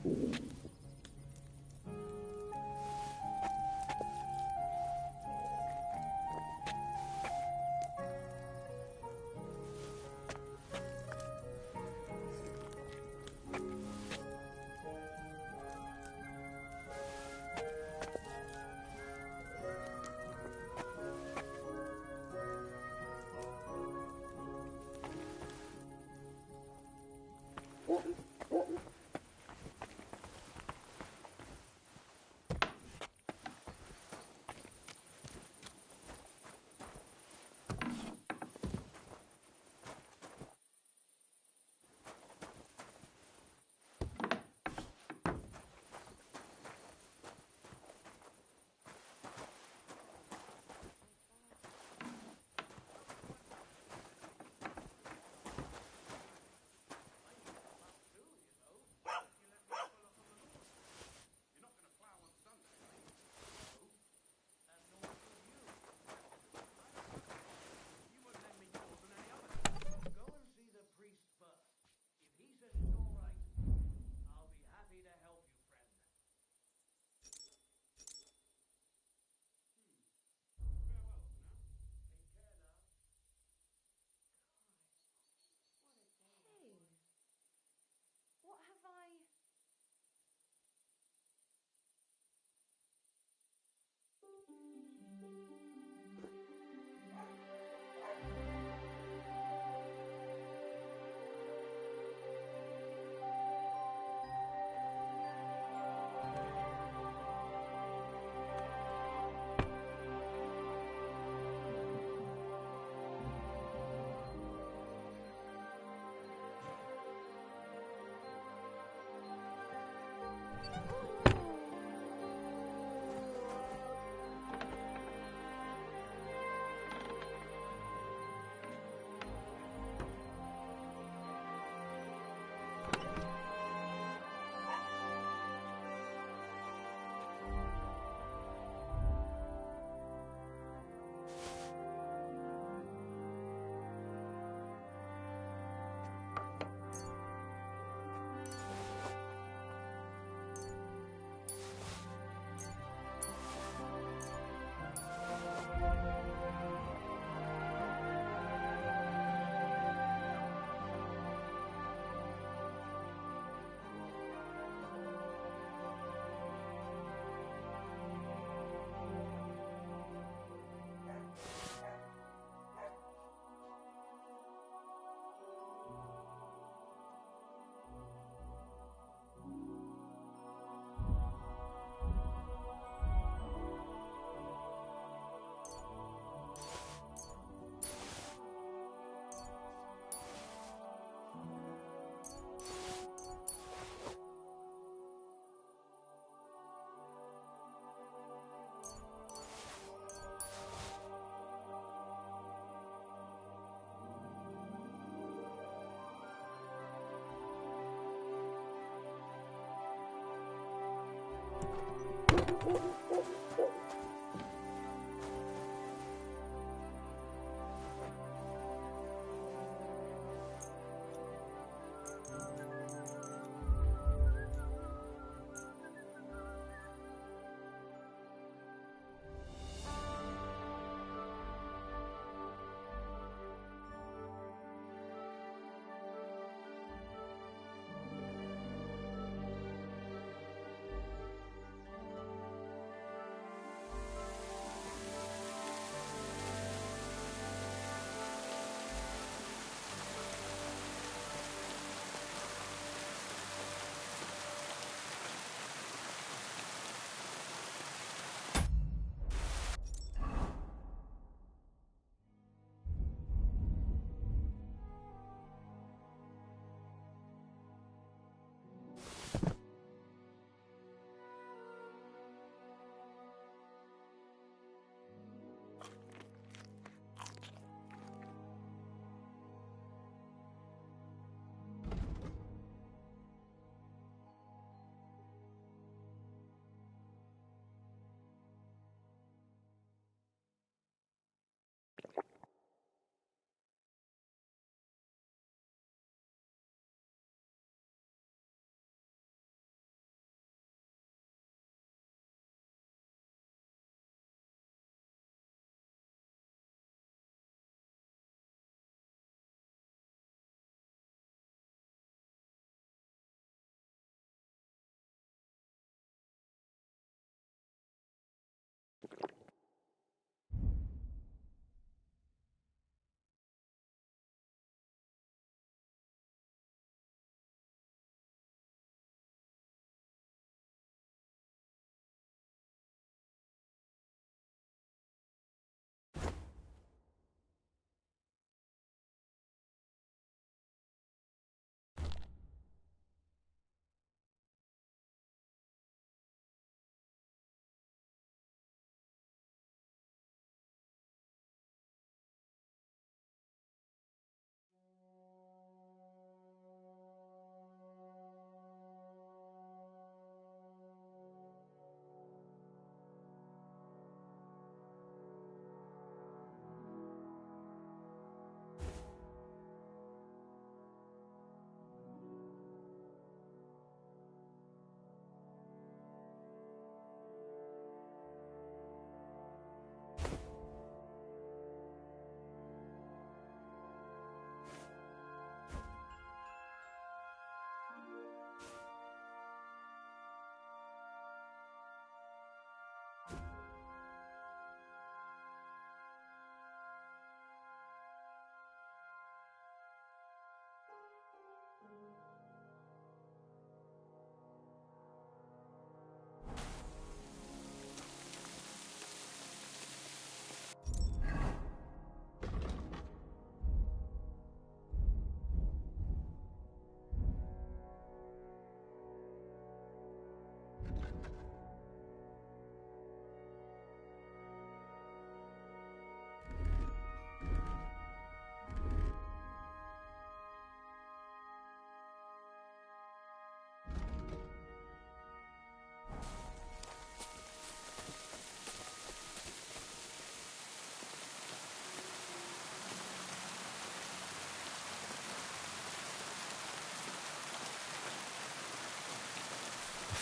What have I...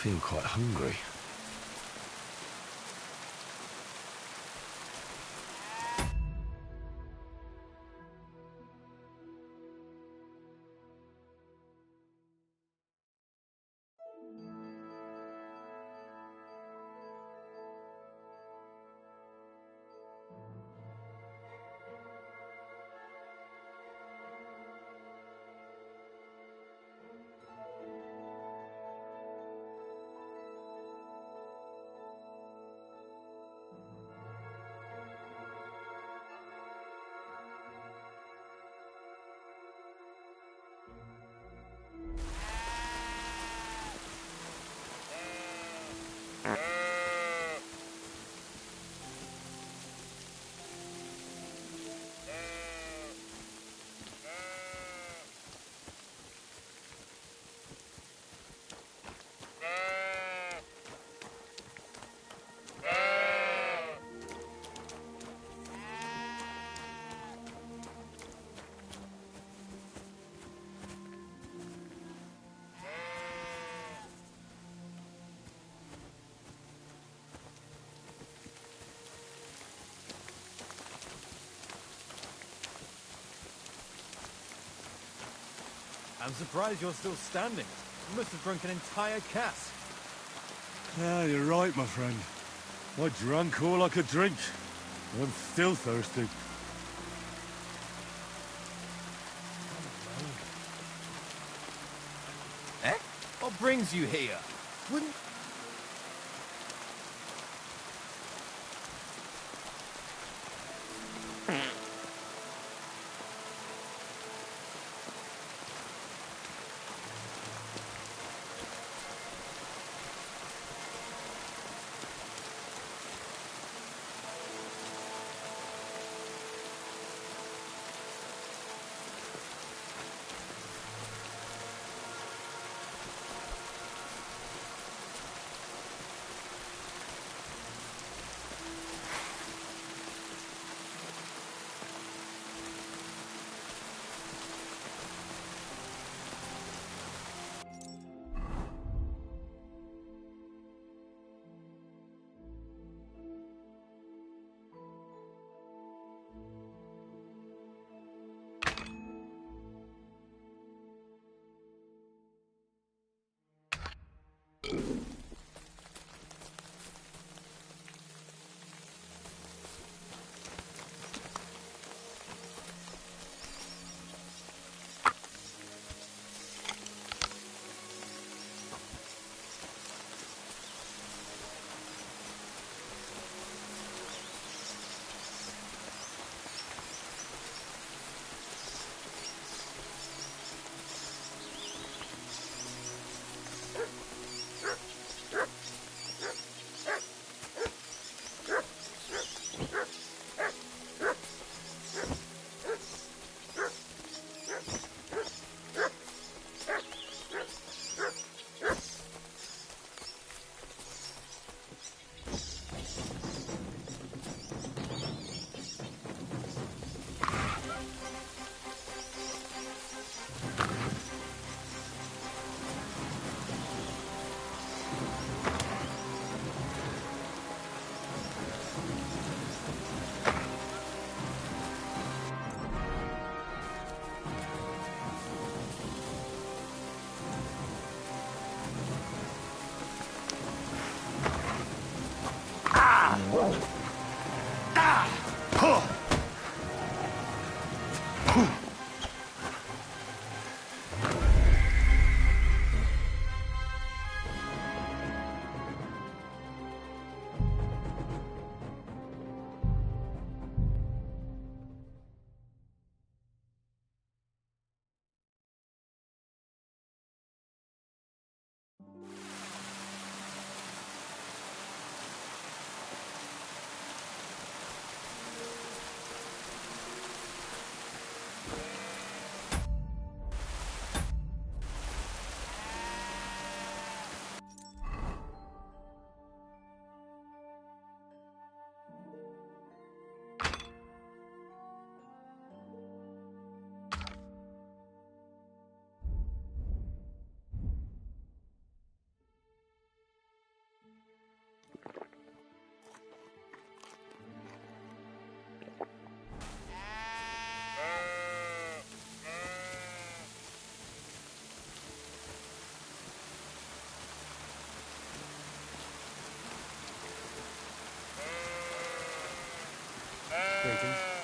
feel quite hungry. I'm surprised you're still standing. You must have drunk an entire cask. Yeah, you're right, my friend. I drank all I could drink. I'm still thirsty. Eh? What brings you here? Wouldn't... Greetings.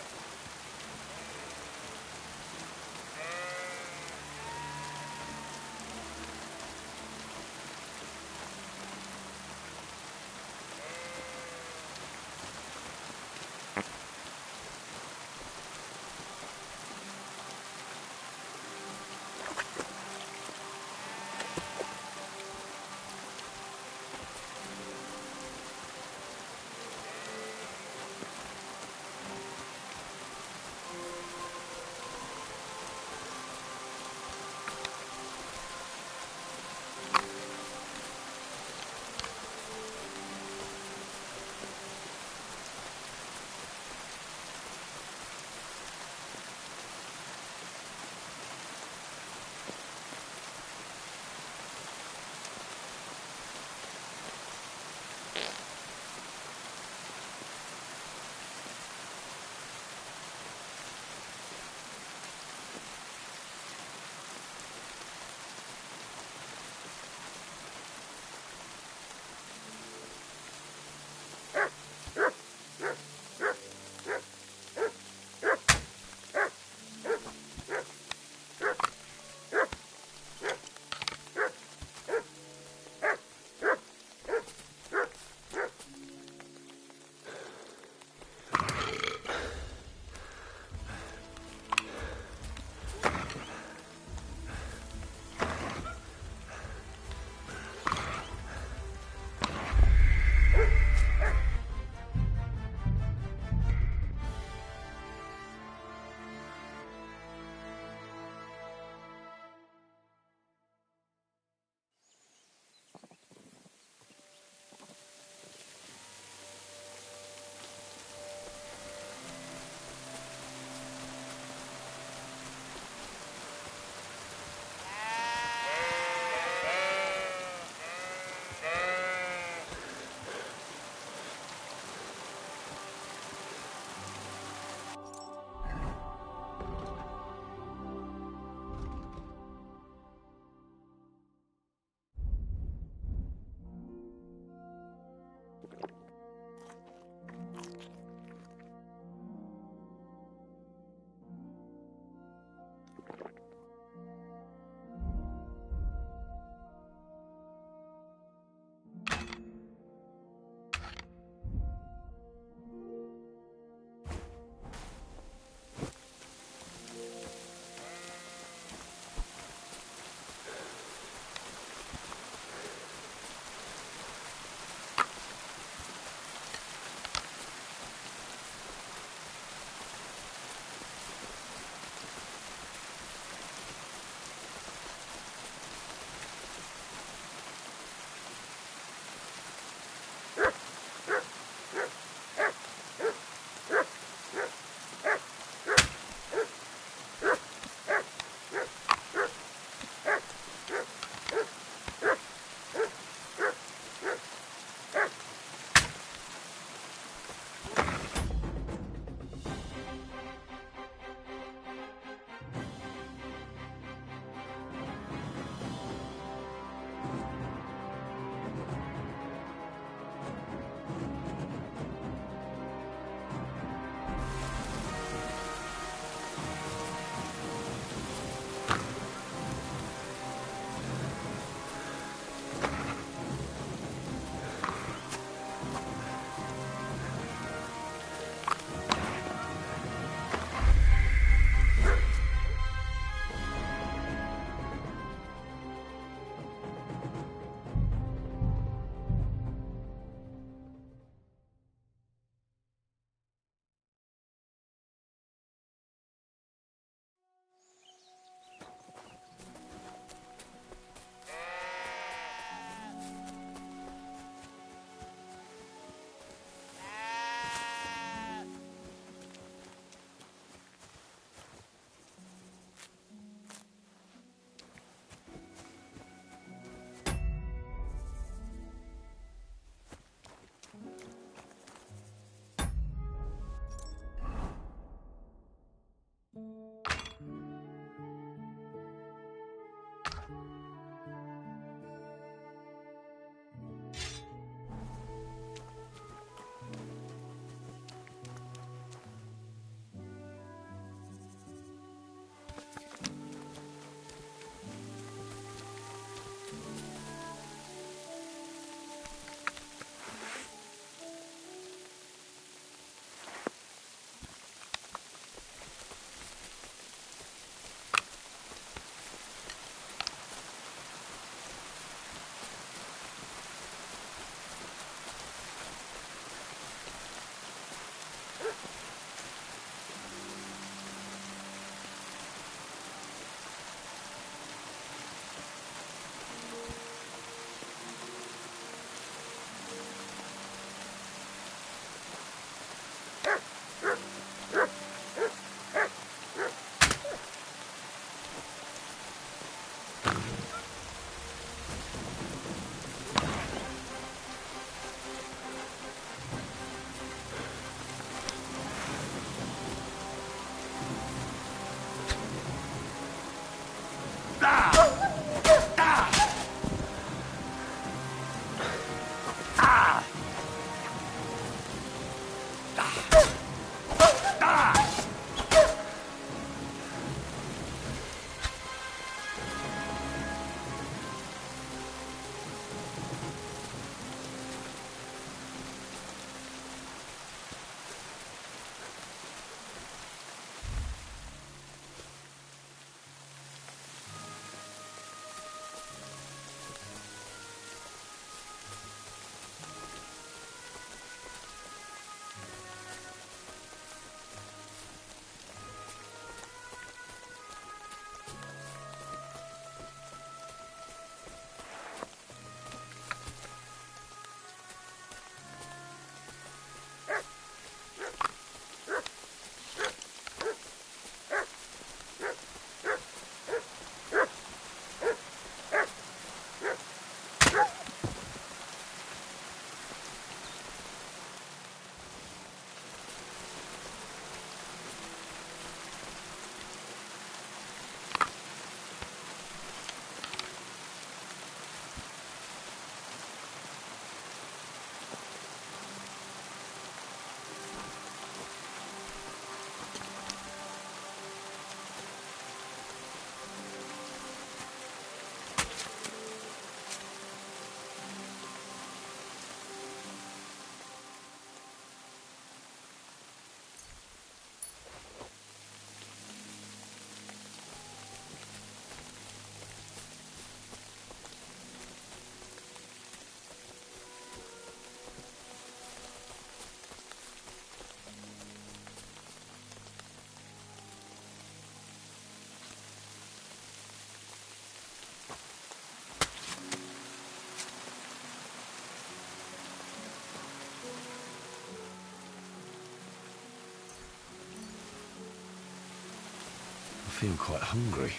feel quite hungry.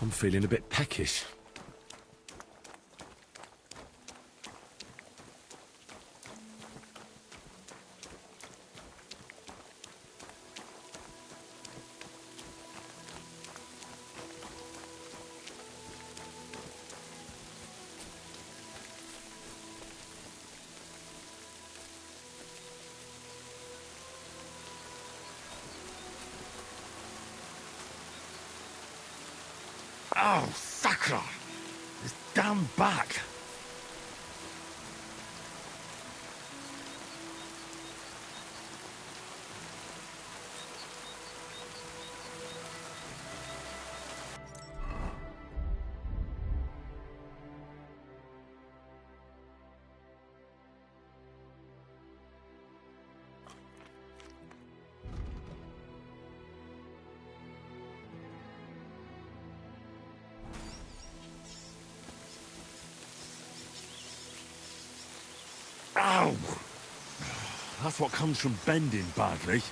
I'm feeling a bit peckish. Oh, sacre! This damn back! Ow! That's what comes from bending badly.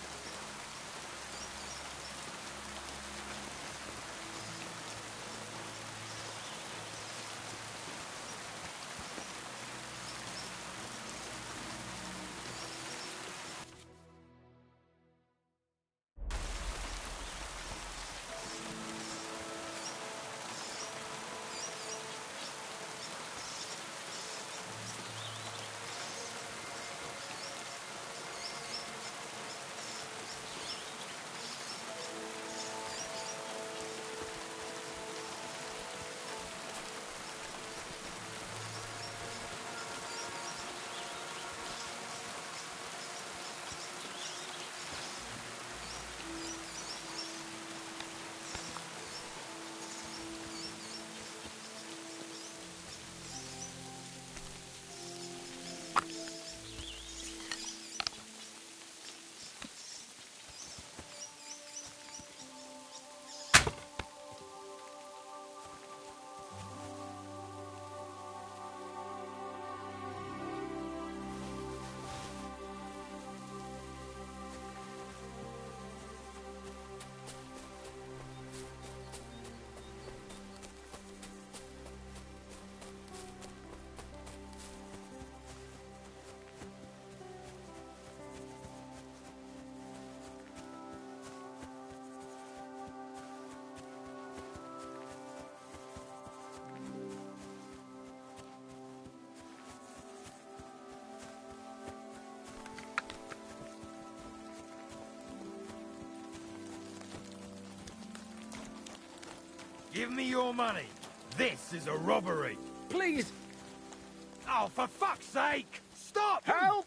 Give me your money. This is a robbery. Please. Oh, for fuck's sake! Stop! Help!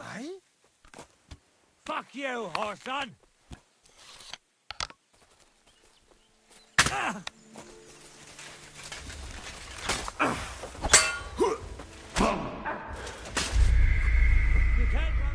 out! Fuck you, Horson! You can't run.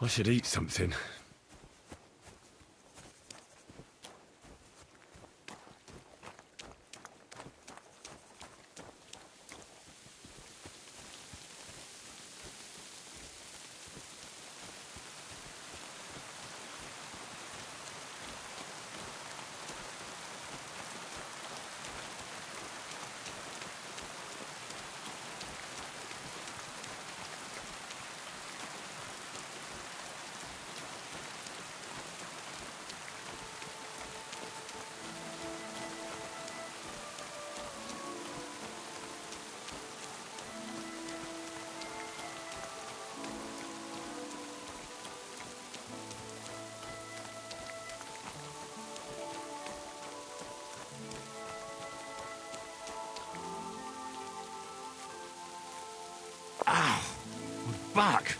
I should eat something. Ow! My back!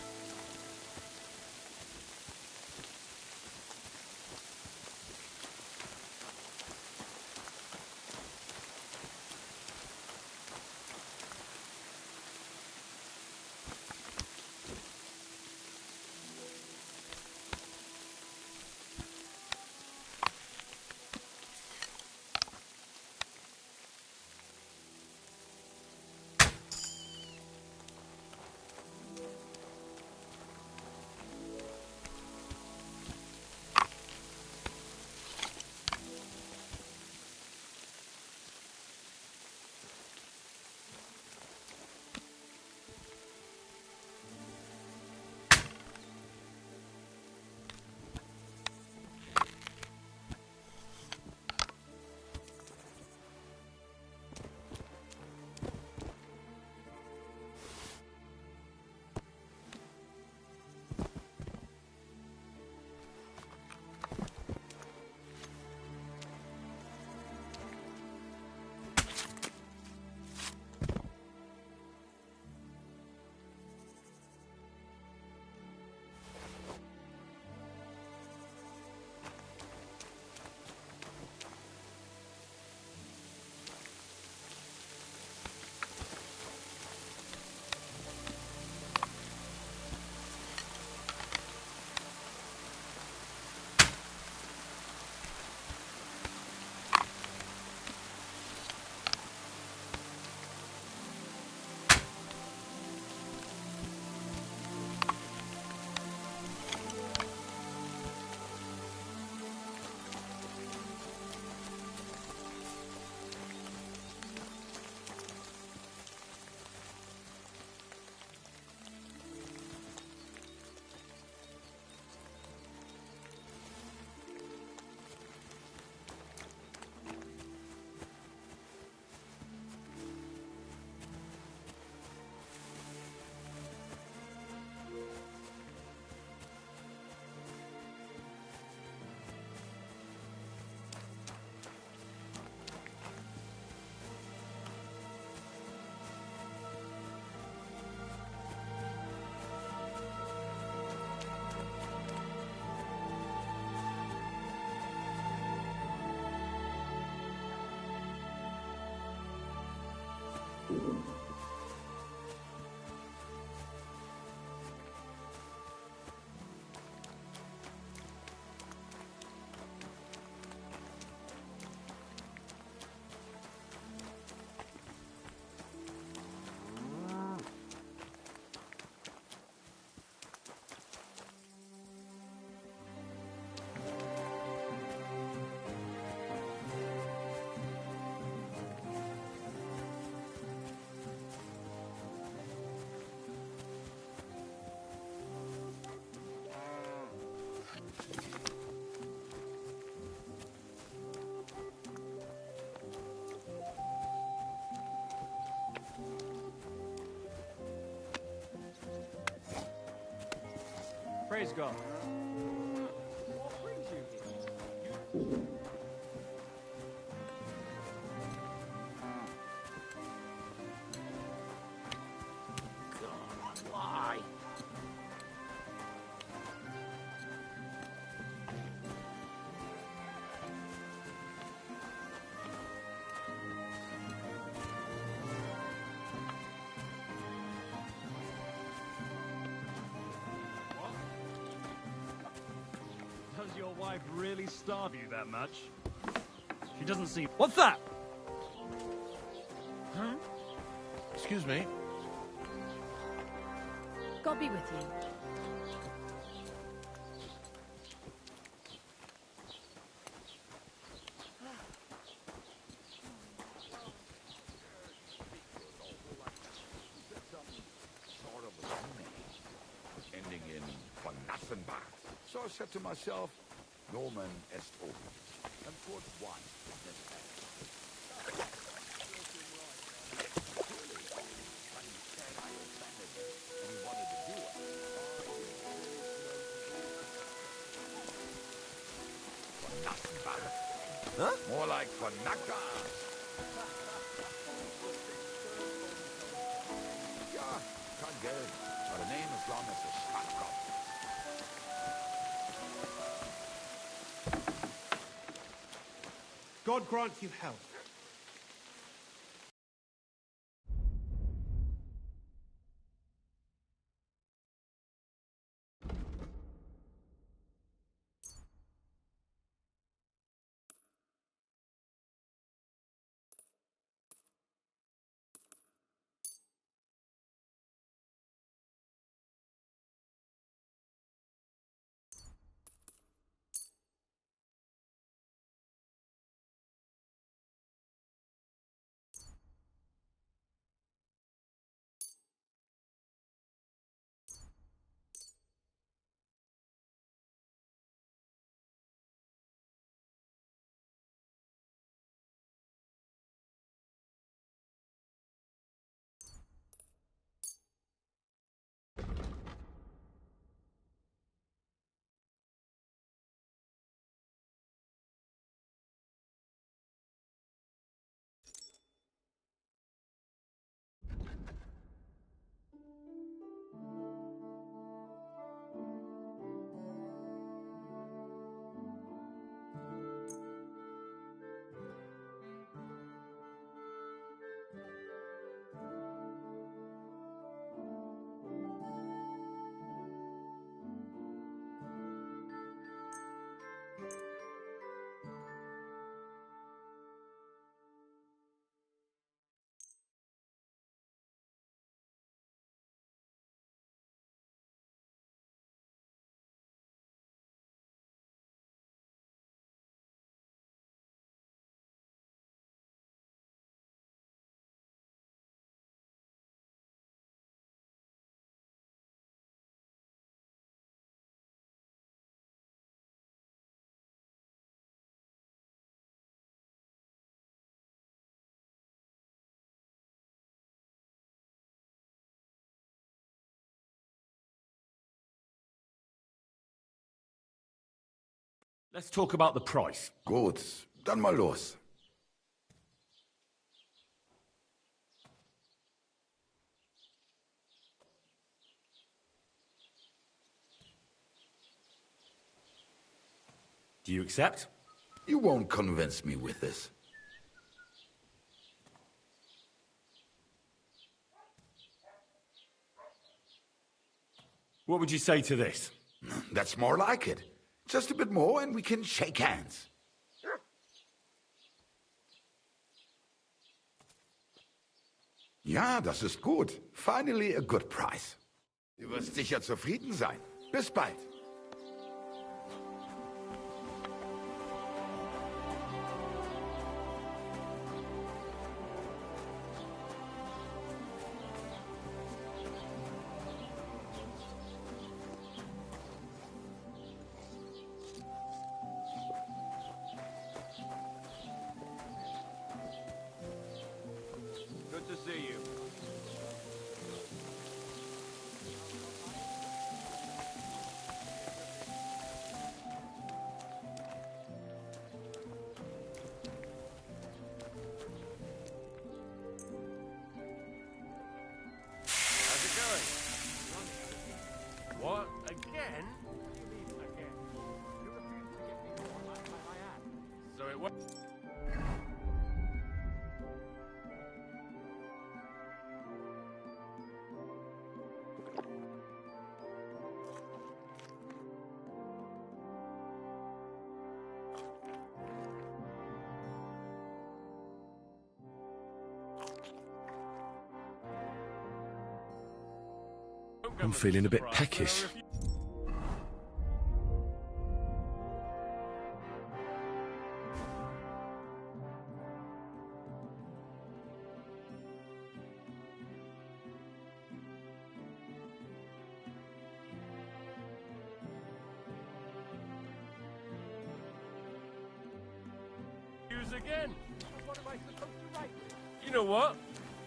Praise God. What brings you here? God, why? Does your wife really starve you that much? She doesn't seem... What's that? Huh? Excuse me. God be with you. Ending in von Nassenbach. So I said to myself, Norman est open. And put one in this bag. Huh? More like von Nacker. Ja, kein Geld. But a name as long as the stuff comes. God grant you health. Let's talk about the price. Gut, dann mal los. Do you accept? You won't convince me with this. What would you say to this? That's more like it. Just a bit more and we can shake hands. Ja, das ist gut. Finally a good price. Du wirst sicher zufrieden sein. Bis bald. Good to see you. How's it going? What? Again? So it was... I'm feeling a bit peckish. Again. What am I supposed to write? You know what?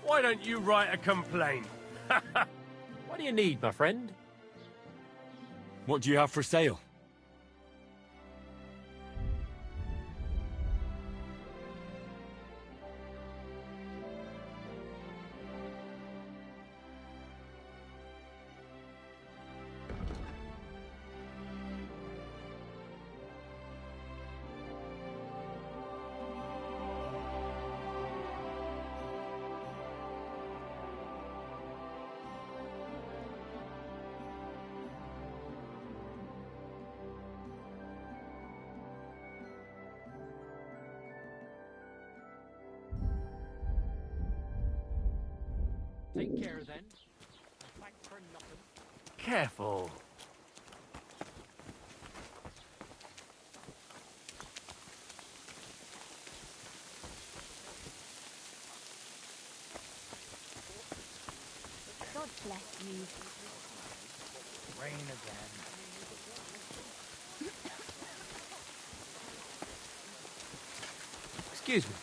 Why don't you write a complaint? What do you need, my friend? What do you have for sale? Take care, then. Thanks for nothing. Careful. God bless you. Rain again. Excuse me.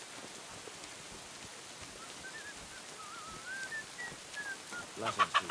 Blessings to you.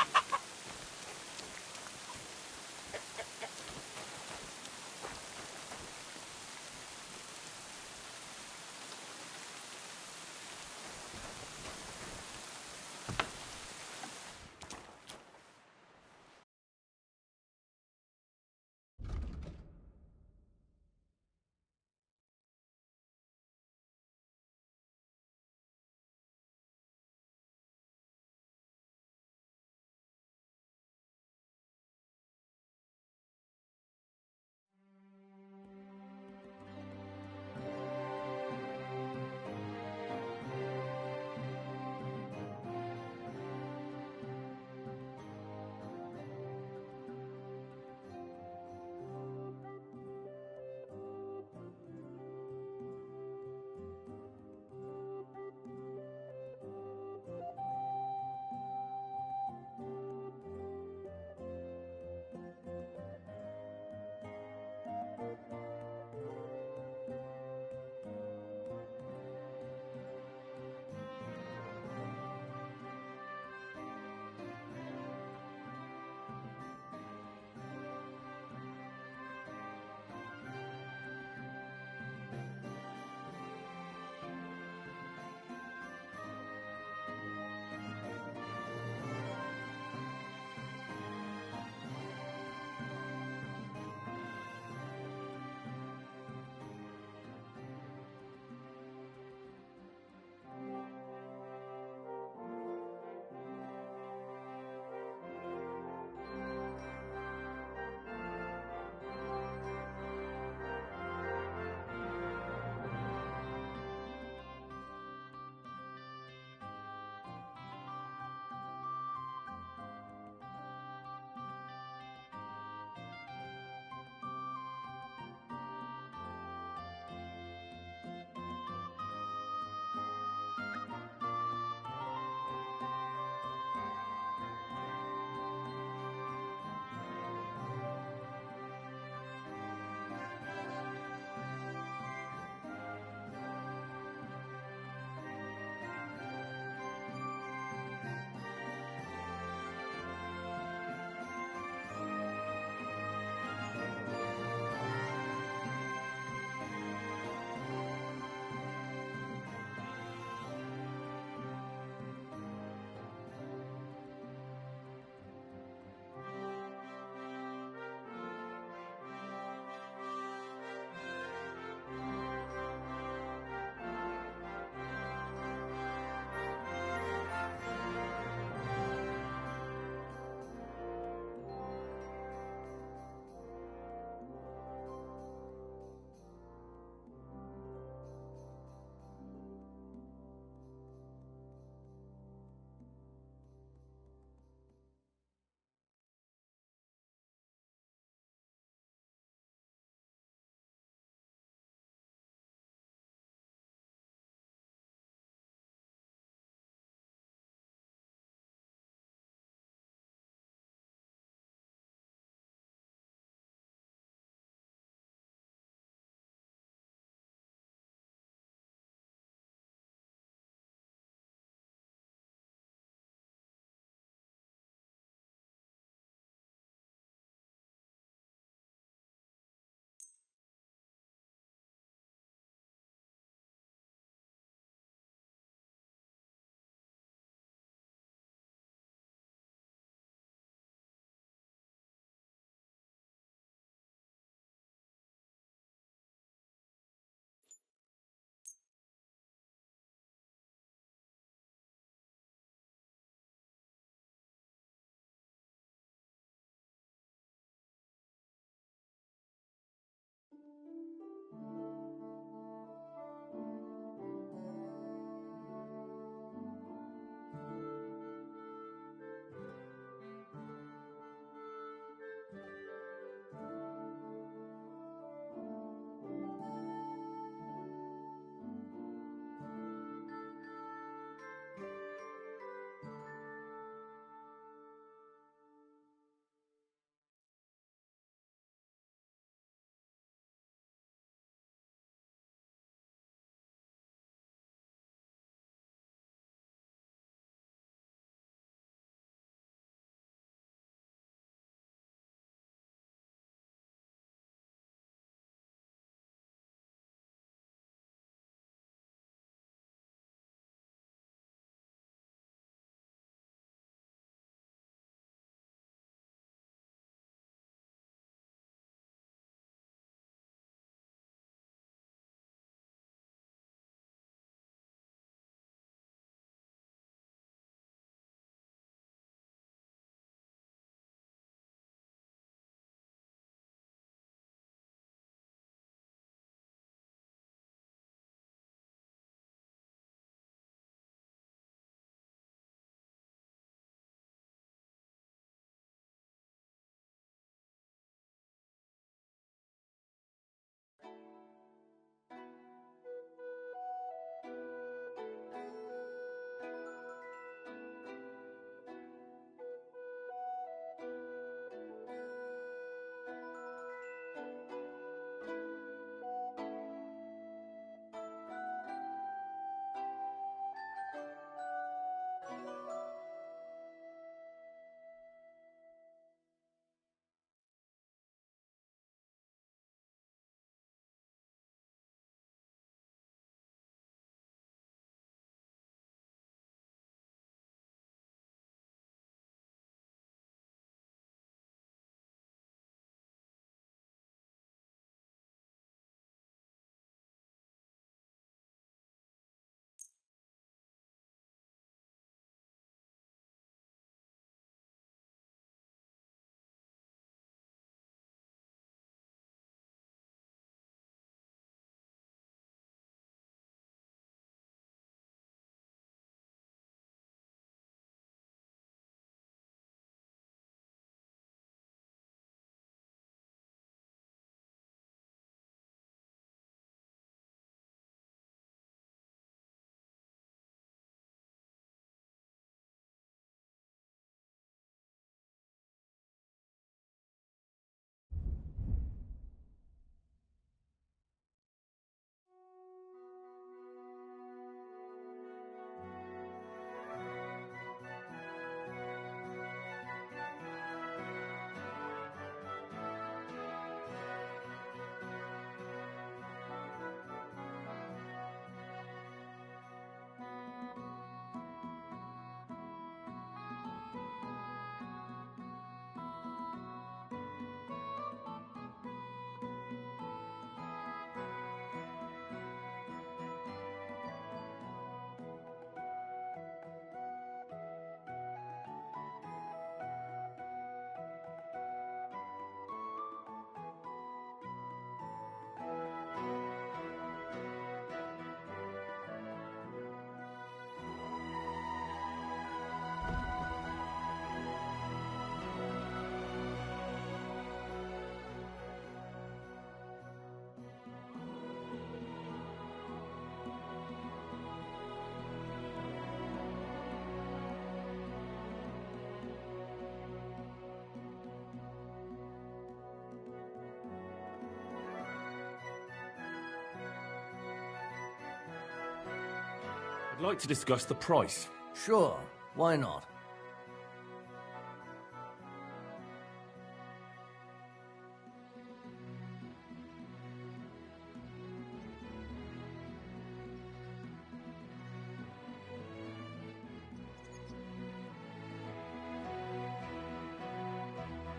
I'd like to discuss the price. Sure, why not?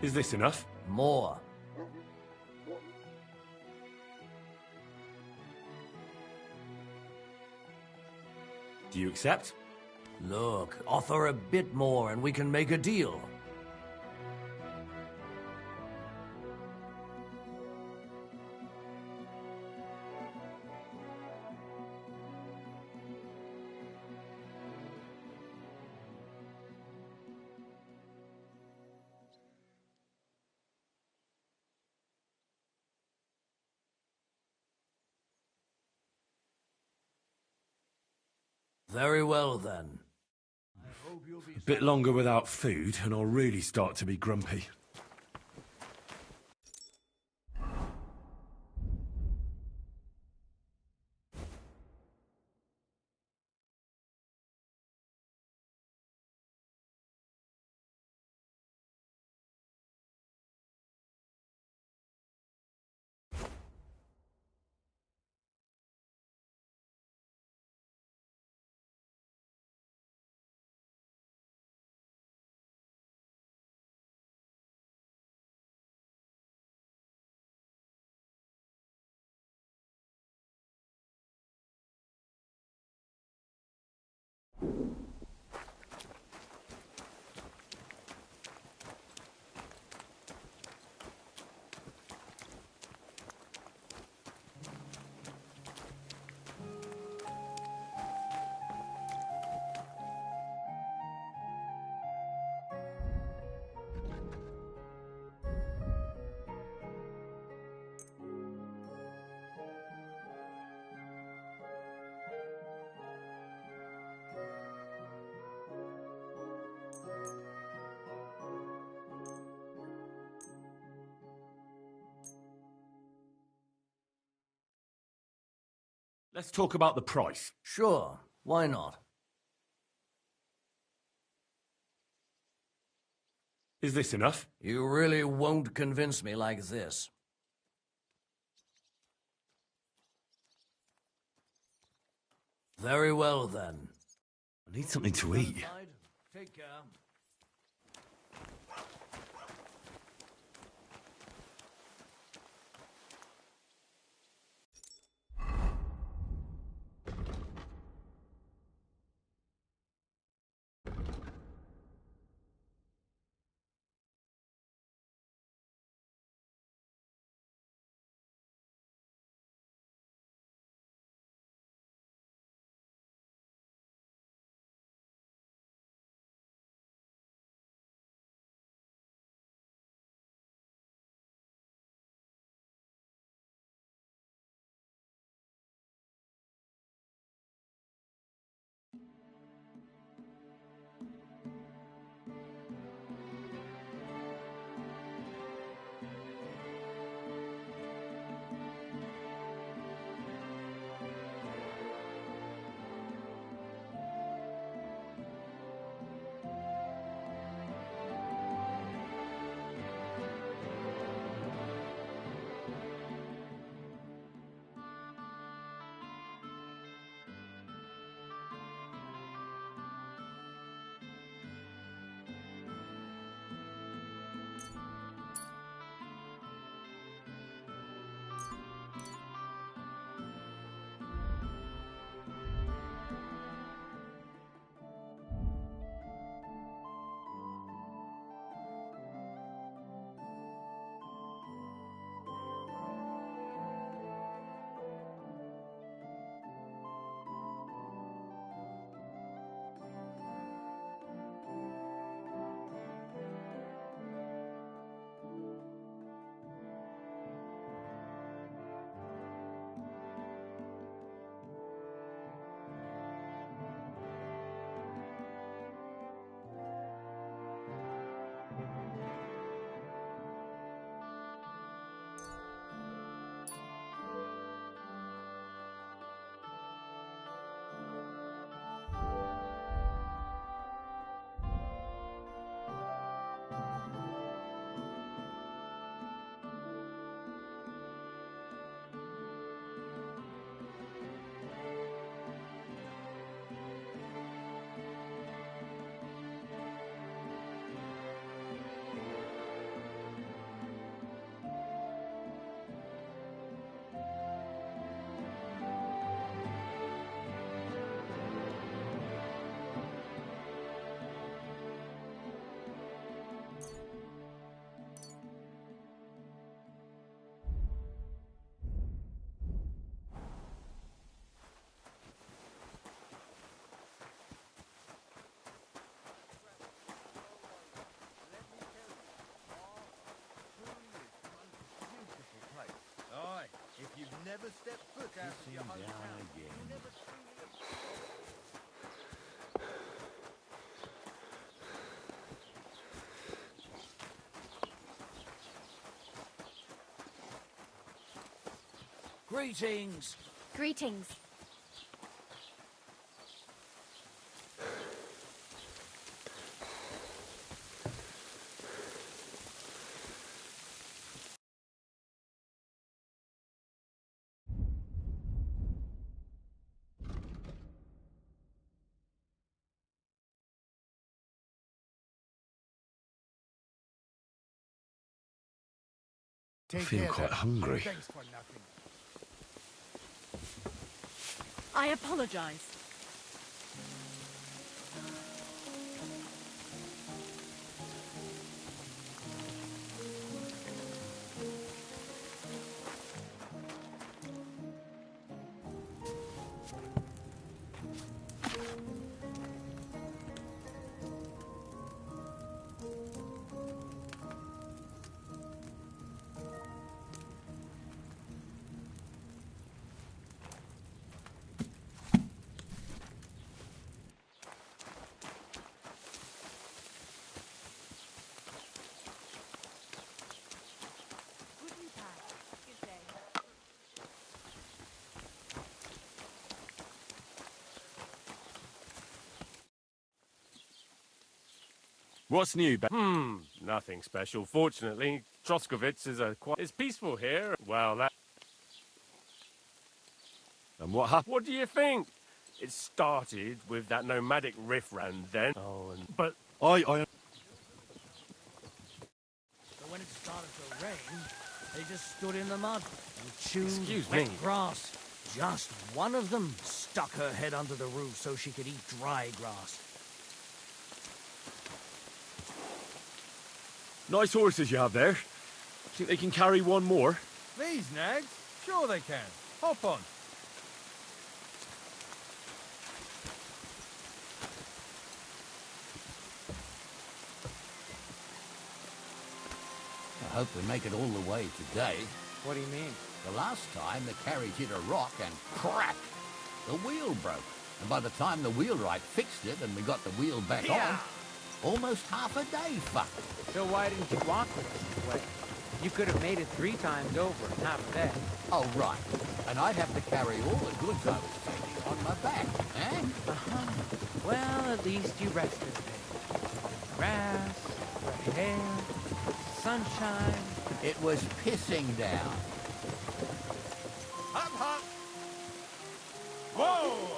Is this enough? More. Do you accept? Look, offer a bit more and we can make a deal. Very well, then. A bit longer without food, and I'll really start to be grumpy. Let's talk about the price. Sure, why not? Is this enough? You really won't convince me like this. Very well, then. I need something to eat. Take care. never step foot out of your Sitting down hometown. again. You never truly... Greetings. Greetings. I feel quite hungry. Thanks for nothing. I apologize. What's new, nothing special. Fortunately, Troskovitz is it's peaceful here. Well, that... And what happened? What do you think? It started with that nomadic riffraff then. Oh, and... But... So when it started to rain, they just stood in the mud and chewed wet grass. Just one of them stuck her head under the roof so she could eat dry grass. Nice horses you have there. Think they can carry one more? These nags? Sure they can. Hop on. I hope we make it all the way today. What do you mean? The last time the carriage hit a rock and crack, the wheel broke. And by the time the wheelwright fixed it and we got the wheel back on, almost half a day fucked. So why didn't you walk with us this way? You could have made it 3 times over in half a day. Oh, right. And I'd have to carry all the goods I was taking on my back, eh? Well, at least you rested a bit. Grass, fresh air, sunshine. It was pissing down. Hop, hop! Whoa!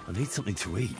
I need something to eat.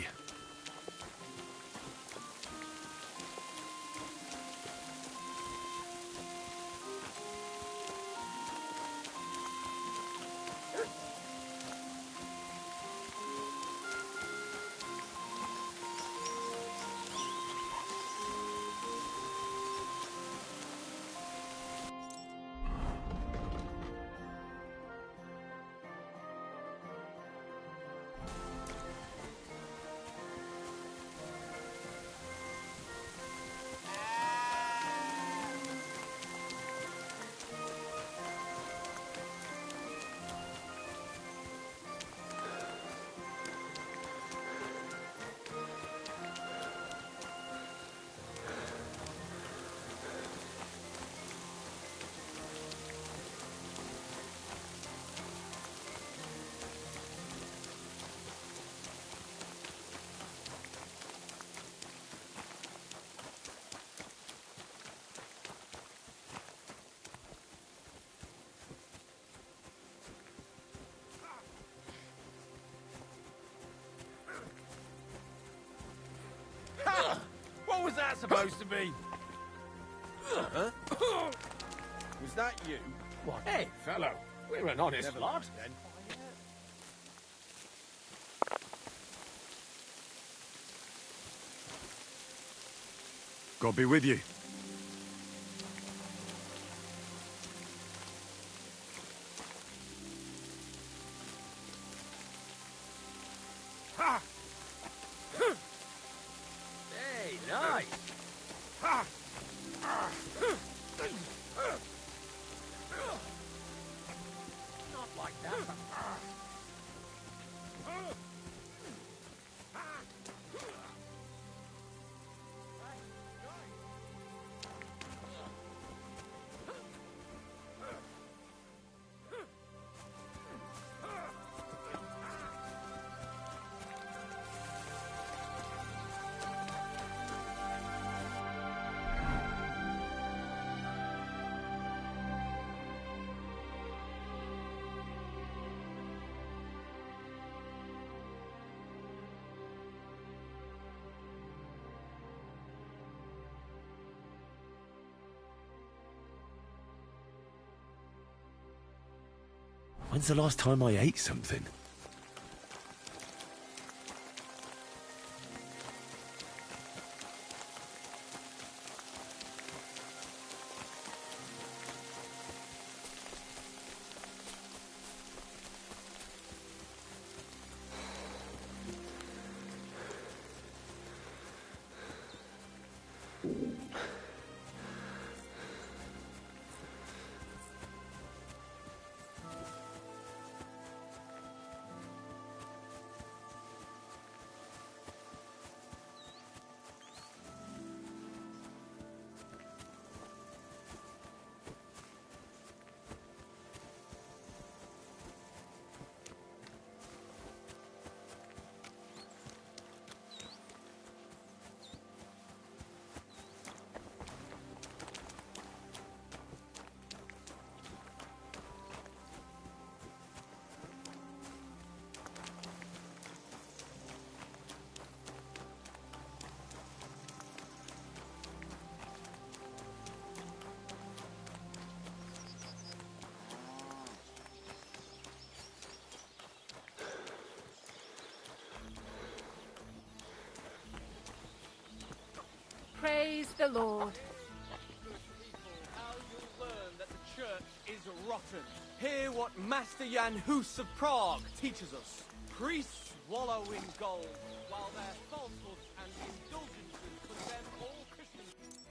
was that supposed to be? Huh? Was that you? What? Hey, fellow, we're an honest Never lot. mind, then. God be with you. Ha! Hey, nice. Ha! Not like that. When's the last time I ate something? Praise the Lord. How you'll learn that the church is rotten. Hear what Master Jan Hus of Prague teaches us. Priests wallow in gold, while their falsehoods and indulgences condemn all Christians.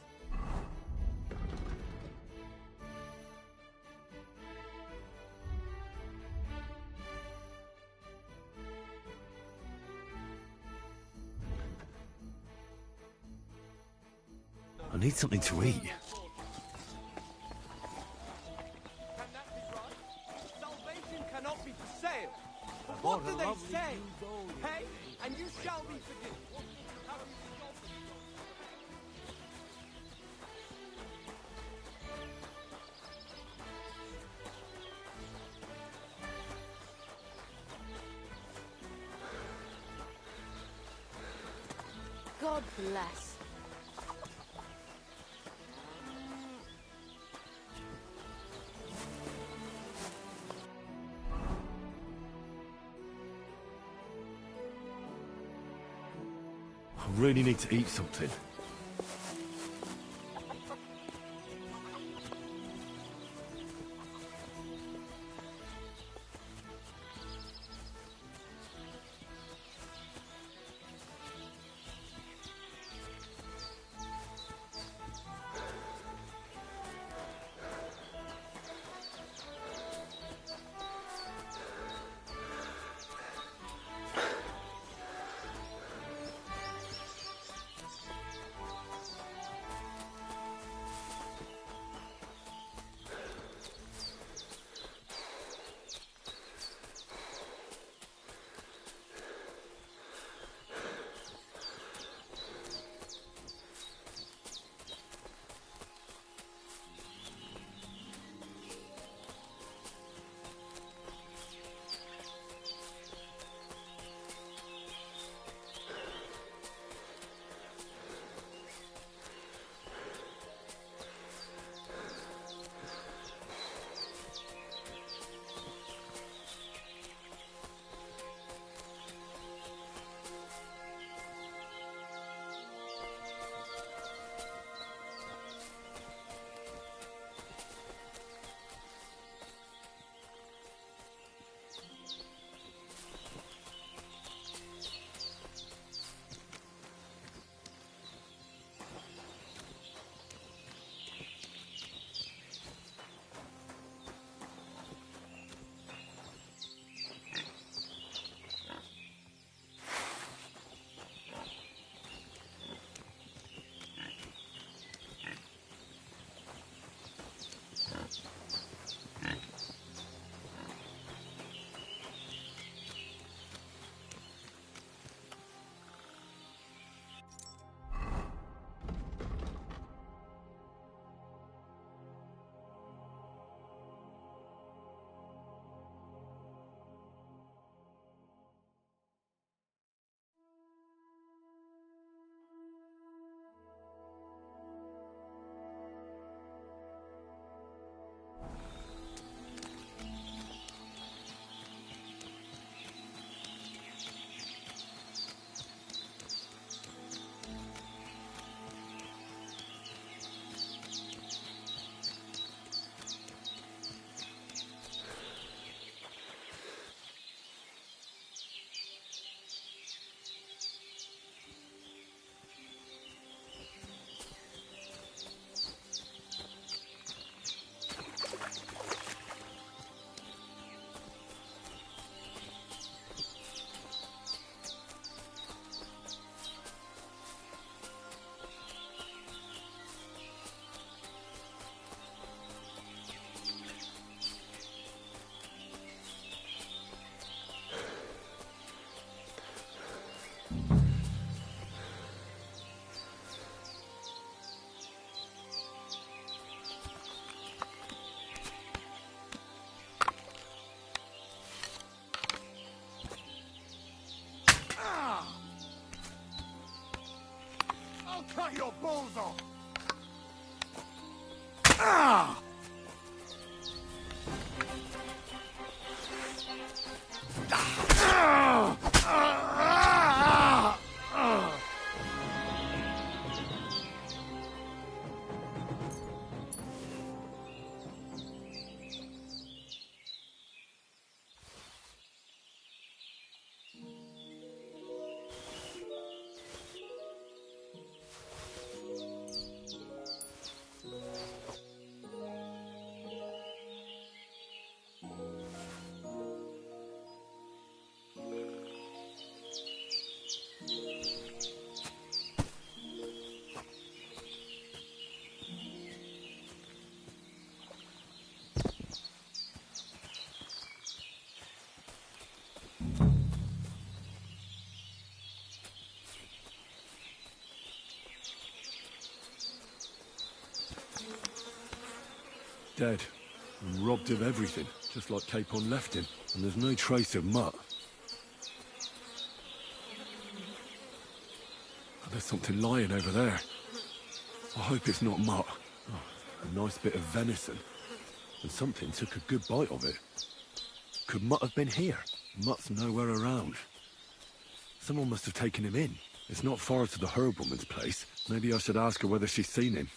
I need something to eat. Salvation cannot be for sale. But what do they say? Pay, and you shall be forgiven. How do you stop them? God bless. I really need to eat something. I'll cut your balls off! Ah! Dead. And robbed of everything, just like Capon left him. And there's no trace of Mutt. Oh, there's something lying over there. I hope it's not Mutt. Oh, a nice bit of venison. And something took a good bite of it. Could Mutt have been here? Mutt's nowhere around. Someone must have taken him in. It's not far to the herb woman's place. Maybe I should ask her whether she's seen him.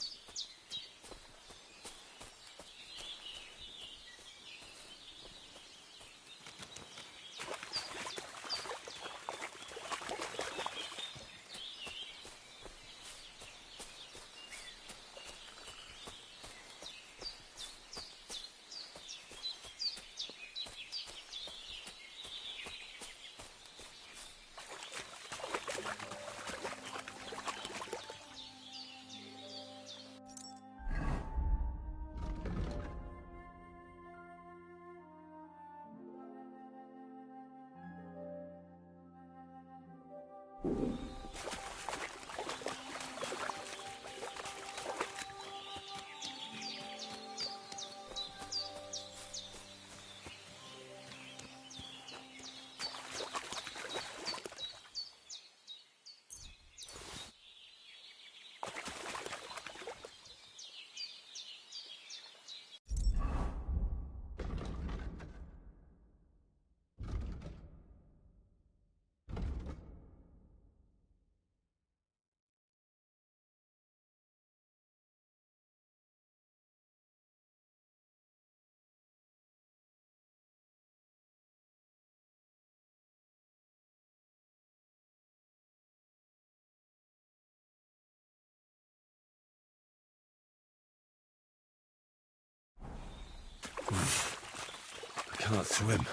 I can't swim.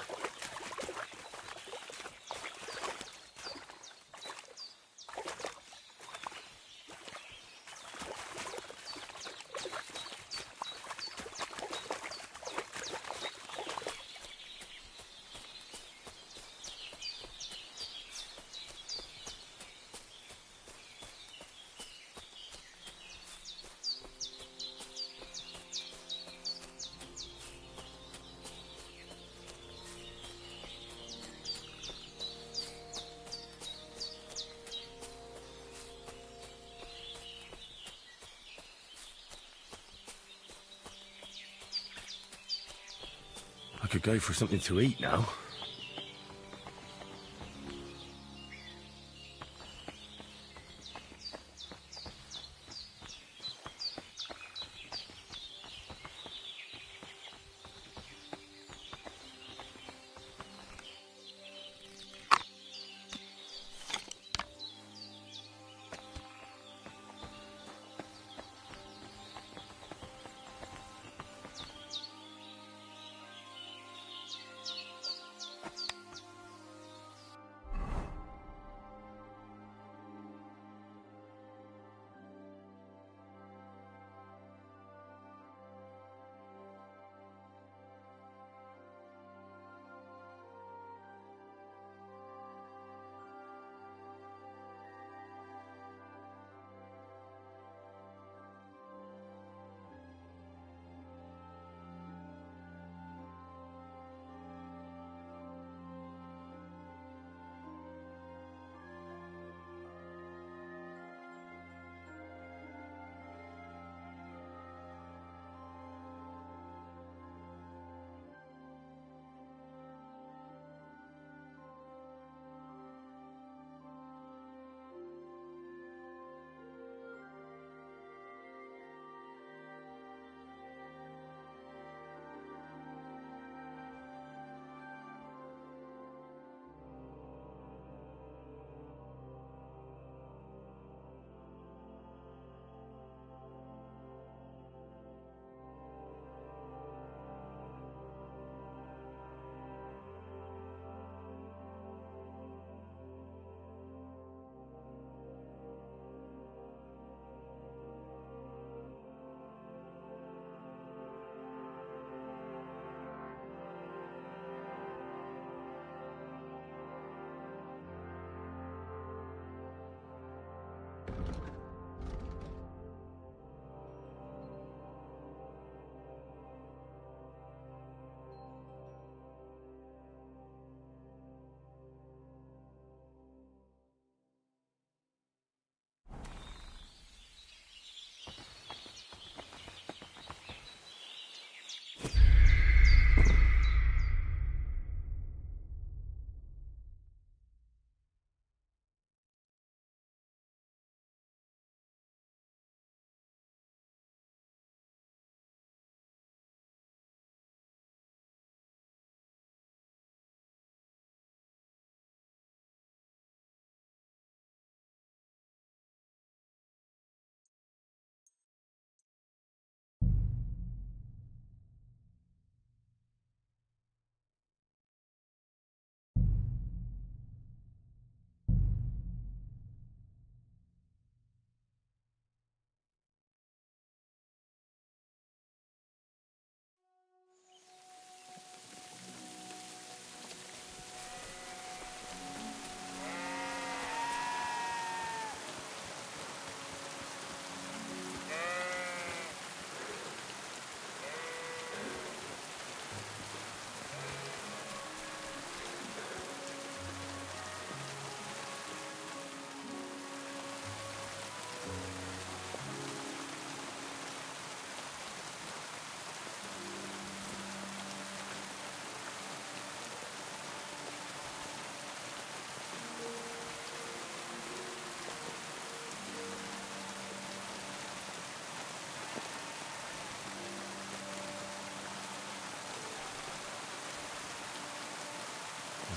I could go for something to eat now.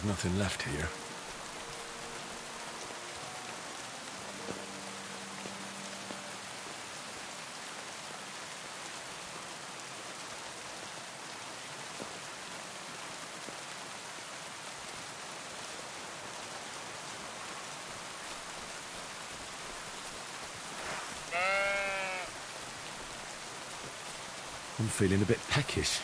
nothing left here. I'm feeling a bit peckish.